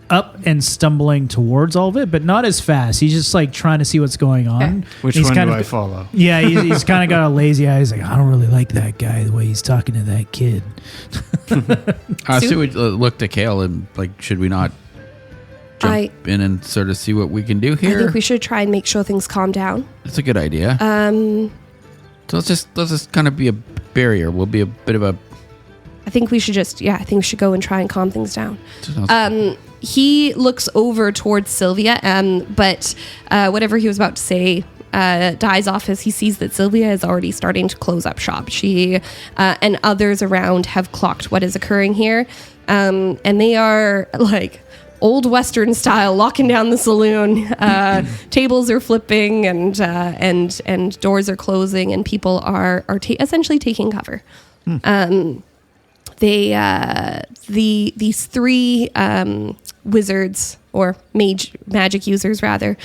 up and stumbling towards all of it, but not as fast. He's just like trying to see what's going on. Which He's one kind do of, I follow? Yeah, he's kind of got a lazy eye. He's like, I don't really like that guy, the way he's talking to that kid. So we look to Kale and like, should we not jump in and sort of see what we can do here? I think we should try and make sure things calm down. That's a good idea. So let's just kind of be a barrier. We'll be a bit of a. I think we should go and try and calm things down. He looks over towards Sylvia, but whatever he was about to say dies off as he sees that Sylvia is already starting to close up shop. She and others around have clocked what is occurring here, and they are like old Western style, locking down the saloon. Tables are flipping, and doors are closing, and people are essentially taking cover. These three wizards or magic users rather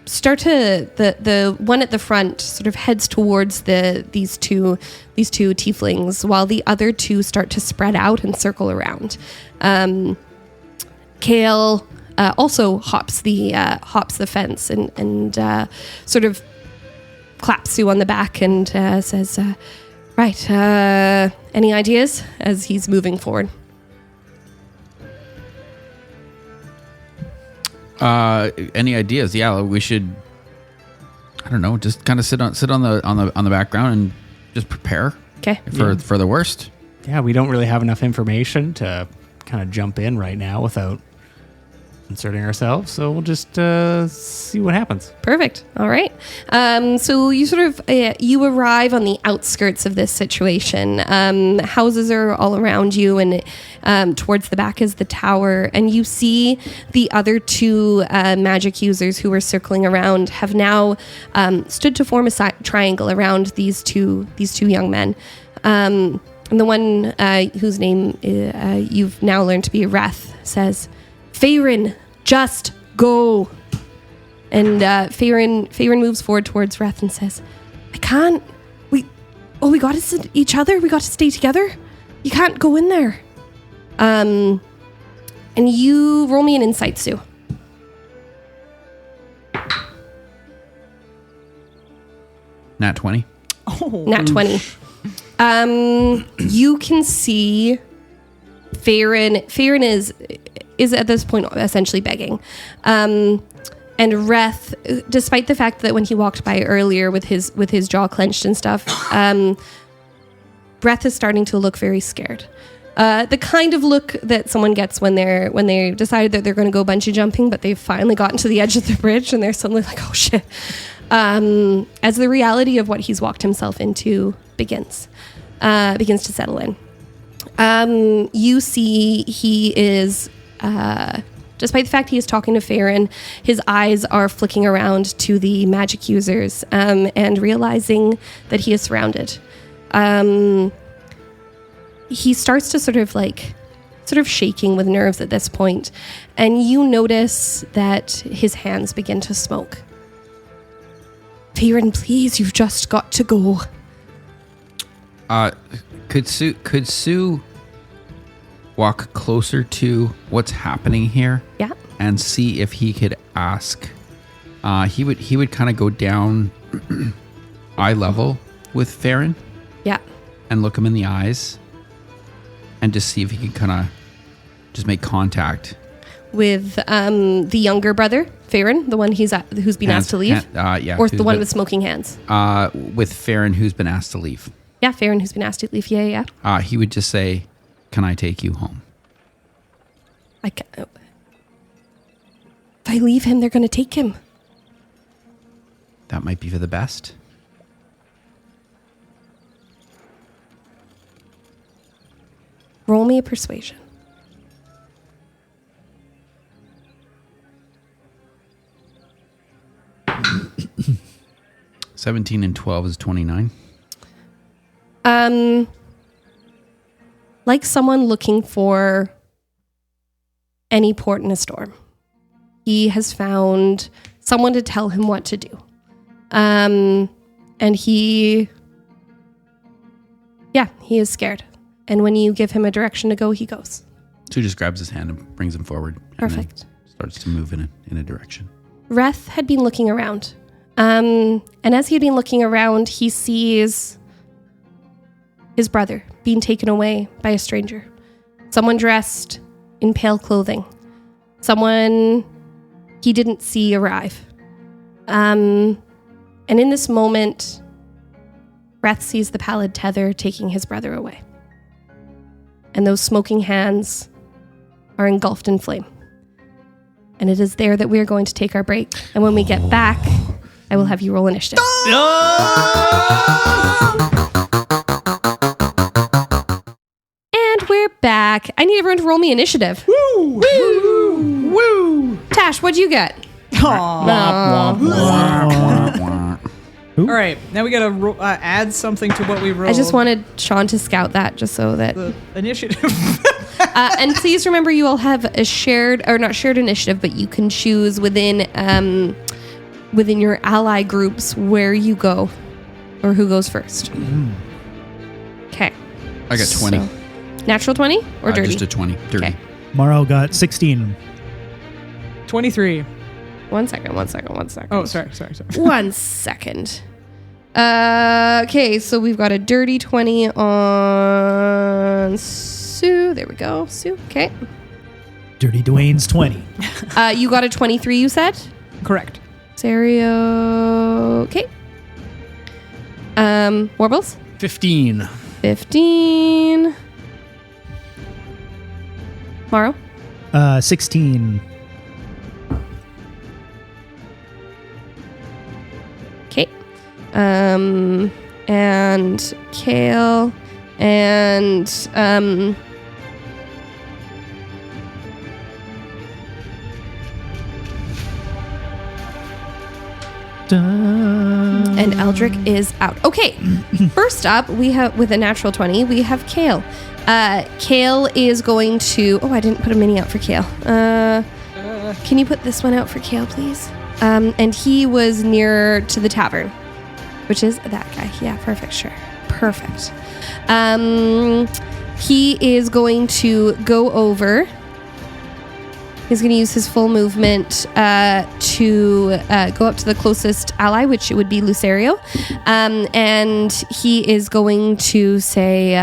start to the one at the front sort of heads towards these two tieflings, while the other two start to spread out and circle around. Kale also hops the fence and sort of claps Sue on the back and says, right, any ideas? As he's moving forward. Any ideas? Yeah, we should. I don't know. Just kind of sit on the background and just prepare. Okay. For the worst. Yeah, we don't really have enough information to kind of jump in right now without inserting ourselves, so we'll just see what happens. Perfect. All right. So you sort of you arrive on the outskirts of this situation. Houses are all around you, and towards the back is the tower. And you see the other two magic users who were circling around have now stood to form a triangle around these two young men. And the one whose name you've now learned to be Reth says, Faerun, just go. And Faerun moves forward towards Reth and says, I can't. We got to sit each other. We got to stay together. You can't go in there. And you roll me an insight, Sue. Nat 20. Oh. Nat 20. You can see Faerun is at this point essentially begging. And Reth, despite the fact that when he walked by earlier with his jaw clenched and stuff, Reth is starting to look very scared. The kind of look that someone gets when they decided that they're going to go bungee jumping, but they've finally gotten to the edge of the bridge and they're suddenly like, oh shit. As the reality of what he's walked himself into begins to settle in. You see he is, despite the fact he is talking to Farron, his eyes are flicking around to the magic users and realizing that he is surrounded. He starts to sort of shaking with nerves at this point, and you notice that his hands begin to smoke. Farron, please, you've just got to go. Could Sue walk closer to what's happening here? Yeah. And see if he could ask. He would kind of go down eye level with Farron. Yeah. And look him in the eyes. And just see if he could kind of just make contact with the younger brother, Farron, the one who's been asked to leave. Yeah. Or the one with smoking hands. With Farron, who's been asked to leave. Yeah, Farron, who's been asked to leave. Yeah. He would just say, "Can I take you home?" If I leave him, they're going to take him. That might be for the best. Roll me a persuasion. – 17 and 12 is 29. Like someone looking for any port in a storm, he has found someone to tell him what to do. And he is scared. And when you give him a direction to go, he goes. So he just grabs his hand and brings him forward. Perfect. And then starts to move in a direction. Reth had been looking around. And as he had been looking around, he sees his brother being taken away by a stranger. Someone dressed in pale clothing. Someone he didn't see arrive. And in this moment, Reth sees the pallid tether taking his brother away. And those smoking hands are engulfed in flame. And it is there that we are going to take our break. And when we get back, I will have you roll initiative. And we're back. I need everyone to roll me initiative. Woo! Woo! Woo! Tash, what'd you get? All right, now we gotta add something to what we rolled. I just wanted Sean to scout that just so that... the initiative. And please remember you all have a shared, or not shared initiative, but you can choose within your ally groups where you go or who goes first. Okay. I got 20. So, natural 20 or dirty? Just a 20. Dirty. Okay. Mawrow got 16. 23. One second. Oh, sorry. 1 second. Okay, so we've got a dirty 20 on Sue. There we go. Sue, okay. Dirty Dwayne's 20. You got a 23, you said? Correct. Serio, okay. Warbles? 15. 15. Mawrow? 16. Okay. And Kale and and Eldrick is out. Okay. First up, we have with a natural 20, we have Kale. Kale is going to I didn't put a mini out for Kale. Can you put this one out for Kale, please? And he was near to the tavern, which is that guy. Yeah, perfect. Sure. Perfect. He is going to go over. He's going to use his full movement to go up to the closest ally, which would be Lucerio. And he is going to say,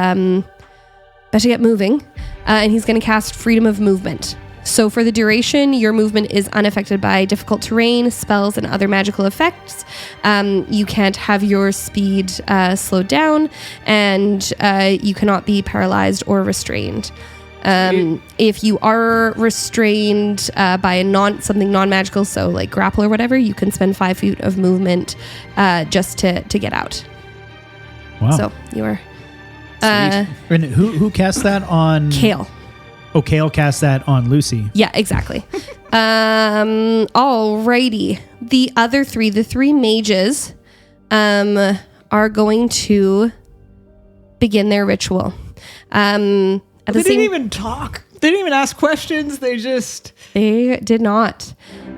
better get moving. And he's going to cast Freedom of Movement. So for the duration, your movement is unaffected by difficult terrain, spells, and other magical effects. You can't have your speed slowed down, and you cannot be paralyzed or restrained. If you are restrained by something non-magical, so like grapple or whatever, you can spend 5 feet of movement just to get out. Wow. So you are And who cast that on Kale. Oh, Kale cast that on Lucy. Yeah, exactly. Alrighty. The other three, the three mages, are going to begin their ritual. They didn't even talk. They didn't even ask questions. They did not.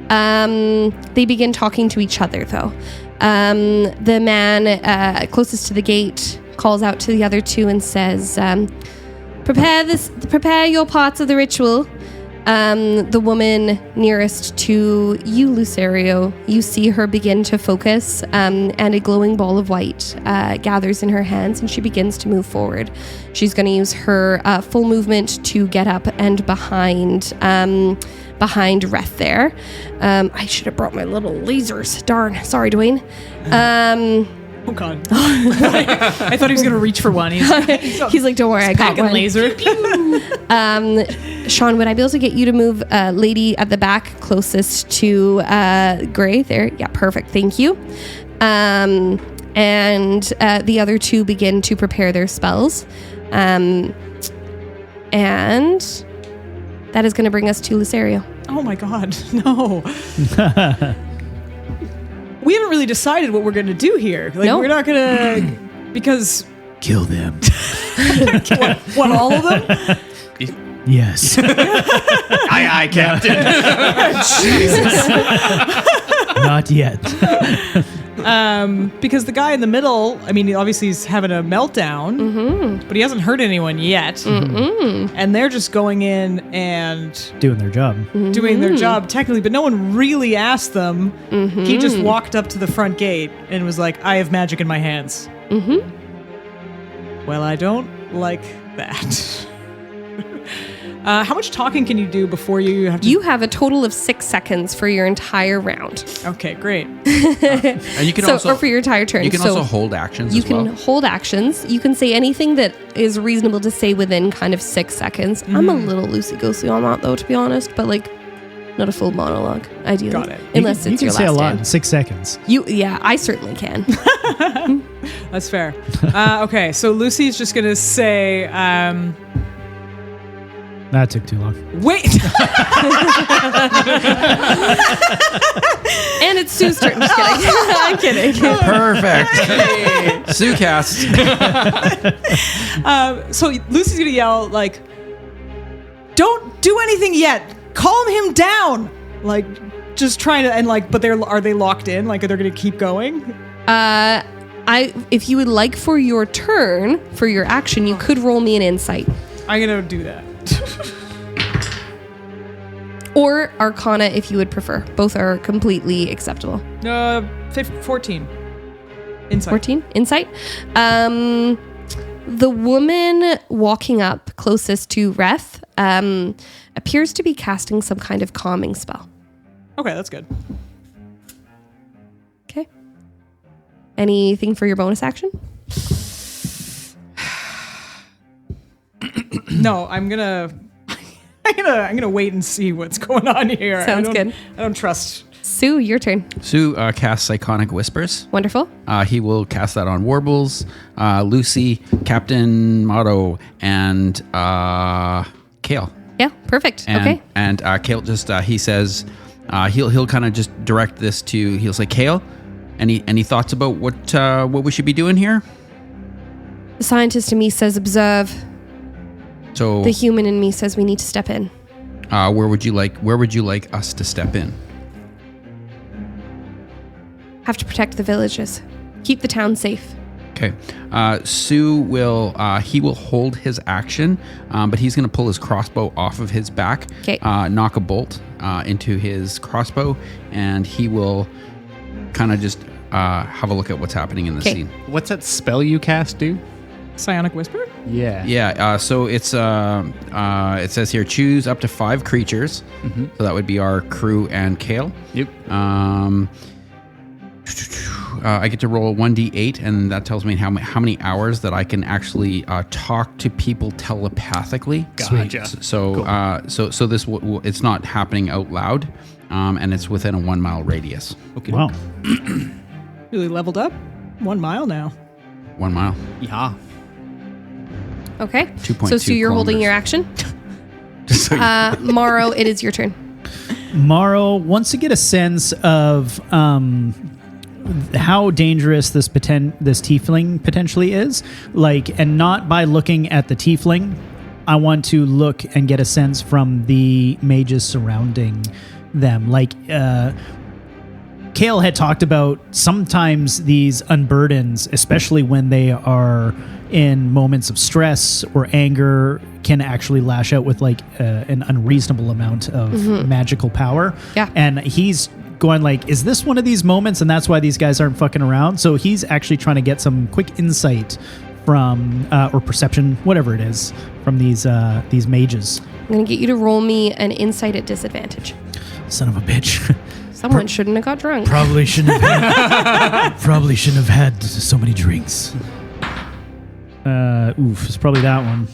They begin talking to each other, though. The man closest to the gate calls out to the other two and says, prepare your parts of the ritual. The woman nearest to you, Lucerio, you see her begin to focus, and a glowing ball of white gathers in her hands, and she begins to move forward. She's going to use her full movement to get up and behind Reth there. I should have brought my little lasers. Darn. Sorry, Dwayne. Oh, God. I thought he was going to reach for one. He's like, don't worry, I got one. Laser. Sean, would I be able to get you to move lady at the back closest to Gray? There. Yeah, perfect. Thank you. And the other two begin to prepare their spells. And that is going to bring us to Lucerio. Oh, my God. No. We haven't really decided what we're going to do here. Like, we're not going to... Because... Kill them. what, all of them? Yes. Aye, Captain. Jesus. Not yet. Because the guy in the middle, I mean, obviously he's having a meltdown, but he hasn't hurt anyone yet. And they're just going in and... Doing their job. Doing their job, technically, but no one really asked them. He just walked up to the front gate and was like, I have magic in my hands. Well, I don't like that. How much talking can you do before you have to... You have a total of 6 seconds for your entire round. Okay, great. And you can or for your entire turn. You can also hold actions You as well. can hold actions. You can say anything that is reasonable to say within kind of 6 seconds. I'm a little loosey-goosey on that, though, to be honest, but like... Not a full monologue, ideally. Got it. Unless it's you your can say last a lot stand. in 6 seconds. Yeah, I certainly can. That's fair. Okay, so Lucy's just going to say... That took too long. Wait! And it's Sue's turn. Just kidding. I'm kidding. Perfect. Sue cast. So Lucy's going to yell, like, don't do anything yet. Calm him down. Like, just trying to, and like, but are they locked in? Like, are they going to keep going? If you would like for your turn, for your action, you could roll me an insight. I'm going to do that. Or Arcana if you would prefer. Both are completely acceptable. 14. Insight. 14? Insight? The woman walking up closest to Reth appears to be casting some kind of calming spell. Okay, that's good. Okay. Anything for your bonus action? No, I'm gonna wait and see what's going on here. Sounds good. I don't trust. Sue, your turn. Sue casts Psychonic Whispers. Wonderful. He will cast that on Warbles, Lucy, Captain Mawrow, and Kale. Yeah, perfect. And, okay. And Kale just he says he'll kind of just direct this to. He'll say, Kale, any thoughts about what we should be doing here? The scientist in me says observe. So the human in me says we need to step in. Where would you like us to step in? Have to protect the villages. Keep the town safe. Okay. Sue will he will hold his action, but he's going to pull his crossbow off of his back, knock a bolt into his crossbow, and he will kind of just have a look at what's happening in the scene. What's that spell you cast do? Psionic Whisper? Yeah. Yeah. So it's it says here choose up to 5 creatures. Mm-hmm. So that would be our crew and Kale. Yep. I get to roll 1d8, and that tells me how many hours that I can actually talk to people telepathically. Gotcha. So Cool. so this it's not happening out loud, and it's within a 1 mile radius. Okay. Wow. Really leveled up? 1 mile now. 1 mile. Yeah. Okay. 2.2 So you're holding kilometers. your action. Just so you- Mawrow, it is your turn. Mawrow wants to get a sense of how dangerous this tiefling potentially is, like, and not by looking at the tiefling. I want to look and get a sense from the mages surrounding them. Like, Kale had talked about sometimes these unburdens, especially when they are in moments of stress or anger, can actually lash out with like an unreasonable amount of magical power. Yeah. And he's going like, is this one of these moments? And that's why these guys aren't fucking around. So he's actually trying to get some quick insight from, or perception, whatever it is, from these mages. I'm going to get you to roll me an insight at disadvantage. Son of a bitch. Someone shouldn't have got drunk. Probably shouldn't have had so many drinks. It's probably that one.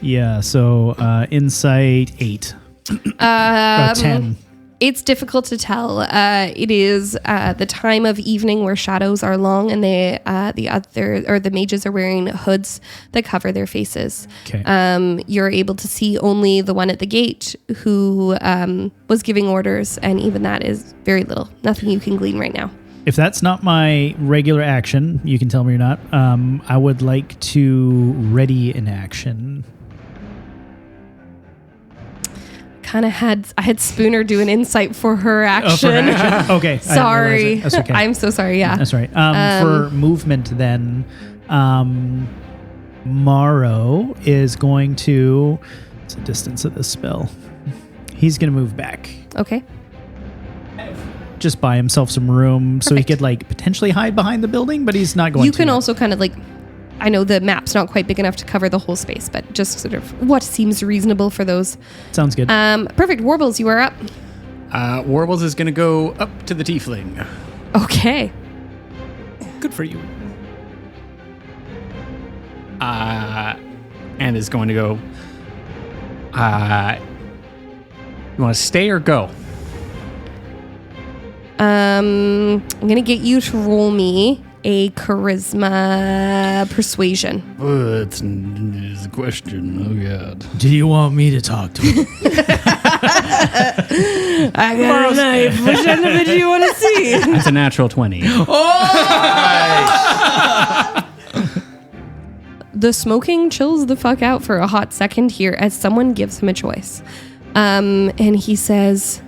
Yeah, so insight 8. 10. It's difficult to tell. It is the time of evening where shadows are long, and the mages are wearing hoods that cover their faces. Okay. You're able to see only the one at the gate who was giving orders, and even that is very little. Nothing you can glean right now. If that's not my regular action, you can tell me or not. I would like to ready an action. I had Spooner do an insight for her action. Okay. Sorry. That's okay. I'm so sorry. Yeah. That's right. For movement, then, Mawrow is going to. What's the distance of this spell? He's going to move back. Okay. Just buy himself some room so he Perfect. could like potentially hide behind the building, but he's not going to. You can also kind of like, I know the map's not quite big enough to cover the whole space, but just sort of what seems reasonable for those. Sounds good. Perfect. Warbles, you are up. Warbles is going to go up to the tiefling. Okay. Good for you. And is going to go. You want to stay or go? I'm going to get you to roll me a charisma persuasion. It's a question. Oh, God. Do you want me to talk to him? I got a knife. Which end of it do you want to see? It's a natural 20. The smoking chills the fuck out for a hot second here as someone gives him a choice. And he says,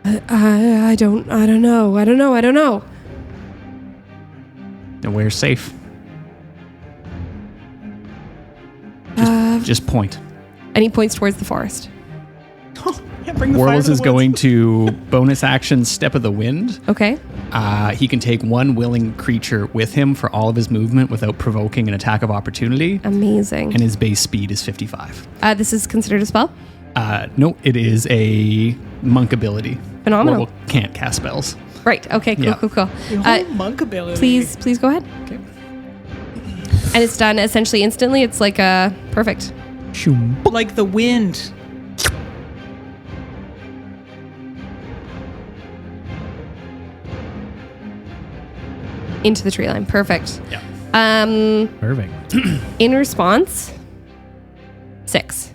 I don't know. And we're safe. Just point. And he points towards the forest. Warbles is going to bonus action Step of the Wind. Okay. He can take one willing creature with him for all of his movement without provoking an attack of opportunity. Amazing. And his base speed is 55. This is considered a spell? No, it is a monk ability. Phenomenal. Warble can't cast spells. Right. Okay. Cool. Yeah. Cool. Monk ability. Please go ahead. Okay. And it's done essentially instantly. It's like perfect. Shoom. Like the wind. Into the tree line. Perfect. Yeah. Perfect. In response, 6.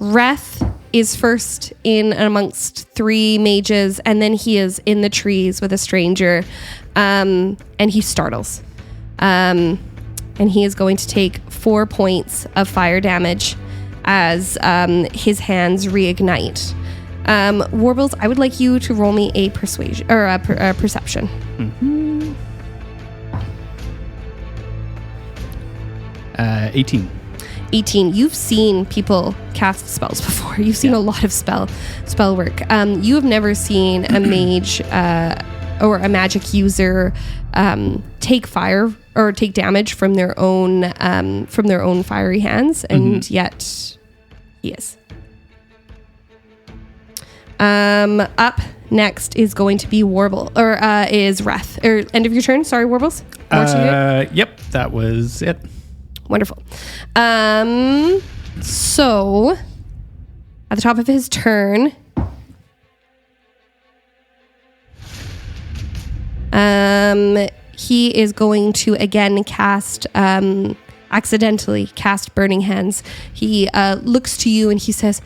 Reth is first in amongst 3 mages, and then he is in the trees with a stranger, and he startles. And he is going to take 4 points of fire damage as his hands reignite. Warbles, I would like you to roll me a persuasion or a perception. 18. 18. You've seen people cast spells before. You've seen a lot of spell work. You have never seen a mage or a magic user take fire or take damage from their own fiery hands, and yet he is. Up next is going to be Warble, or is Reth. Or end of your turn. Sorry, Warbles. Yep, that was it. Wonderful. So at the top of his turn, he is going to again accidentally cast Burning Hands. He looks to you and he says,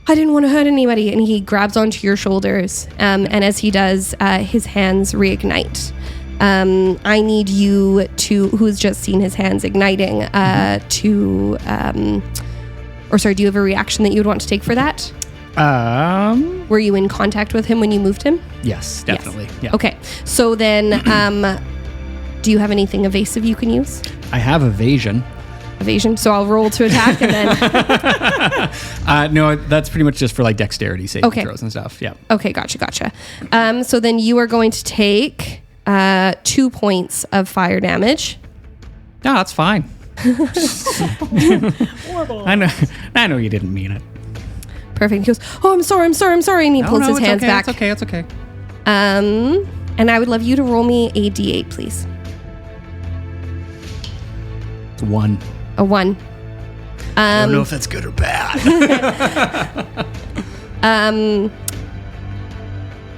I didn't want to hurt anybody. And he grabs onto your shoulders. And as he does, his hands reignite. I need you to, who's just seen his hands igniting, do you have a reaction that you would want to take for that? Were you in contact with him when you moved him? Yes, definitely. Yes. Yeah. Okay. So then, do you have anything evasive you can use? I have evasion. Evasion. So I'll roll to attack and then. No, that's pretty much just for like dexterity saving throws and stuff. Yeah. Okay. Gotcha. So then you are going to take 2 points of fire damage. No, that's fine. I know you didn't mean it. Perfect. He goes, oh, I'm sorry. And he pulls his hands back. It's okay. And I would love you to roll me a D8, please. It's 1. A 1. I don't know if that's good or bad.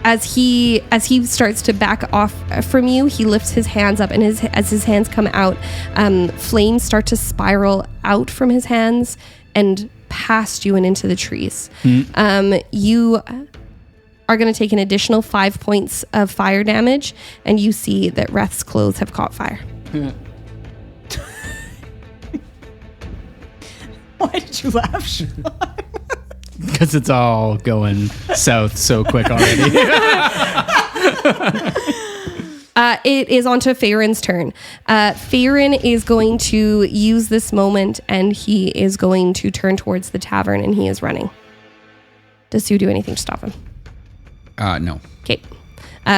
As he starts to back off from you, he lifts his hands up, and as his hands come out, flames start to spiral out from his hands and past you and into the trees. You are going to take an additional 5 points of fire damage, and you see that Reth's clothes have caught fire. Why did you laugh, Sean? Because it's all going south so quick already. It is on to Farron's turn. Farron is going to use this moment, and he is going to turn towards the tavern, and he is running. Does Sue do anything to stop him? No. Okay.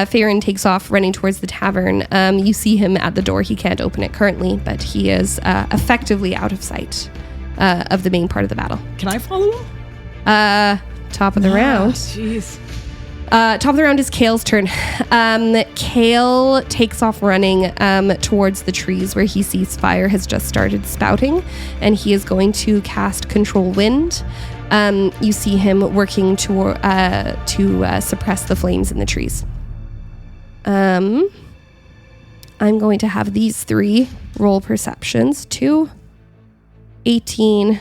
Farron takes off running towards the tavern. You see him at the door. He can't open it currently, but he is effectively out of sight of the main part of the battle. Can I follow him? Top of the round. Jeez. Top of the round is Kale's turn. Kale takes off running towards the trees where he sees fire has just started spouting, and he is going to cast Control Wind. You see him working to suppress the flames in the trees. I'm going to have these 3 roll perceptions. 2, 18,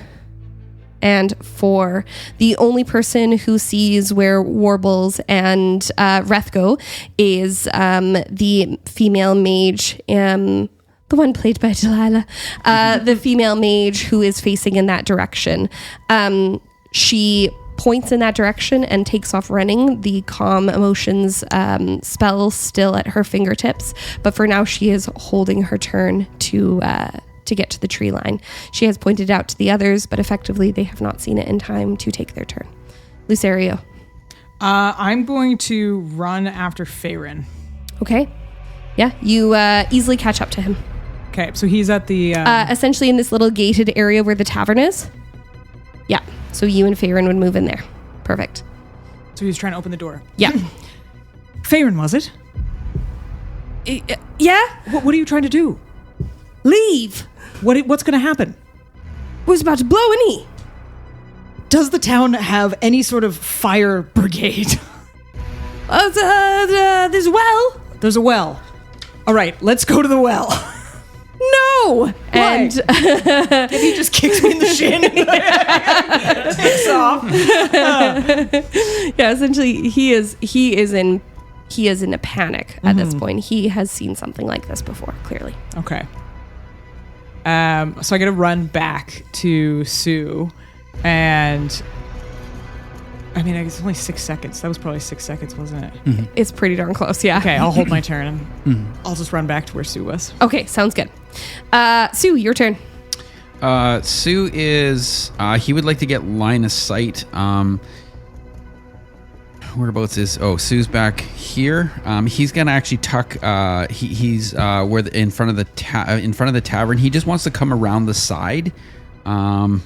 and 4. The only person who sees where Warbles and Reth go is the female mage, the one played by Delilah, the female mage who is facing in that direction. She points in that direction and takes off running, the calm emotions spell still at her fingertips, but for now she is holding her turn to get to the tree line. She has pointed out to the others, but effectively they have not seen it in time to take their turn. Lucerio. I'm going to run after Farron. Okay. Yeah, you easily catch up to him. Okay, so he's at the... essentially in this little gated area where the tavern is. Yeah, so you and Farron would move in there. Perfect. So he's trying to open the door. Yeah. Farron, was it? Yeah? What are you trying to do? Leave! What's going to happen? Was about to blow, isn't he? Does the town have any sort of fire brigade? There's a well. There's a well. All right, let's go to the well. No! Why? And If he just kicks me in the shin and takes off. yeah, essentially he is in a panic at this point. He has seen something like this before, clearly. Okay. So I got to run back to Sue, and I mean, it's only 6 seconds. That was probably 6 seconds, wasn't it? Mm-hmm. It's pretty darn close, yeah. Okay, I'll hold my turn, and I'll just run back to where Sue was. Okay, sounds good. Sue, your turn. Sue is he would like to get line of sight. Whereabouts is? Oh, Sue's back here. He's gonna actually tuck. He's where in front of the tavern. He just wants to come around the side. So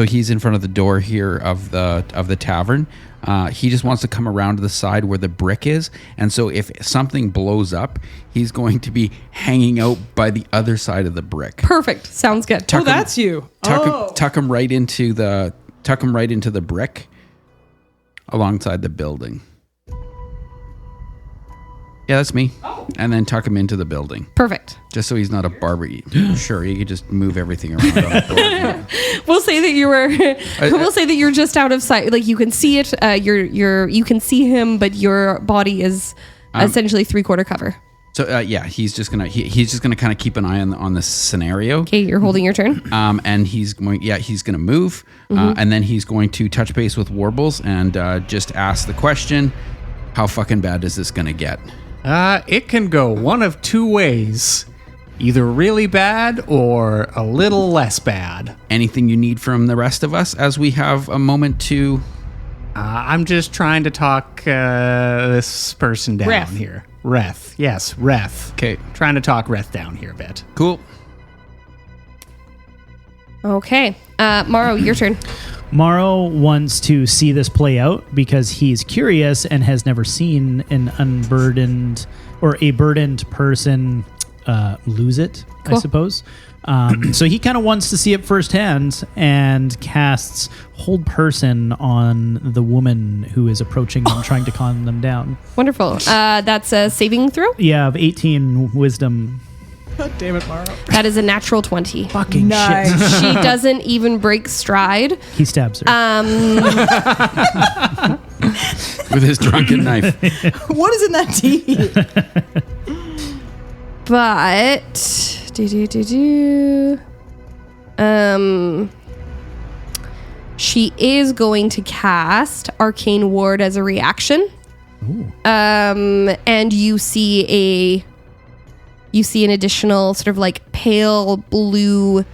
he's in front of the door here of the tavern. He just wants to come around to the side where the brick is, and so if something blows up, he's going to be hanging out by the other side of the brick. Perfect. Sounds good. That's you. Tuck him right into the brick alongside the building. Yeah, that's me. Oh. And then tuck him into the building. Perfect. Just so he's not a barber. Sure, you could just move everything around on the board. We'll say that you were. We'll say that you're just out of sight. Like you can see it. You can see him, but your body is essentially 3/4 cover. So yeah, he's just gonna kind of keep an eye on this scenario. Okay, you're holding your turn. And he's gonna move, and then he's going to touch base with Warbles and just ask the question: how fucking bad is this gonna get? It can go one of two ways. Either really bad or a little less bad. Anything you need from the rest of us as we have a moment to... I'm just trying to talk this person down Reth. here. Reth. Yes, Reth. Okay. Trying to talk Reth down here a bit. Cool. Okay, Mawrow, your turn. Mawrow wants to see this play out because he's curious and has never seen an unburdened or a burdened person lose it, Cool. I suppose. So he kind of wants to see it firsthand and casts Hold Person on the woman who is approaching them, trying to calm them down. Wonderful. That's a saving throw. Yeah, of 18 wisdom. God damn it, Mawrow. That is a natural 20. Fucking Nice. shit. She doesn't even break stride. He stabs her. With his drunken knife. What is in that tea? But she is going to cast Arcane Ward as a reaction. And you see an additional sort of like pale blue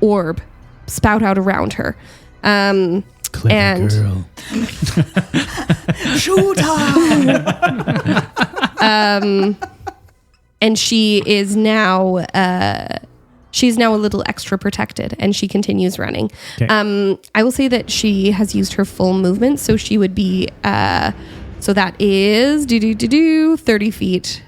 orb spout out around her. Clever and- girl. And she is now she's now a little extra protected, and she continues running. Okay. I will say that she has used her full movement, so she would be so that is 30 feet.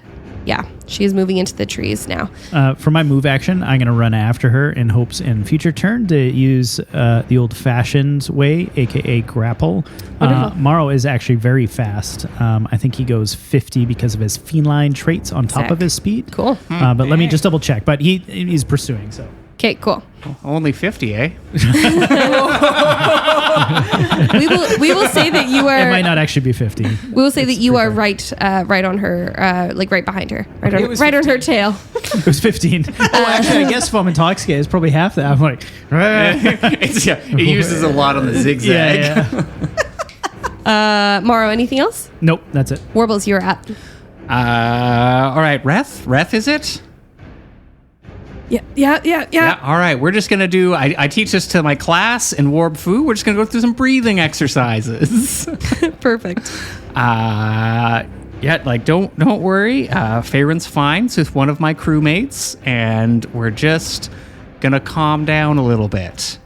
Yeah, she is moving into the trees now. For my move action, I'm going to run after her in hopes in future turn to use the old-fashioned way, aka grapple. Mawrow is actually very fast. I think he goes 50 because of his feline traits on top Sick. of his speed. Cool. But let me just double check. But he's pursuing, so. Okay, cool. Only 50, eh? We will say that you It might are. not actually be 50. We will say that you are right on her, like right behind her, right It was on her tail. It was 15. Oh, actually, I guess if I'm intoxicated, it's probably half that. I'm like, It uses a lot on the zigzag. yeah. Mawrow, anything else? Nope, that's it. Warbles, you're up. All right, Reth. Reth, is it? Yeah. All right, we're just going to do... I teach this to my class in Warb Fu. We're just going to go through some breathing exercises. Perfect. Don't worry. Farron's fine. So it's one of my crewmates, and we're just going to calm down a little bit.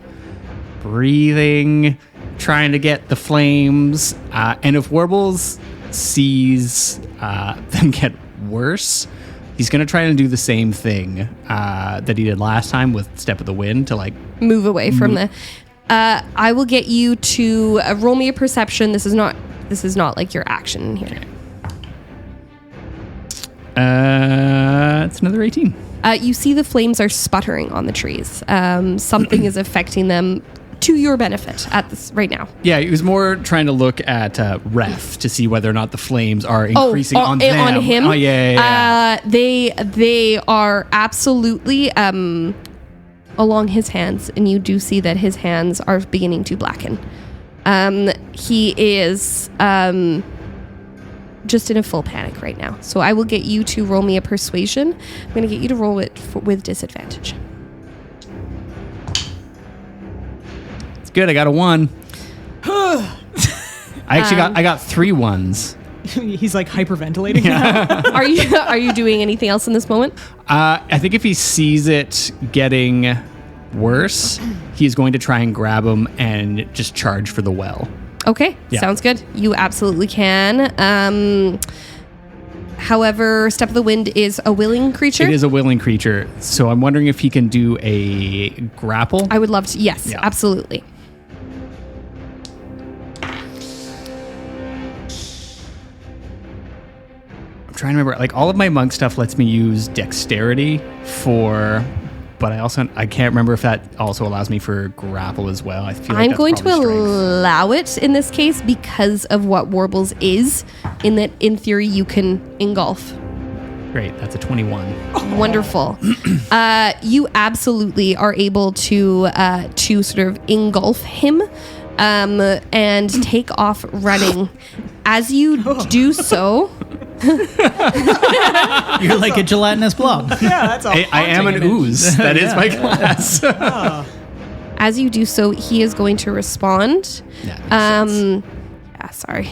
Breathing, trying to get the flames. And if Warbles sees them get worse... He's going to try and do the same thing that he did last time with Step of the Wind to Move away from the. I will get you to roll me a perception. This is not like your action here. It's another 18. You see the flames are sputtering on the trees. Something is affecting them to your benefit at this right now. Yeah, he was more trying to look at Ref to see whether or not the flames are increasing on them. On him. Oh, yeah. They are absolutely along his hands, and you do see that his hands are beginning to blacken. He is just in a full panic right now. So I will get you to roll me a persuasion. I'm going to get you to roll it with disadvantage. It's good. I got a 1. I got 3 1s. He's like hyperventilating now. Are you doing anything else in this moment? I think if he sees it getting worse, he's going to try and grab him and just charge for the well. Okay, Yeah. sounds good. You absolutely can. However, Step of the Wind is a willing creature. It is a willing creature, so I'm wondering if he can do a grapple. I would love to. Yes, Yeah. absolutely. trying to remember. Like all of my monk stuff lets me use dexterity but I can't remember if that also allows me for grapple as well. I feel like I'm that's going to probably strength. allow it in this case because of what Warbles is, in that in theory you can engulf. Great, that's a 21. Wonderful. You absolutely are able to sort of engulf him and take off running. As you do so, You're like a gelatinous blob. Yeah, that's all. I am an ooze. That is my class. as you do so, he is going to respond. Yeah, makes sense. Yeah, sorry.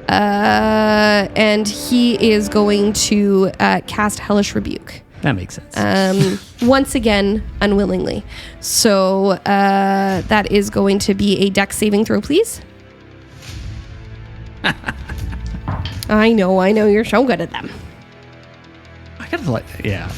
And he is going to cast Hellish Rebuke. That makes sense. Once again, unwillingly. So that is going to be a dex saving throw, please. I know, you're so good at them. I gotta yeah.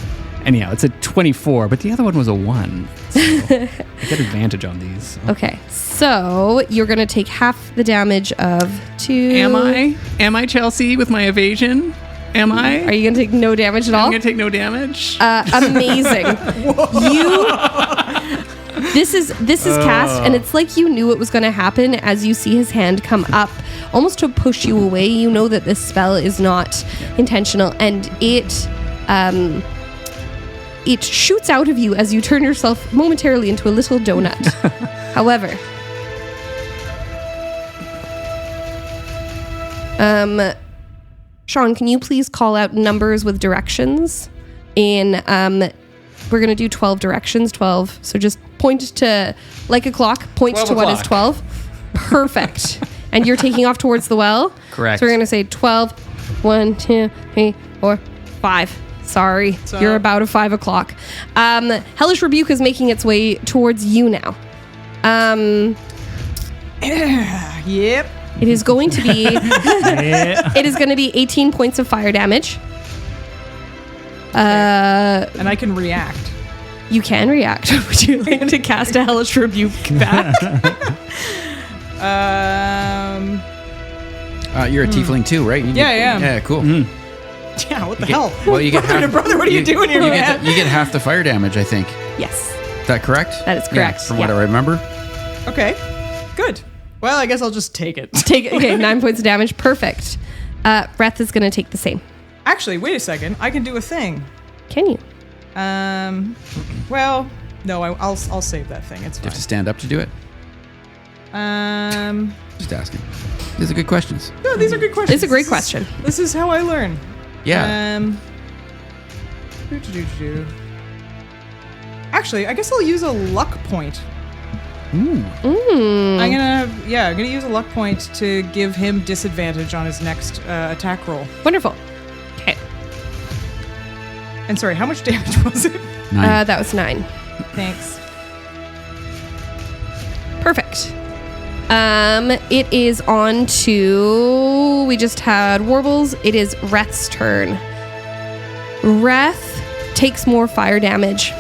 Anyhow, it's a 24, but the other one was a 1. So I get advantage on these. Okay, so you're going to take half the damage of 2. Am I Chelsea with my evasion? Am I? Are you going to take no damage at all? I'm gonna take no damage. Amazing. This is cast, and it's like you knew it was going to happen as you see his hand come up, almost to push you away. You know that this spell is not intentional, and it shoots out of you as you turn yourself momentarily into a little donut. However, Sean, can you please call out numbers with directions? We're going to do 12 directions, 12. So just point to, like a clock, point to what is 12. Perfect. And you're taking off towards the well? Correct. So we're going to say 12, 1, 2, 3, 4, 5. Sorry, you're about a 5 o'clock. Hellish Rebuke is making its way towards you now. Yep. It is going to be it is going to be 18 points of fire damage. And I can react. You can react. Would you like to cast a Hellish Rebuke back? You're a tiefling too, right? Yeah, I am. Yeah, cool. Yeah, what the hell? Well, you get brother, what are you doing here, man? You get half the fire damage, I think. Yes, Is that correct? that is correct. Yeah, from what I remember. Okay, good. Well, I guess I'll just take it. Okay, 9 points of damage. Perfect. Breath is going to take the same. Actually, wait a second. I can do a thing. Can you? Well, no, I'll save that thing. It's Do you have to fine. stand up to do it? Just asking. These are good questions. No, these are good questions. It's a great question. This is how I learn. Yeah. Actually, I guess I'll use a luck point. Ooh. I'm gonna use a luck point to give him disadvantage on his next attack roll. Wonderful. Okay, And sorry, how much damage was it? 9. that was 9. Thanks. Perfect. It is on to, we just had Warbles. It is Reth's turn. Reth takes more fire damage,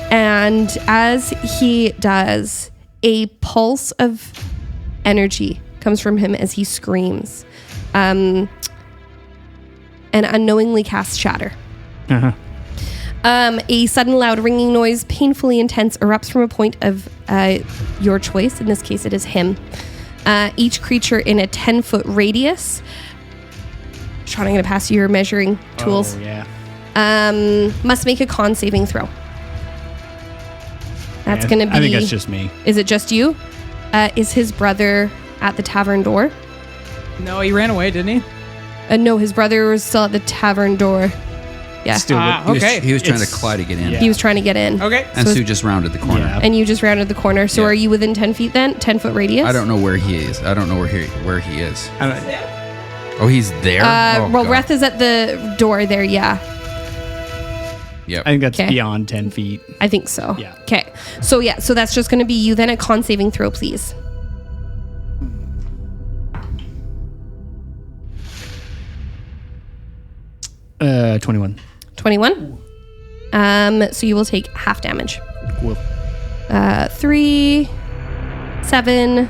and as he does, a pulse of energy comes from him as he screams, and unknowingly casts Shatter. Uh-huh. A sudden loud ringing noise, painfully intense, erupts from a point of your choice. In this case, it is him. Each creature in a 10-foot radius. Sean, I'm going to pass you your measuring tools. Oh, yeah. Must make a con saving throw. That's going to be... I think that's just me. Is it just you? Is his brother at the tavern door? No, he ran away, didn't he? No, his brother was still at the tavern door. Yeah. Still, Okay. He was trying to It's- Clyde to get in. yeah. He was trying to get in. Okay. And So Sue just rounded the corner. Yeah. And you just rounded the corner. So Yeah. are you within 10 feet then? 10-foot radius? I don't know where he is. I don't know where he is. I don't- Oh, he's there? Oh, well, God. Reth is at the door there, yeah. Yep. I think that's Okay. beyond 10 feet. I think so. Yeah. Okay. So that's just going to be you then. A con saving throw, please. Uh, 21. 21. So you will take half damage. Cool. 3, 7,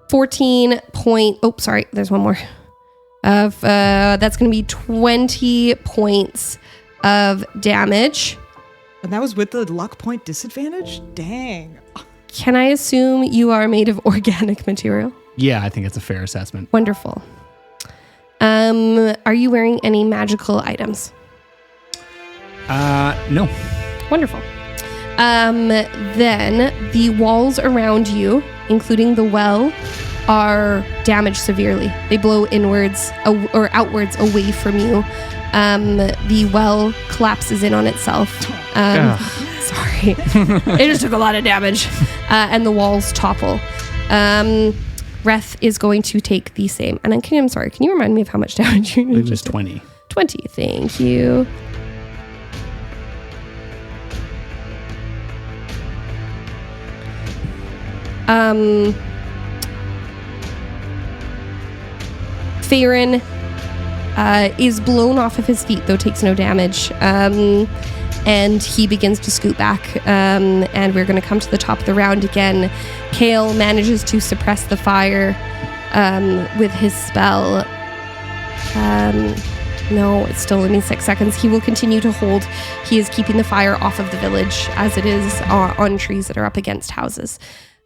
14 point. Oh, sorry. There's one more. That's going to be 20 points of damage. And that was with the luck point disadvantage? Dang. Can I assume you are made of organic material? Yeah, I think it's a fair assessment. Wonderful. Are you wearing any magical items? No. Wonderful. Then the walls around you, including the well, are damaged severely. They blow inwards or outwards away from you. The well collapses in on itself. Sorry. It just took a lot of damage. And the walls topple. Reth is going to take the same. And I'm sorry, can you remind me of how much damage you It was 20. 20, thank you. Farron is blown off of his feet, though takes no damage. And he begins to scoot back. And we're going to come to the top of the round again. Kale manages to suppress the fire with his spell. No, it's still only 6 seconds. He will continue to hold. He is keeping the fire off of the village as it is on trees that are up against houses.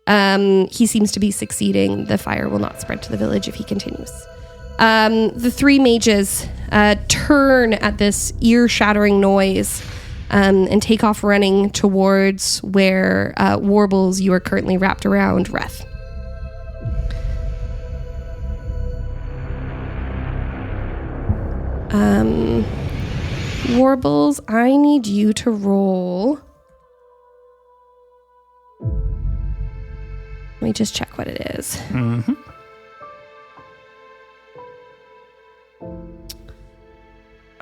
He seems to be succeeding. The fire will not spread to the village if he continues. The 3 mages turn at this ear-shattering noise and take off running towards where Warbles, you are currently wrapped around Reth. Warbles, I need you to roll. Let me just check what it is. Mm-hmm.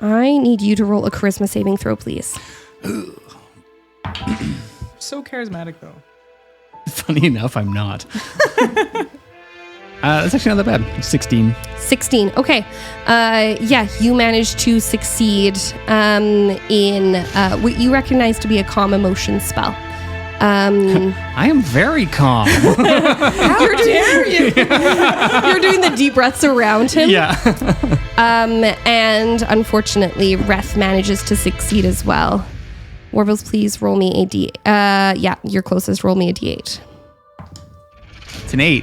I need you to roll a charisma saving throw, please. So charismatic, though. Funny enough, I'm not. That's actually not that bad. 16. 16. Okay. Yeah, you managed to succeed in what you recognize to be a calm emotion spell. I am very calm. How dare you? You're doing the deep breaths around him. Yeah. And unfortunately, Reth manages to succeed as well. Warbles, please roll me a D. Yeah, you're closest. Roll me a D8. It's an 8.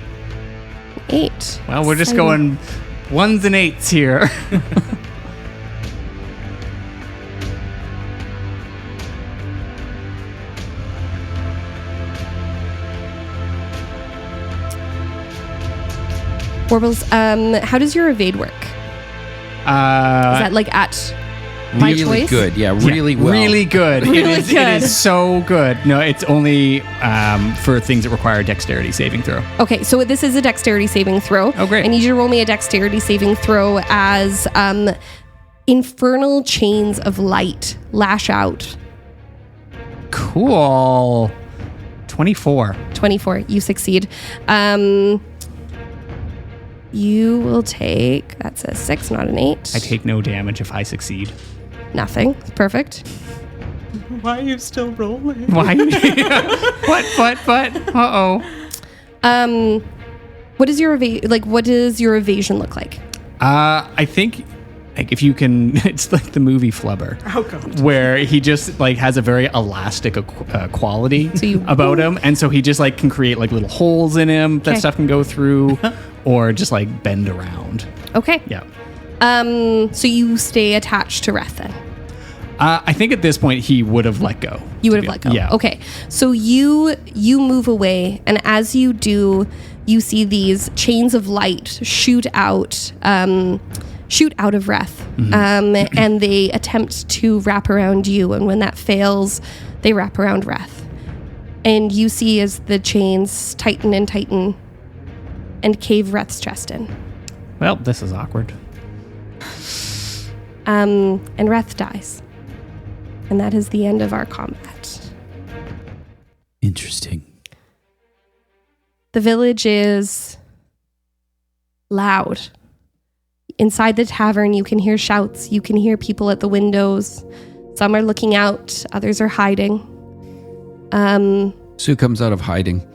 8. Well, we're just Exciting. going 1s and 8s here. Warbles, how does your evade work? Is that like at my Really choice? good. Yeah, really well. Really good. Really It good. is so good. No, it's only for things that require dexterity saving throw. Okay, so this is a dexterity saving throw. Oh, great. I need you to roll me a dexterity saving throw as infernal chains of light lash out. Cool. 24. 24. You succeed. You will take, that's a 6, not an 8. I take no damage if I succeed. Nothing. Perfect. Why are you still rolling? Why? What? Uh-oh. What does your evasion look like? I think like if you can, it's like the movie Flubber. Oh, God. Where he just like has a very elastic quality So you- about him, and so he just like can create like little holes in him that Okay. stuff can go through, or just like bend around. Okay. Yeah. So you stay attached to Reth then? I think at this point he would have let go. You would have let go. Yeah. Okay. So you move away, and as you do, you see these chains of light shoot out of Reth, and they attempt to wrap around you. And when that fails, they wrap around Reth, and you see as the chains tighten and tighten, and cave Reth's chest in. Well, this is awkward. And Reth dies, and that is the end of our combat. Interesting. The village is loud. Inside the tavern, you can hear shouts. You can hear people at the windows. Some are looking out. Others are hiding. Sue comes out of hiding.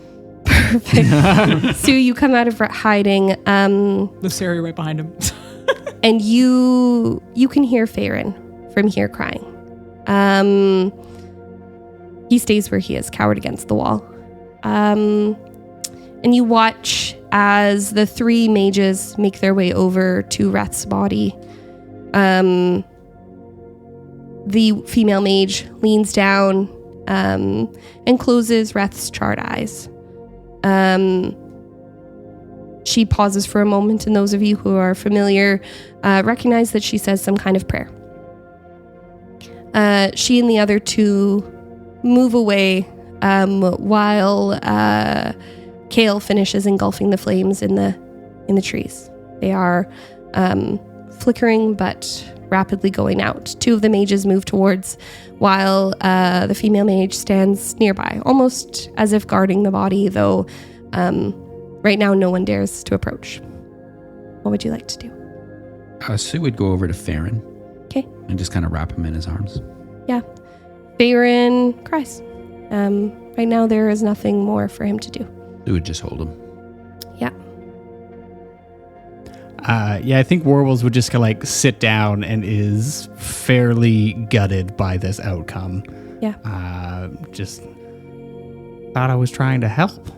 Perfect. Sue, you come out of hiding. Lucerio right behind him. And you can hear Farron from here crying. He stays where he is, cowered against the wall. And you watch as the three mages make their way over to Reth's body. The female mage leans down and closes Reth's charred eyes. She pauses for a moment, and those of you who are familiar recognize that she says some kind of prayer. She and the other two move away while Kale finishes engulfing the flames in the trees. They are flickering but rapidly going out. Two of the mages move towards, while the female mage stands nearby, almost as if guarding the body, though right now no one dares to approach. What would you like to do? Sue would go over to Farron. Okay. And just kind of wrap him in his arms. Yeah. Farron cries. Right now there is nothing more for him to do. Sue would just hold him. Yeah. Yeah, I think Warbles would just like sit down and is fairly gutted by this outcome. Yeah. Just thought I was trying to help.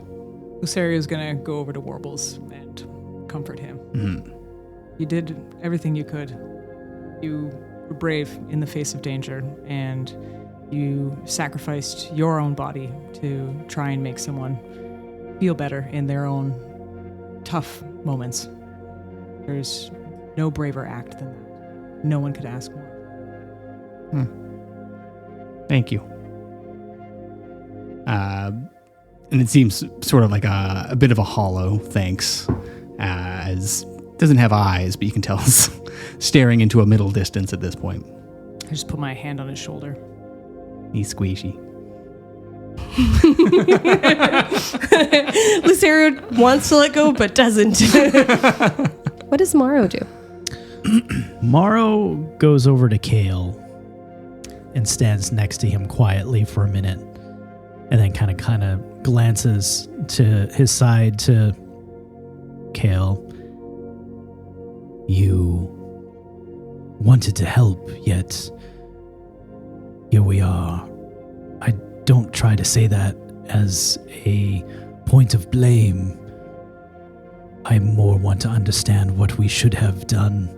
Lucerio's gonna go over to Warbles and comfort him. Mm-hmm. You did everything you could. You were brave in the face of danger, and you sacrificed your own body to try and make someone feel better in their own tough moments. There's no braver act than that. No one could ask more. Thank you. And it seems sort of like a bit of a hollow thanks, as doesn't have eyes, but you can tell it's staring into a middle distance at this point. I just put my hand on his shoulder. He's squishy. Lucerio wants to let go, but doesn't. What does Mawrow do? Mawrow goes over to Kale and stands next to him quietly for a minute, and then kind of glances to his side to Kale. You wanted to help, yet here we are. I don't try to say that as a point of blame. I more want to understand what we should have done.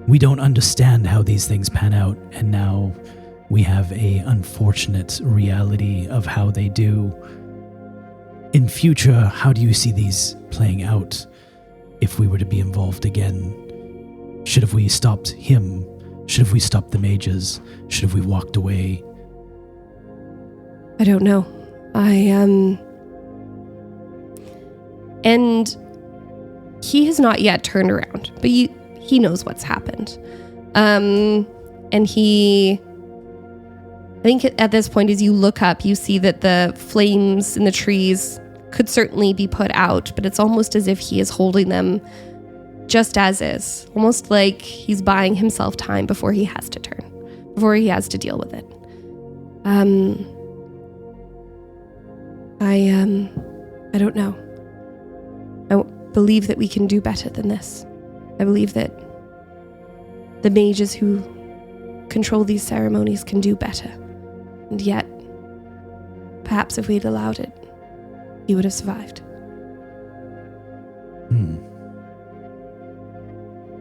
We don't understand how these things pan out, and now we have a unfortunate reality of how they do. In future, how do you see these playing out if we were to be involved again? Should have we stopped him? Should have we stopped the mages? Should have we walked away? I don't know. And he has not yet turned around, but he knows what's happened. And I think at this point, as you look up, you see that the flames in the trees could certainly be put out, but it's almost as if he is holding them just as is, almost like he's buying himself time before he has to turn, before he has to deal with it. I don't know. I believe that we can do better than this. I believe that the mages who control these ceremonies can do better. And yet, perhaps if we'd allowed it, he would have survived.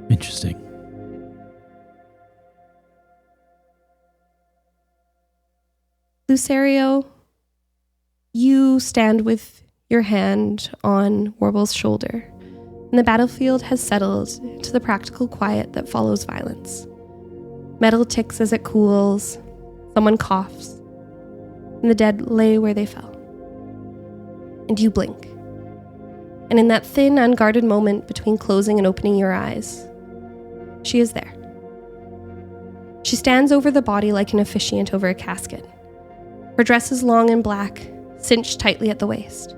Interesting. Lucerio, you stand with your hand on Warbles' shoulder, and the battlefield has settled to the practical quiet that follows violence. Metal ticks as it cools, someone coughs, and the dead lay where they fell. And you blink. And in that thin, unguarded moment between closing and opening your eyes, she is there. She stands over the body like an officiant over a casket. Her dress is long and black, cinched tightly at the waist.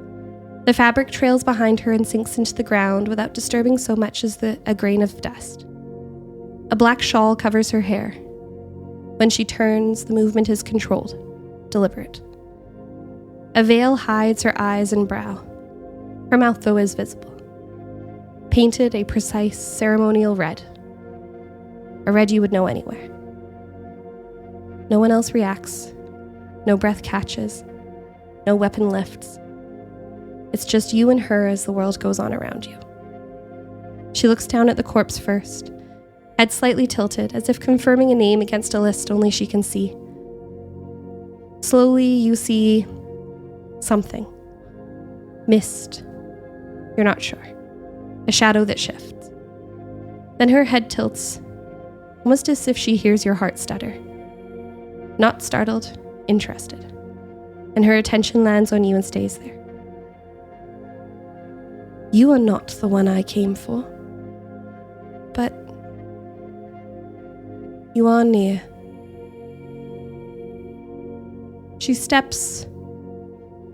The fabric trails behind her and sinks into the ground without disturbing so much as a grain of dust. A black shawl covers her hair. When she turns, the movement is controlled, deliberate. A veil hides her eyes and brow, Her mouth, though, is visible. Painted a precise ceremonial red. A red you would know anywhere. No one else reacts. No breath catches. No weapon lifts. It's just you and her as the world goes on around you. She looks down at the corpse first, head slightly tilted, as if confirming a name against a list only she can see. Slowly, you see something. Mist. You're not sure. A shadow that shifts. Then her head tilts, almost as if she hears your heart stutter. Not startled, interested. And her attention lands on you and stays there. You are not the one I came for. But you are near. She steps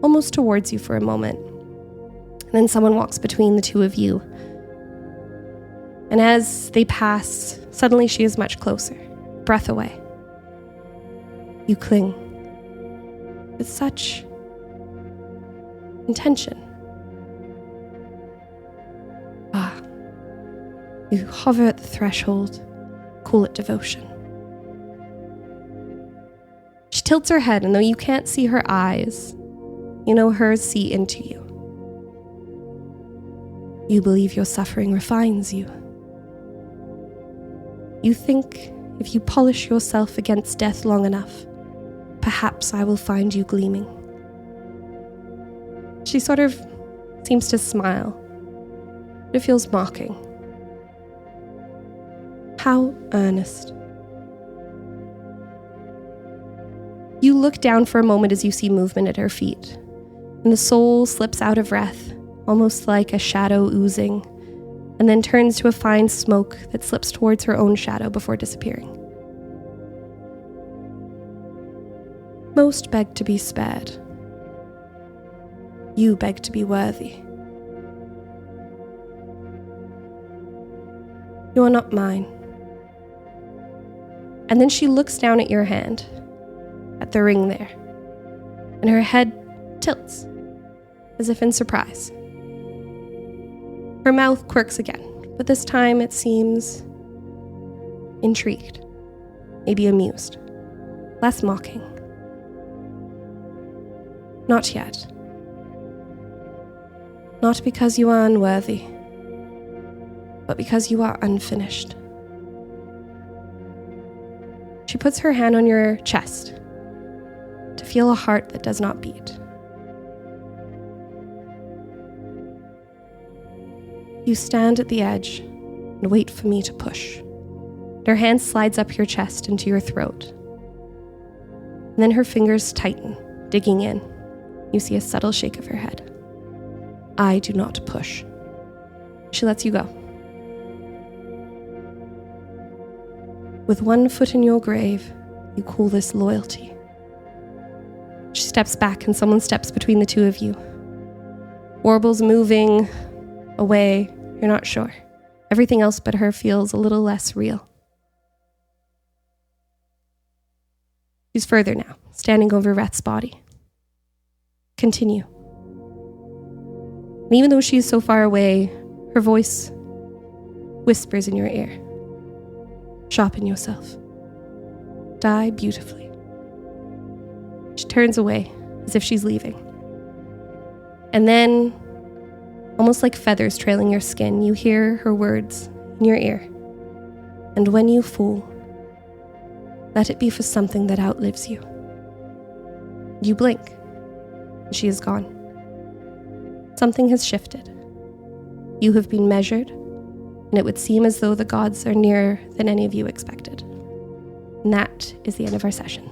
almost towards you for a moment. And then someone walks between the two of you. And as they pass, suddenly she is much closer, breath away. You cling with such intention. You hover at the threshold, call it devotion. She tilts her head, and though you can't see her eyes, you know hers see into you. You believe your suffering refines you. You think if you polish yourself against death long enough, perhaps I will find you gleaming. She sort of seems to smile, but it feels mocking. How earnest. You look down for a moment as you see movement at her feet, and the soul slips out of breath, almost like a shadow oozing, and then turns to a fine smoke that slips towards her own shadow before disappearing. Most beg to be spared. You beg to be worthy. You are not mine. And then she looks down at your hand, at the ring there, and her head tilts, as if in surprise. Her mouth quirks again, but this time it seems intrigued, maybe amused, less mocking. Not yet. Not because you are unworthy, but because you are unfinished. She puts her hand on your chest to feel a heart that does not beat. You stand at the edge and wait for me to push. Her hand slides up your chest into your throat. And then her fingers tighten, digging in. You see a subtle shake of her head. I do not push. She lets you go. With one foot in your grave, you call this loyalty. She steps back and someone steps between the two of you. Warbles moving away, you're not sure. Everything else but her feels a little less real. She's further now, standing over Reth's body. Continue. And even though she is so far away, her voice whispers in your ear. Sharpen yourself. Die beautifully. She turns away, as if she's leaving. And then, almost like feathers trailing your skin, you hear her words in your ear. And when you fall, let it be for something that outlives you. You blink, and she is gone. Something has shifted. You have been measured, and it would seem as though the gods are nearer than any of you expected. And that is the end of our session.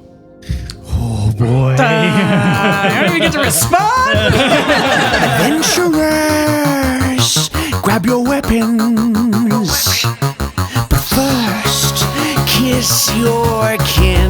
Oh boy. I don't even get to respond. Adventurers, grab your weapons. But first, kiss your kin.